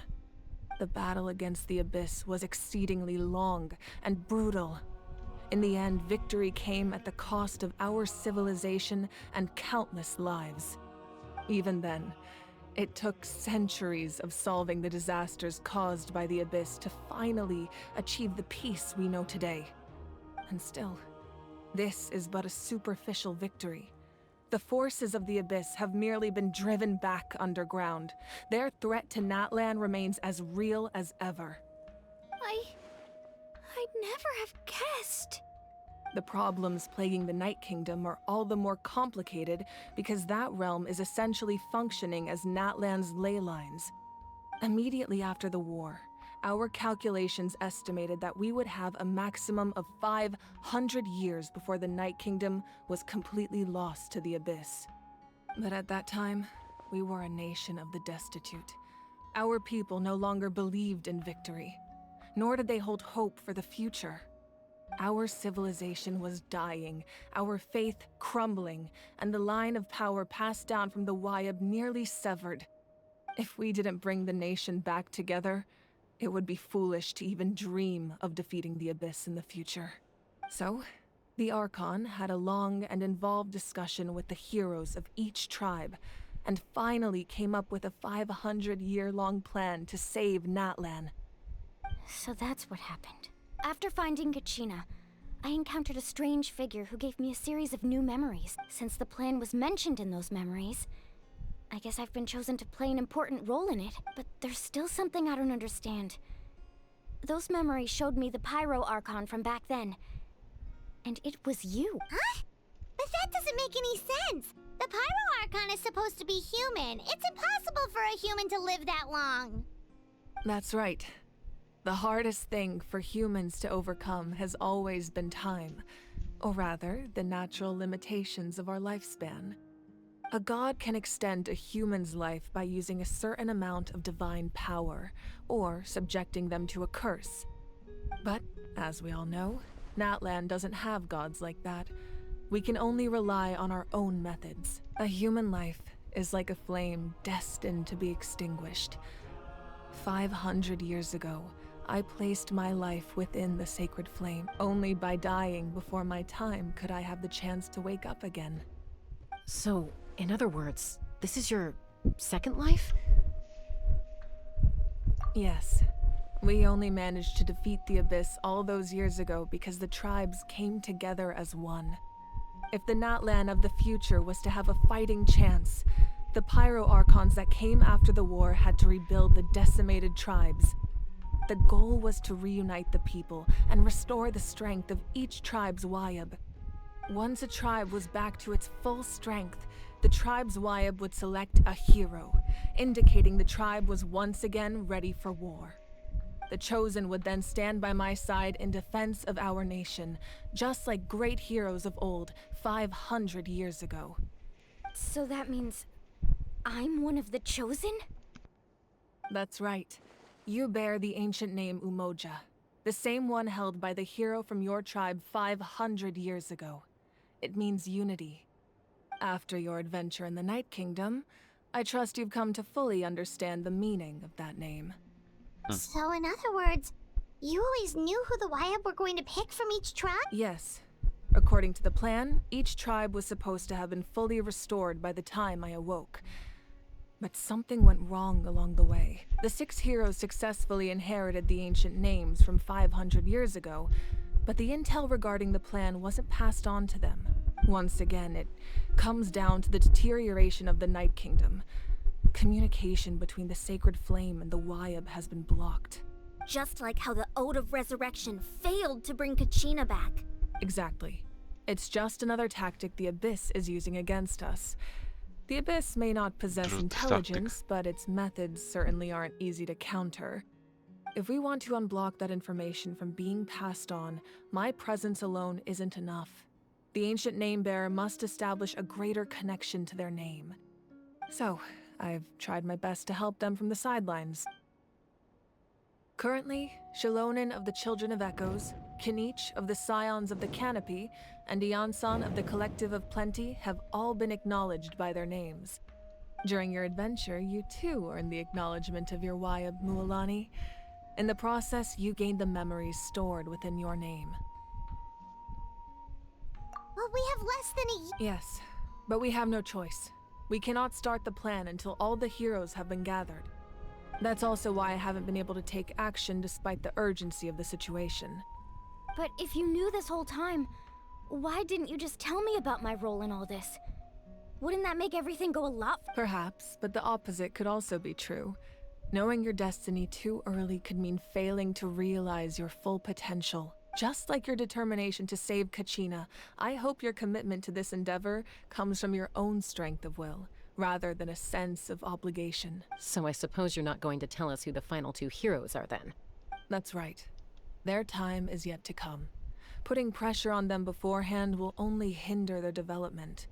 The battle against the Abyss was exceedingly long and brutal. In the end, victory came at the cost of our civilization and countless lives. Even then, it took centuries of solving the disasters caused by the Abyss to finally achieve the peace we know today. And still, this is but a superficial victory. The forces of the Abyss have merely been driven back underground. Their threat to Natlan remains as real as ever. I'd never have guessed. The problems plaguing the Night Kingdom are all the more complicated because that realm is essentially functioning as Natlan's ley lines. Immediately after the war, our calculations estimated that we would have a maximum of 500 years before the Night Kingdom was completely lost to the Abyss. But at that time, we were a nation of the destitute. Our people no longer believed in victory, nor did they hold hope for the future. Our civilization was dying, our faith crumbling, and the line of power passed down from the Wayab nearly severed. If we didn't bring the nation back together, it would be foolish to even dream of defeating the Abyss in the future. So, the Archon had a long and involved discussion with the heroes of each tribe, and finally came up with a 500-year-long plan to save Natlan. So that's what happened. After finding Kachina, I encountered a strange figure who gave me a series of new memories. Since the plan was mentioned in those memories, I guess I've been chosen to play an important role in it, but there's still something I don't understand. Those memories showed me the Pyro Archon from back then, and it was you. Huh? But that doesn't make any sense. The Pyro Archon is supposed to be human. It's impossible for a human to live that long. That's right. The hardest thing for humans to overcome has always been time, or rather, the natural limitations of our lifespan. A god can extend a human's life by using a certain amount of divine power, or subjecting them to a curse. But, as we all know, Natlan doesn't have gods like that. We can only rely on our own methods. A human life is like a flame destined to be extinguished. 500 years ago, I placed my life within the sacred flame. Only by dying before my time could I have the chance to wake up again. So, in other words, this is your second life? Yes. We only managed to defeat the Abyss all those years ago because the tribes came together as one. If the Natlan of the future was to have a fighting chance, the Pyro Archons that came after the war had to rebuild the decimated tribes. The goal was to reunite the people and restore the strength of each tribe's Wayab. Once a tribe was back to its full strength, the tribe's Wayab would select a hero, indicating the tribe was once again ready for war. The Chosen would then stand by my side in defense of our nation, just like great heroes of old, 500 years ago. So that means I'm one of the Chosen? That's right. You bear the ancient name Umoja, the same one held by the hero from your tribe 500 years ago. It means unity. After your adventure in the Night Kingdom, I trust you've come to fully understand the meaning of that name. So in other words, you always knew who the Wayab were going to pick from each tribe? Yes. According to the plan, each tribe was supposed to have been fully restored by the time I awoke. But something went wrong along the way. The 6 heroes successfully inherited the ancient names from 500 years ago, but the intel regarding the plan wasn't passed on to them. Once again, it comes down to the deterioration of the Night Kingdom. Communication between the Sacred Flame and the Wayab has been blocked. Just like how the Ode of Resurrection failed to bring Kachina back. Exactly. It's just another tactic the Abyss is using against us. The Abyss may not possess intelligence, but its methods certainly aren't easy to counter. If we want to unblock that information from being passed on, my presence alone isn't enough. The ancient name-bearer must establish a greater connection to their name. So, I've tried my best to help them from the sidelines. Currently, Shilonin of the Children of Echoes, Kinich of the Scions of the Canopy, and Iansan of the Collective of Plenty have all been acknowledged by their names. During your adventure, you too earned the acknowledgement of your Wayab, Mualani. In the process, you gained the memories stored within your name. But we have less than a year. Yes, but we have no choice. We cannot start the plan until all the heroes have been gathered. That's also why I haven't been able to take action despite the urgency of the situation. But if you knew this whole time, why didn't you just tell me about my role in all this? Wouldn't that make everything go a lot Perhaps, but the opposite could also be true. Knowing your destiny too early could mean failing to realize your full potential. Just like your determination to save Kachina, I hope your commitment to this endeavor comes from your own strength of will, rather than a sense of obligation. So I suppose you're not going to tell us who the final 2 heroes are then? That's right. Their time is yet to come. Putting pressure on them beforehand will only hinder their development.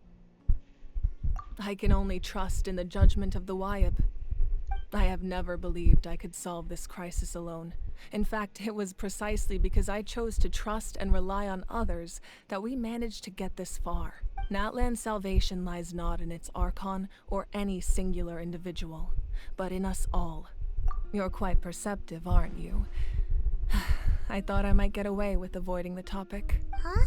I can only trust in the judgment of the Wayab. I have never believed I could solve this crisis alone. In fact, it was precisely because I chose to trust and rely on others that we managed to get this far. Natlan's salvation lies not in its Archon or any singular individual, but in us all. You're quite perceptive, aren't you? I thought I might get away with avoiding the topic. Huh?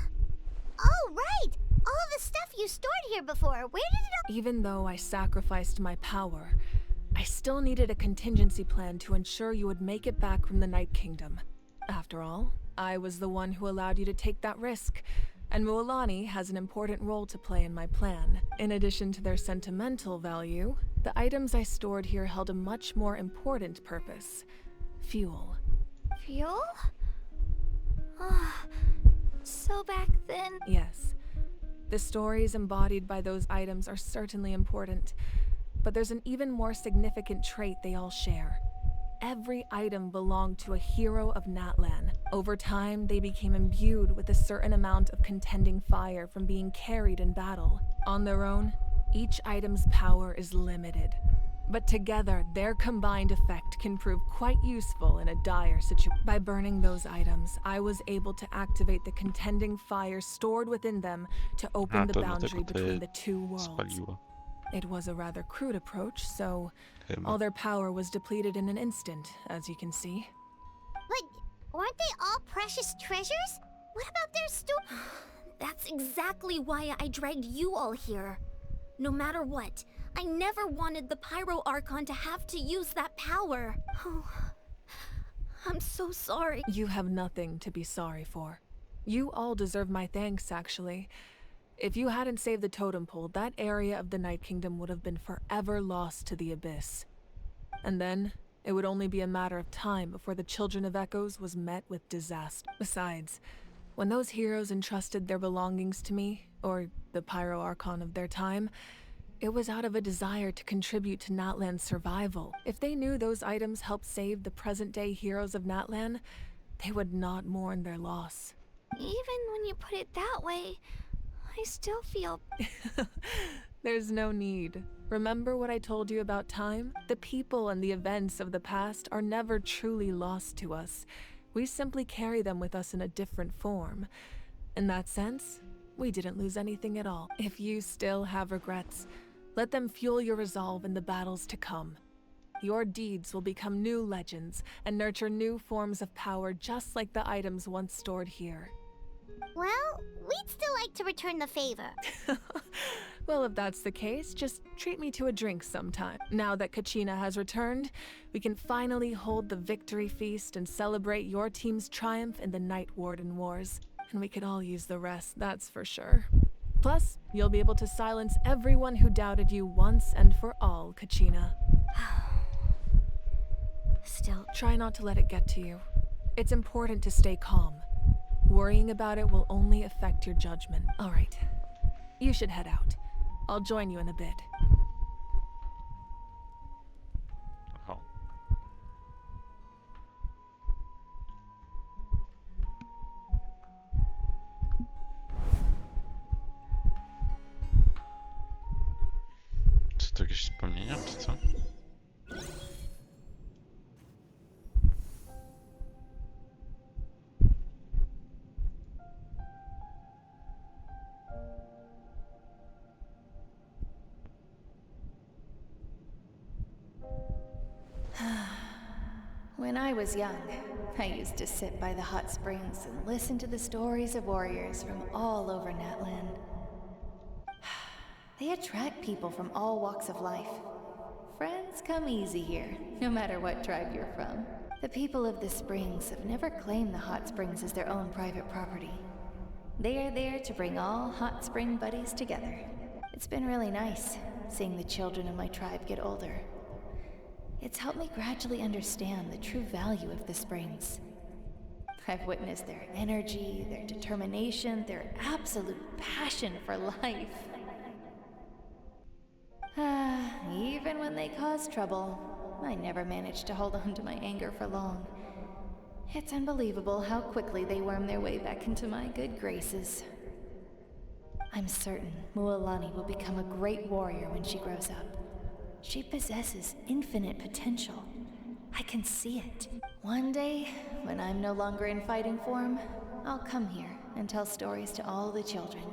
Oh, right! All of the stuff you stored here before, where did it all— Even though I sacrificed my power, I still needed a contingency plan to ensure you would make it back from the Night Kingdom. After all, I was the one who allowed you to take that risk, and Mualani has an important role to play in my plan. In addition to their sentimental value, the items I stored here held a much more important purpose: fuel. Fuel? So back then... Yes. The stories embodied by those items are certainly important, but there's an even more significant trait they all share. Every item belonged to a hero of Natlan. Over time, they became imbued with a certain amount of contending fire from being carried in battle. On their own, each item's power is limited. But together, their combined effect can prove quite useful in a dire situation. By burning those items, I was able to activate the contending fire stored within them to open the boundary between the 2 worlds. Spaliło. It was a rather crude approach, so all their power was depleted in an instant, as you can see. But weren't they all precious treasures? What about their That's exactly why I dragged you all here. No matter what, I never wanted the Pyro Archon to have to use that power. Oh, I'm so sorry. You have nothing to be sorry for. You all deserve my thanks, actually. If you hadn't saved the totem pole, that area of the Night Kingdom would have been forever lost to the Abyss. And then, It would only be a matter of time before the Children of Echoes was met with disaster. Besides, when those heroes entrusted their belongings to me, or the Pyro Archon of their time, it was out of a desire to contribute to Natlan's survival. If they knew those items helped save the present-day heroes of Natlan, they would not mourn their loss. Even when you put it that way, I still feel... There's no need. Remember what I told you about time? The people and the events of the past are never truly lost to us. We simply carry them with us in a different form. In that sense, we didn't lose anything at all. If you still have regrets, let them fuel your resolve in the battles to come. Your deeds will become new legends and nurture new forms of power just like the items once stored here. Well, we'd still like to return the favor. Well, if that's the case, just treat me to a drink sometime. Now that Kachina has returned, we can finally hold the victory feast and celebrate your team's triumph in the Night Warden Wars. And we could all use the rest, that's for sure. Plus, you'll be able to silence everyone who doubted you once and for all, Kachina. Still, try not to let it get to you. It's important to stay calm. Worrying about it will only affect your judgment. All right, you should head out. I'll join you in a bit. Oh. Czy to jakieś wspomnienia, czy co? When I was young, I used to sit by the hot springs and listen to the stories of warriors from all over Natlan. They attract people from all walks of life. Friends come easy here, no matter what tribe you're from. The people of the springs have never claimed the hot springs as their own private property. They are there to bring all hot spring buddies together. It's been really nice, seeing the children of my tribe get older. It's helped me gradually understand the true value of the springs. I've witnessed their energy, their determination, their absolute passion for life. Even when they cause trouble, I never managed to hold on to my anger for long. It's unbelievable how quickly they worm their way back into my good graces. I'm certain Mualani will become a great warrior when she grows up. She possesses infinite potential. I can see it. One day, when I'm no longer in fighting form, I'll come here and tell stories to all the children,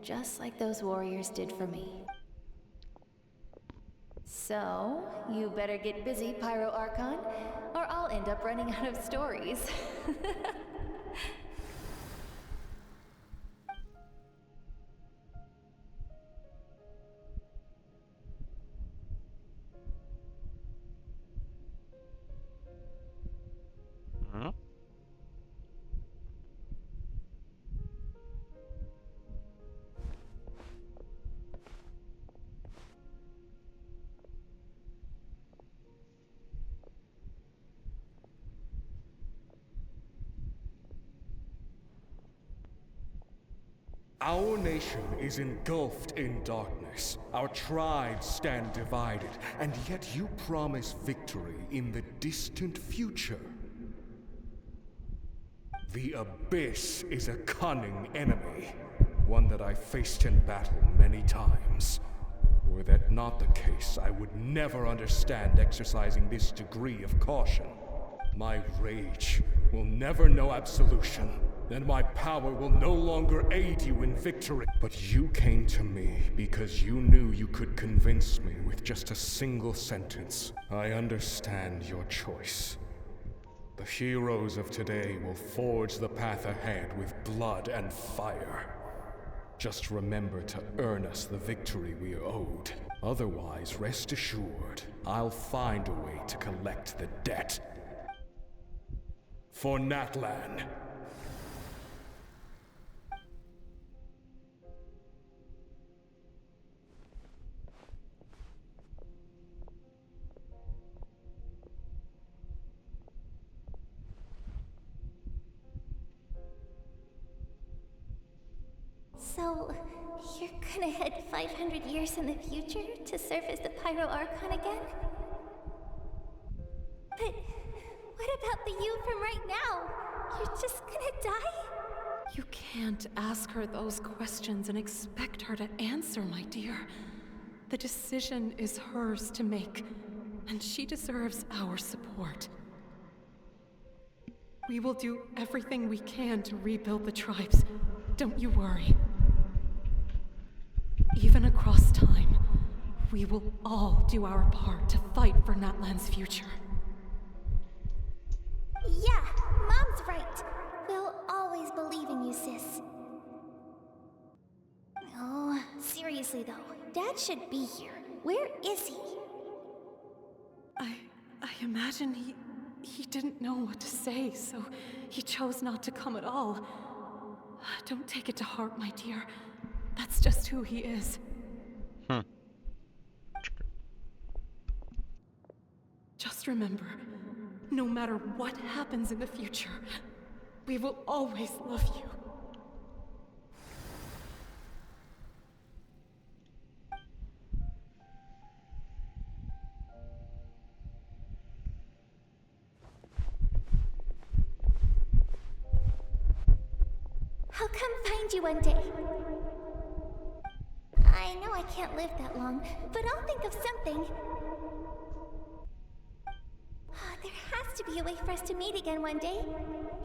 just like those warriors did for me. So, you better get busy, Pyro Archon, or I'll end up running out of stories. Our nation is engulfed in darkness. Our tribes stand divided, and yet you promise victory in the distant future. The Abyss is a cunning enemy, one that I faced in battle many times. Were that not the case, I would never understand exercising this degree of caution. My rage will never know absolution, and my power will no longer aid you in victory. But you came to me because you knew you could convince me with just a single sentence. I understand your choice. The heroes of today will forge the path ahead with blood and fire. Just remember to earn us the victory we are owed. Otherwise, rest assured, I'll find a way to collect the debt. For Natlan. So, you're gonna head 500 years in the future to serve as the Pyro Archon again? But what about the you from right now? You're just gonna die? You can't ask her those questions and expect her to answer, my dear. The decision is hers to make, and she deserves our support. We will do everything we can to rebuild the tribes. Don't you worry. Even across time, we will all do our part to fight for Natlan's future. Yeah, Mom's right. We'll always believe in you, sis. Oh, seriously though, Dad should be here. Where is he? I imagine he didn't know what to say, so he chose not to come at all. Don't take it to heart, my dear. That's just who he is. Just remember, no matter what happens in the future, we will always love you. I'll come find you one day. I know I can't live that long, but I'll think of something. There has to be a way for us to meet again one day.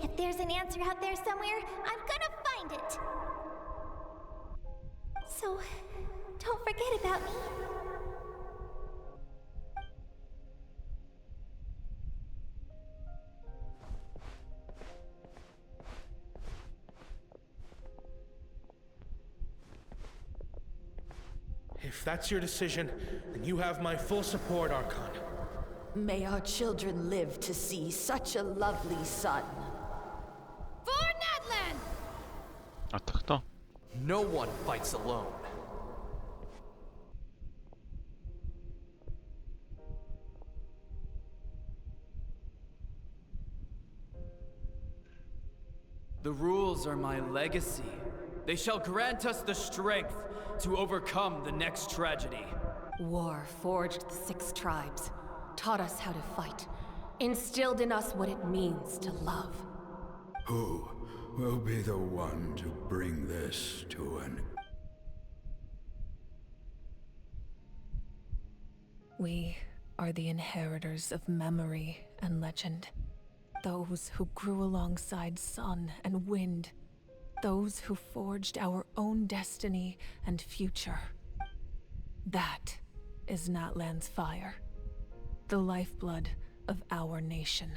If there's an answer out there somewhere, I'm gonna find it. So, don't forget about me. If that's your decision, then you have my full support, Archon. May our children live to see such a lovely son. For Natlan! A to kto? No one fights alone. The rules are my legacy. They shall grant us the strength to overcome the next tragedy. War forged the 6 tribes, taught us how to fight, instilled in us what it means to love. Who will be the one to bring this to an... We are the inheritors of memory and legend. Those who grew alongside sun and wind. Those who forged our own destiny and future. That is Natlan's fire. The lifeblood of our nation.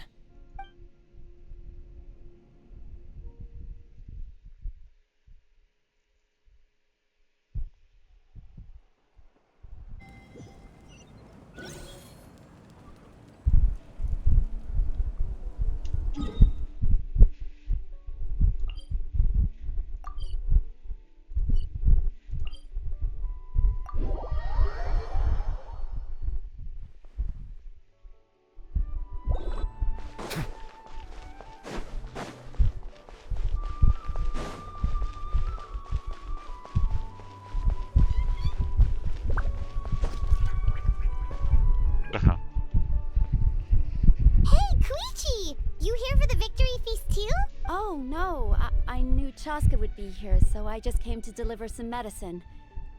I knew Chaska would be here, so I just came to deliver some medicine.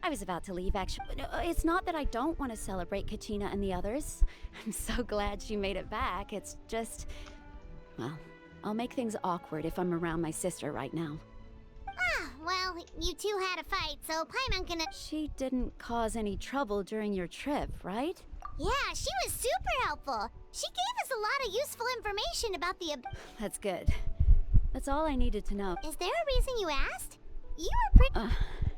I was about to leave, actually. It's not that I don't want to celebrate Kachina and the others. I'm so glad she made it back. It's just... well, I'll make things awkward if I'm around my sister right now. Ah, well, you two had a fight, so Paimon gonna... She didn't cause any trouble during your trip, right? Yeah, she was super helpful. She gave us a lot of useful information about the... That's good. That's all I needed to know. Is there a reason you asked? You were pretty...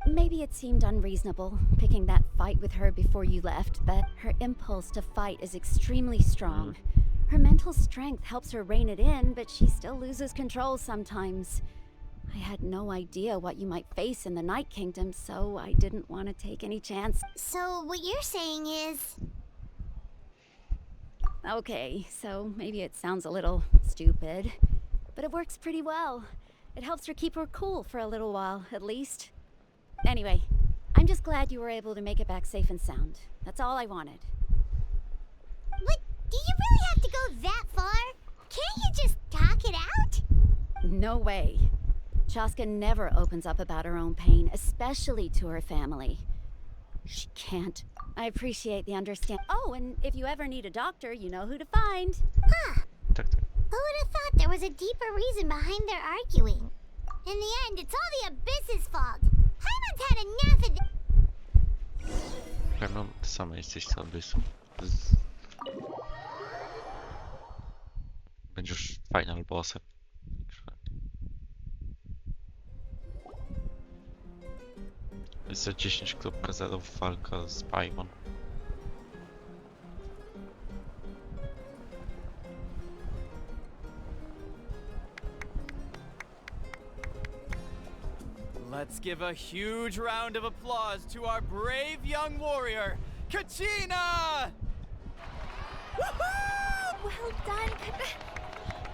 Maybe it seemed unreasonable, picking that fight with her before you left, but her impulse to fight is extremely strong. Her mental strength helps her rein it in, but she still loses control sometimes. I had no idea what you might face in the Night Kingdom, so I didn't want to take any chance. So what you're saying is... Okay, so maybe it sounds a little stupid, but it works pretty well. It helps her keep her cool for a little while, at least. Anyway, I'm just glad you were able to make it back safe and sound. That's all I wanted. But do you really have to go that far? Can't you just talk it out? No way. Chaska never opens up about her own pain, especially to her family. She can't. I appreciate the understanding. Oh, and if you ever need a doctor, you know who to find. Huh. Who would have thought there was a deeper reason behind their arguing? In the end, it's all the Abyss's fault. Paimon's had enough of this. Pewno ty sama jesteś z Abyssu. Będziesz final bossem. Jest za 10.0 walka z Paimon. Let's give a huge round of applause to our brave young warrior, Kachina! Well done.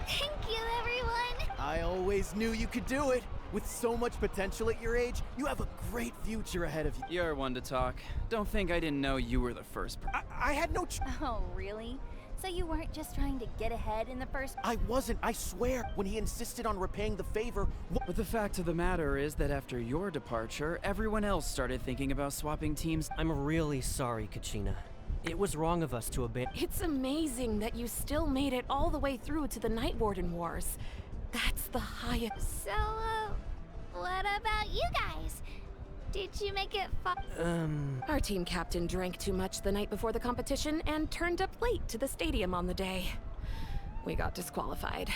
Thank you, everyone. I always knew you could do it. With so much potential at your age, you have a great future ahead of you. You're one to talk. Don't think I didn't know you were the first I had no Oh, really? So you weren't just trying to get ahead in the first... I wasn't, I swear. When he insisted on repaying the favor... But the fact of the matter is that after your departure, everyone else started thinking about swapping teams. I'm really sorry, Kachina. It was wrong of us to abandon... It's amazing that you still made it all the way through to the Night Warden Wars. That's the highest... So, what about you guys? Did you make it far? Our team captain drank too much the night before the competition and turned up late to the stadium on the day. We got disqualified.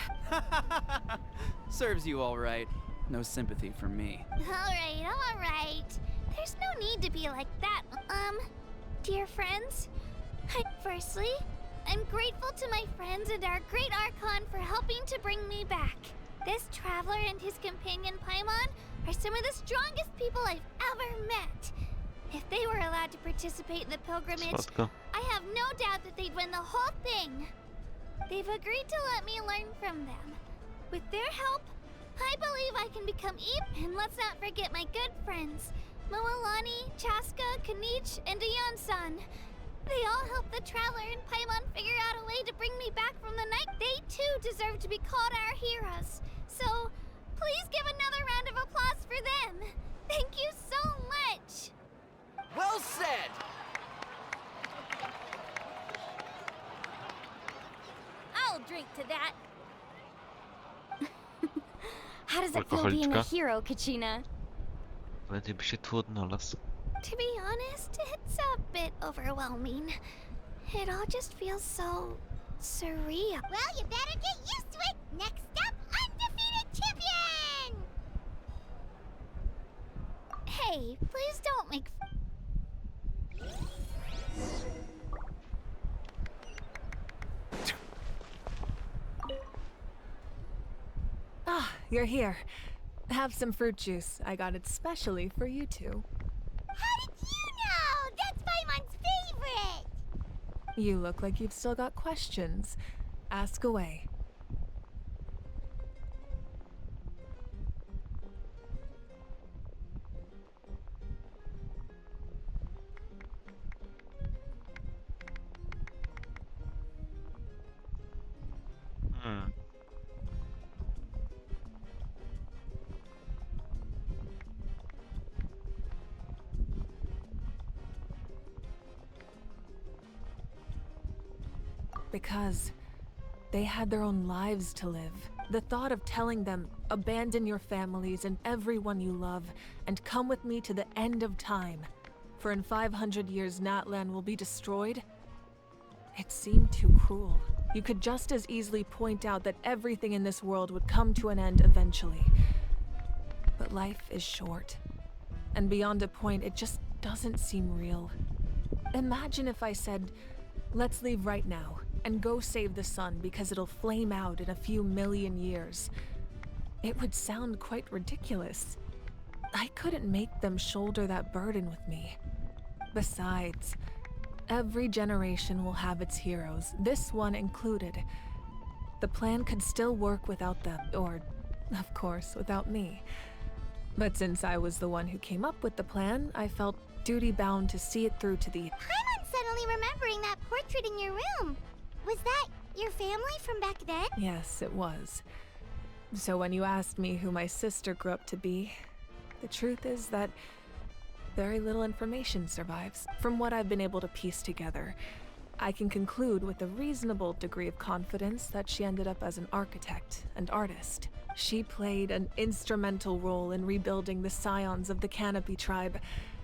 Serves you all right. No sympathy from me. All right. There's no need to be like that. Dear friends, firstly, I'm grateful to my friends and our great Archon for helping to bring me back. This traveler and his companion Paimon are some of the strongest people I've ever met. If they were allowed to participate in the pilgrimage, I have no doubt that they'd win the whole thing. They've agreed to let me learn from them. With their help, I believe I can become even. And let's not forget my good friends, Moalani, Chaska, Kanich, and Ayan-san. They all helped the Traveler and Paimon figure out a way to bring me back from the night. They too deserve to be called our heroes. So, please give another round of applause for them. Thank you so much. Well said! I'll drink to that. How does it feel being a hero, Kachina? Będzie by się tu odnalazł. To be honest, it's a bit overwhelming. It all just feels so surreal. Well, you better get used to it. Next up, undefeated champion! Hey, please don't make... Ah, you're here. Have some fruit juice. I got it specially for you two. How did you know? That's Paimon's favorite! You look like you've still got questions. Ask away. Because they had their own lives to live. The thought of telling them, abandon your families and everyone you love, and come with me to the end of time, for in 500 years Natlan will be destroyed, it seemed too cruel. You could just as easily point out that everything in this world would come to an end eventually. But life is short, and beyond a point, it just doesn't seem real. Imagine if I said, let's leave right now, and go save the sun because it'll flame out in a few million years. It would sound quite ridiculous. I couldn't make them shoulder that burden with me. Besides, every generation will have its heroes, this one included. The plan could still work without them, or, of course, without me. But since I was the one who came up with the plan, I felt duty-bound to see it through to the... I'm suddenly remembering that portrait in your room. Was that your family from back then? Yes, it was. So when you asked me who my sister grew up to be, the truth is that very little information survives. From what I've been able to piece together, I can conclude with a reasonable degree of confidence that she ended up as an architect and artist. She played an instrumental role in rebuilding the scions of the Canopy tribe,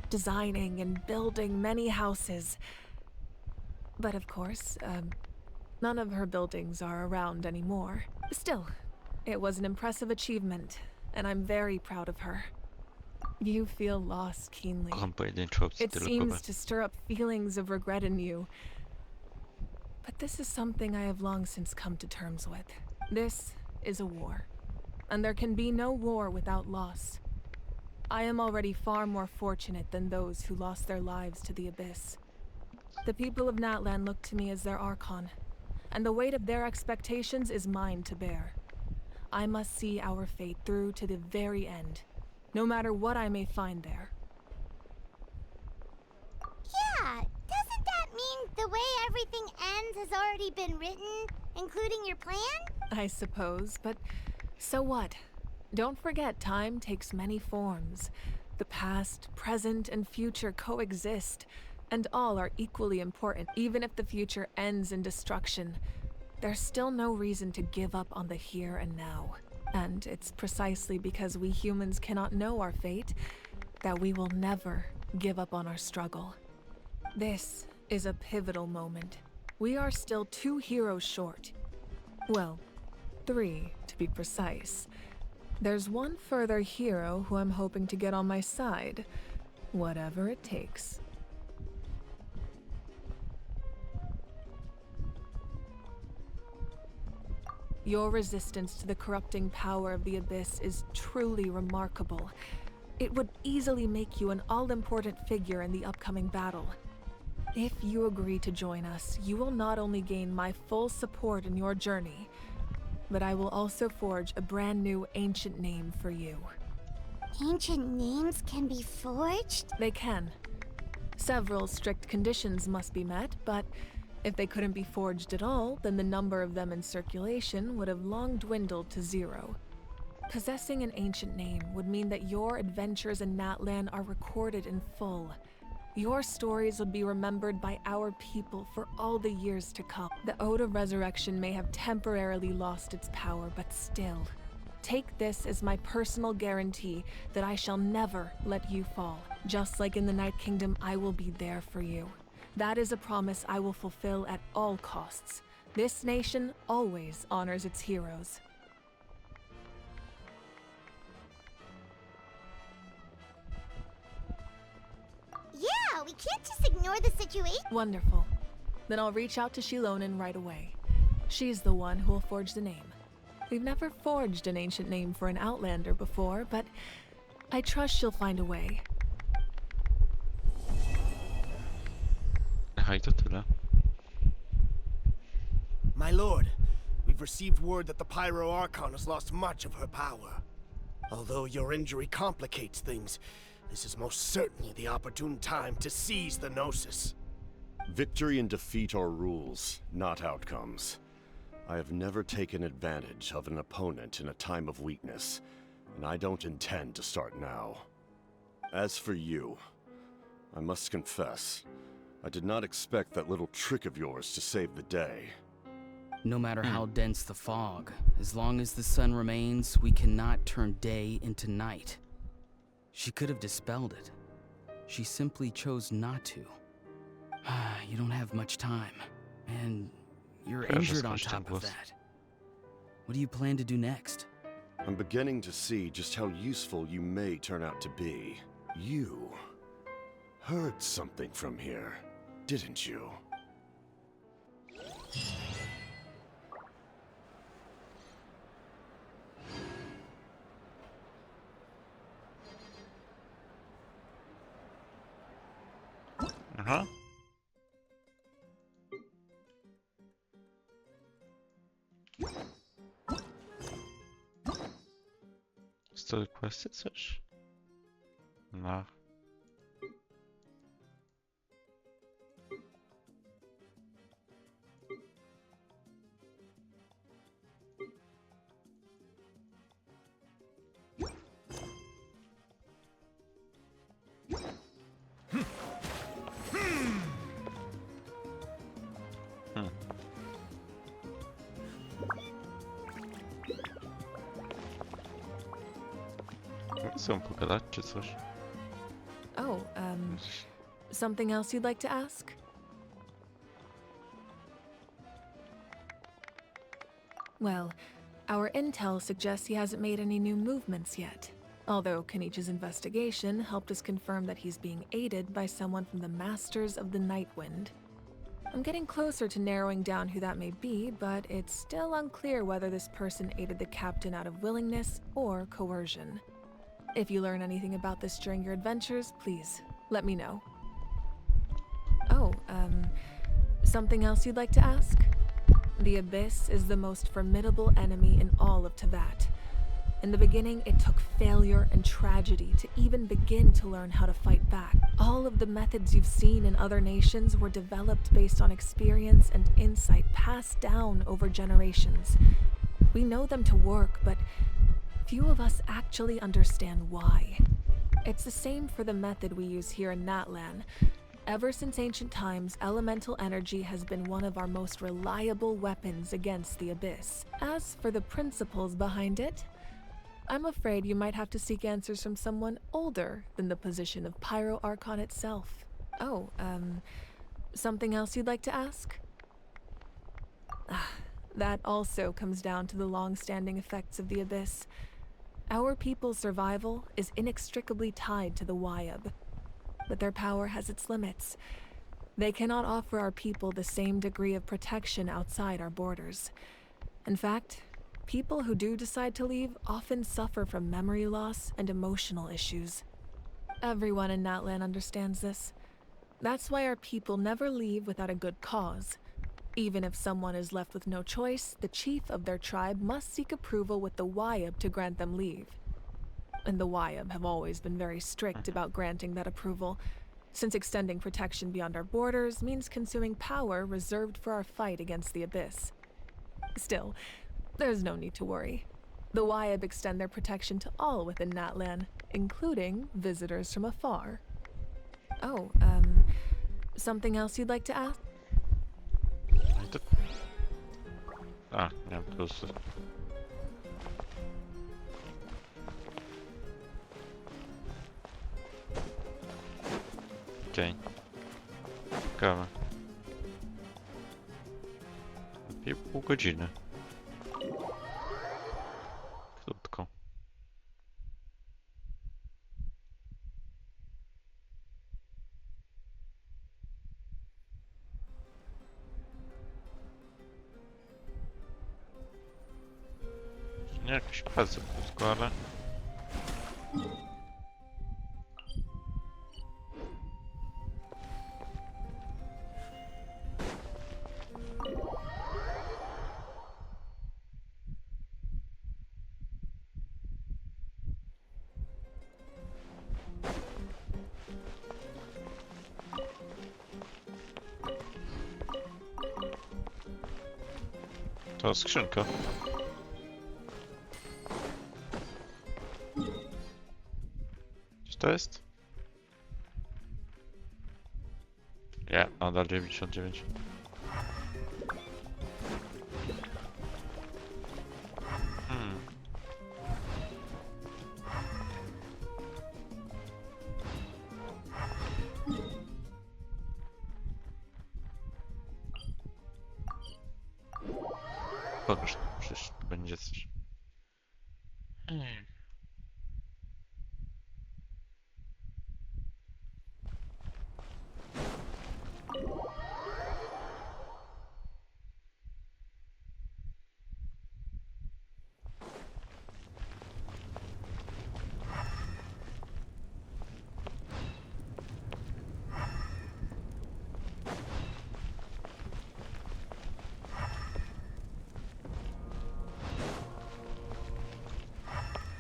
designing and building many houses. But of course, none of her buildings are around anymore. Still, it was an impressive achievement, and I'm very proud of her. You feel loss keenly. It seems to stir up feelings of regret in you. But this is something I have long since come to terms with. This is a war, and there can be no war without loss. I am already far more fortunate than those who lost their lives to the Abyss. The people of Natlan look to me as their Archon, and the weight of their expectations is mine to bear. I must see our fate through to the very end, no matter what I may find there. Yeah, doesn't that mean the way everything ends has already been written, including your plan? I suppose, but so what? Don't forget, time takes many forms. The past, present, and future coexist, and all are equally important. Even if the future ends in destruction, there's still no reason to give up on the here and now. And it's precisely because we humans cannot know our fate that we will never give up on our struggle. This is a pivotal moment. We are still 2 heroes short. Well, 3 to be precise. There's one further hero who I'm hoping to get on my side, whatever it takes. Your resistance to the corrupting power of the Abyss is truly remarkable. It would easily make you an all-important figure in the upcoming battle. If you agree to join us, you will not only gain my full support in your journey, but I will also forge a brand new ancient name for you. Ancient names can be forged? They can. Several strict conditions must be met, but if they couldn't be forged at all, then the number of them in circulation would have long dwindled to 0. Possessing an ancient name would mean that your adventures in Natlan are recorded in full. Your stories would be remembered by our people for all the years to come. The Ode of Resurrection may have temporarily lost its power, but still, take this as my personal guarantee that I shall never let you fall. Just like in the Night Kingdom, I will be there for you. That is a promise I will fulfill at all costs. This nation always honors its heroes. Yeah, we can't just ignore the situation. Wonderful. Then I'll reach out to Shilonen right away. She's the one who will forge the name. We've never forged an ancient name for an Outlander before, but I trust she'll find a way. My lord, we've received word that the Pyro Archon has lost much of her power. Although your injury complicates things, this is most certainly the opportune time to seize the Gnosis. Victory and defeat are rules, not outcomes. I have never taken advantage of an opponent in a time of weakness, and I don't intend to start now. As for you, I must confess, I did not expect that little trick of yours to save the day. No matter how dense the fog, as long as the sun remains, we cannot turn day into night. She could have dispelled it. She simply chose not to. You don't have much time, and you're injured on top of that. What do you plan to do next? I'm beginning to see just how useful you may turn out to be. You heard something from here, didn't you? Uh-huh. Jest to requesty coś? No. Chcą pogadać czy coś? Oh, something else you'd like to ask? Well, our intel suggests he hasn't made any new movements yet. Although Kenichi's investigation helped us confirm that he's being aided by someone from the Masters of the Nightwind. I'm getting closer to narrowing down who that may be, but it's still unclear whether this person aided the captain out of willingness or coercion. If you learn anything about this during your adventures, please let me know. Oh, something else you'd like to ask? The Abyss is the most formidable enemy in all of Teyvat. In the beginning, it took failure and tragedy to even begin to learn how to fight back. All of the methods you've seen in other nations were developed based on experience and insight passed down over generations. We know them to work, but few of us actually understand why. It's the same for the method we use here in Natlan. Ever since ancient times, elemental energy has been one of our most reliable weapons against the Abyss. As for the principles behind it, I'm afraid you might have to seek answers from someone older than the position of Pyro Archon itself. Oh, something else you'd like to ask? That also comes down to the long-standing effects of the Abyss. Our people's survival is inextricably tied to the Wyab, but their power has its limits. They cannot offer our people the same degree of protection outside our borders. In fact, people who do decide to leave often suffer from memory loss and emotional issues. Everyone in Natlan understands this. That's why our people never leave without a good cause. Even if someone is left with no choice, the chief of their tribe must seek approval with the Wyab to grant them leave. And the Wyab have always been very strict about granting that approval, since extending protection beyond our borders means consuming power reserved for our fight against the Abyss. Still, there's no need to worry. The Wyab extend their protection to all within Natlan, including visitors from afar. Oh, something else you'd like to ask? Nie wiem, plus. Okej. Ciekawe. Lepiej pół godziny. Krótko. Nie jakoś bardzo krótko, ale... To skrzynka. Co to jest? Nie, nadal 99. Pokaż, przecież to będzie coś.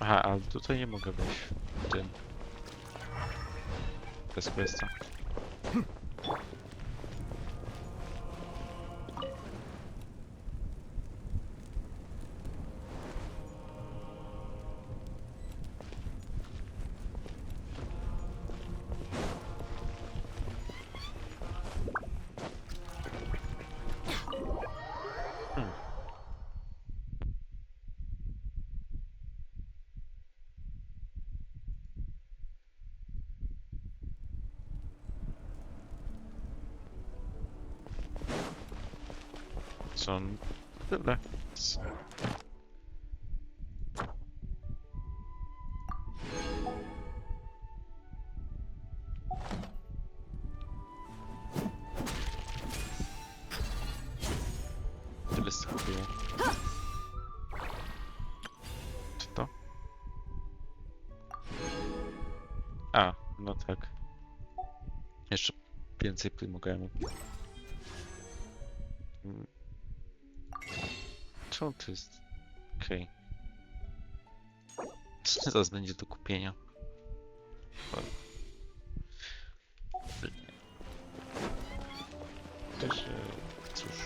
Aha, ale tutaj nie mogę wejść w tym. Bez questa. Co? Tyle. Tyle z tego było. Co to? A, no tak. Jeszcze więcej mogłem. Czemu to jest? Okej. Co zaraz będzie do kupienia? Też, cóż.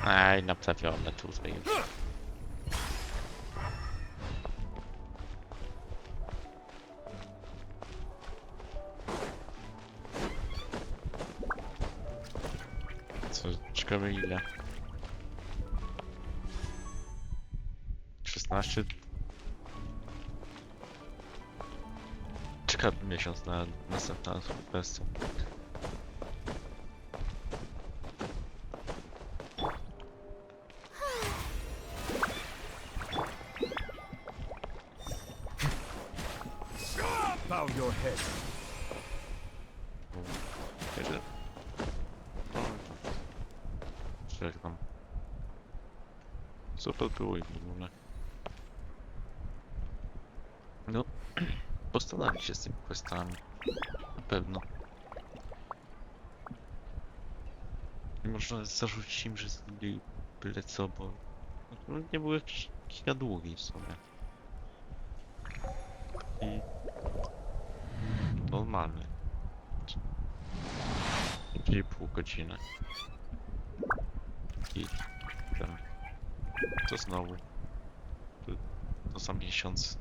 Aj, naprawione tutaj. Co, ciekawe ile? 16? Czeka miesiąc na następną kwestię. Bow your head. Jak tam? Co to było i w ogóle? No, postanowi się z tymi questami. Na pewno. Nie można zarzucić im, że zrobili byle co, bo no, nie był jakiś giga długi w sumie. I normalny. 2,5 godziny. I ten. To znowu. To za miesiąc.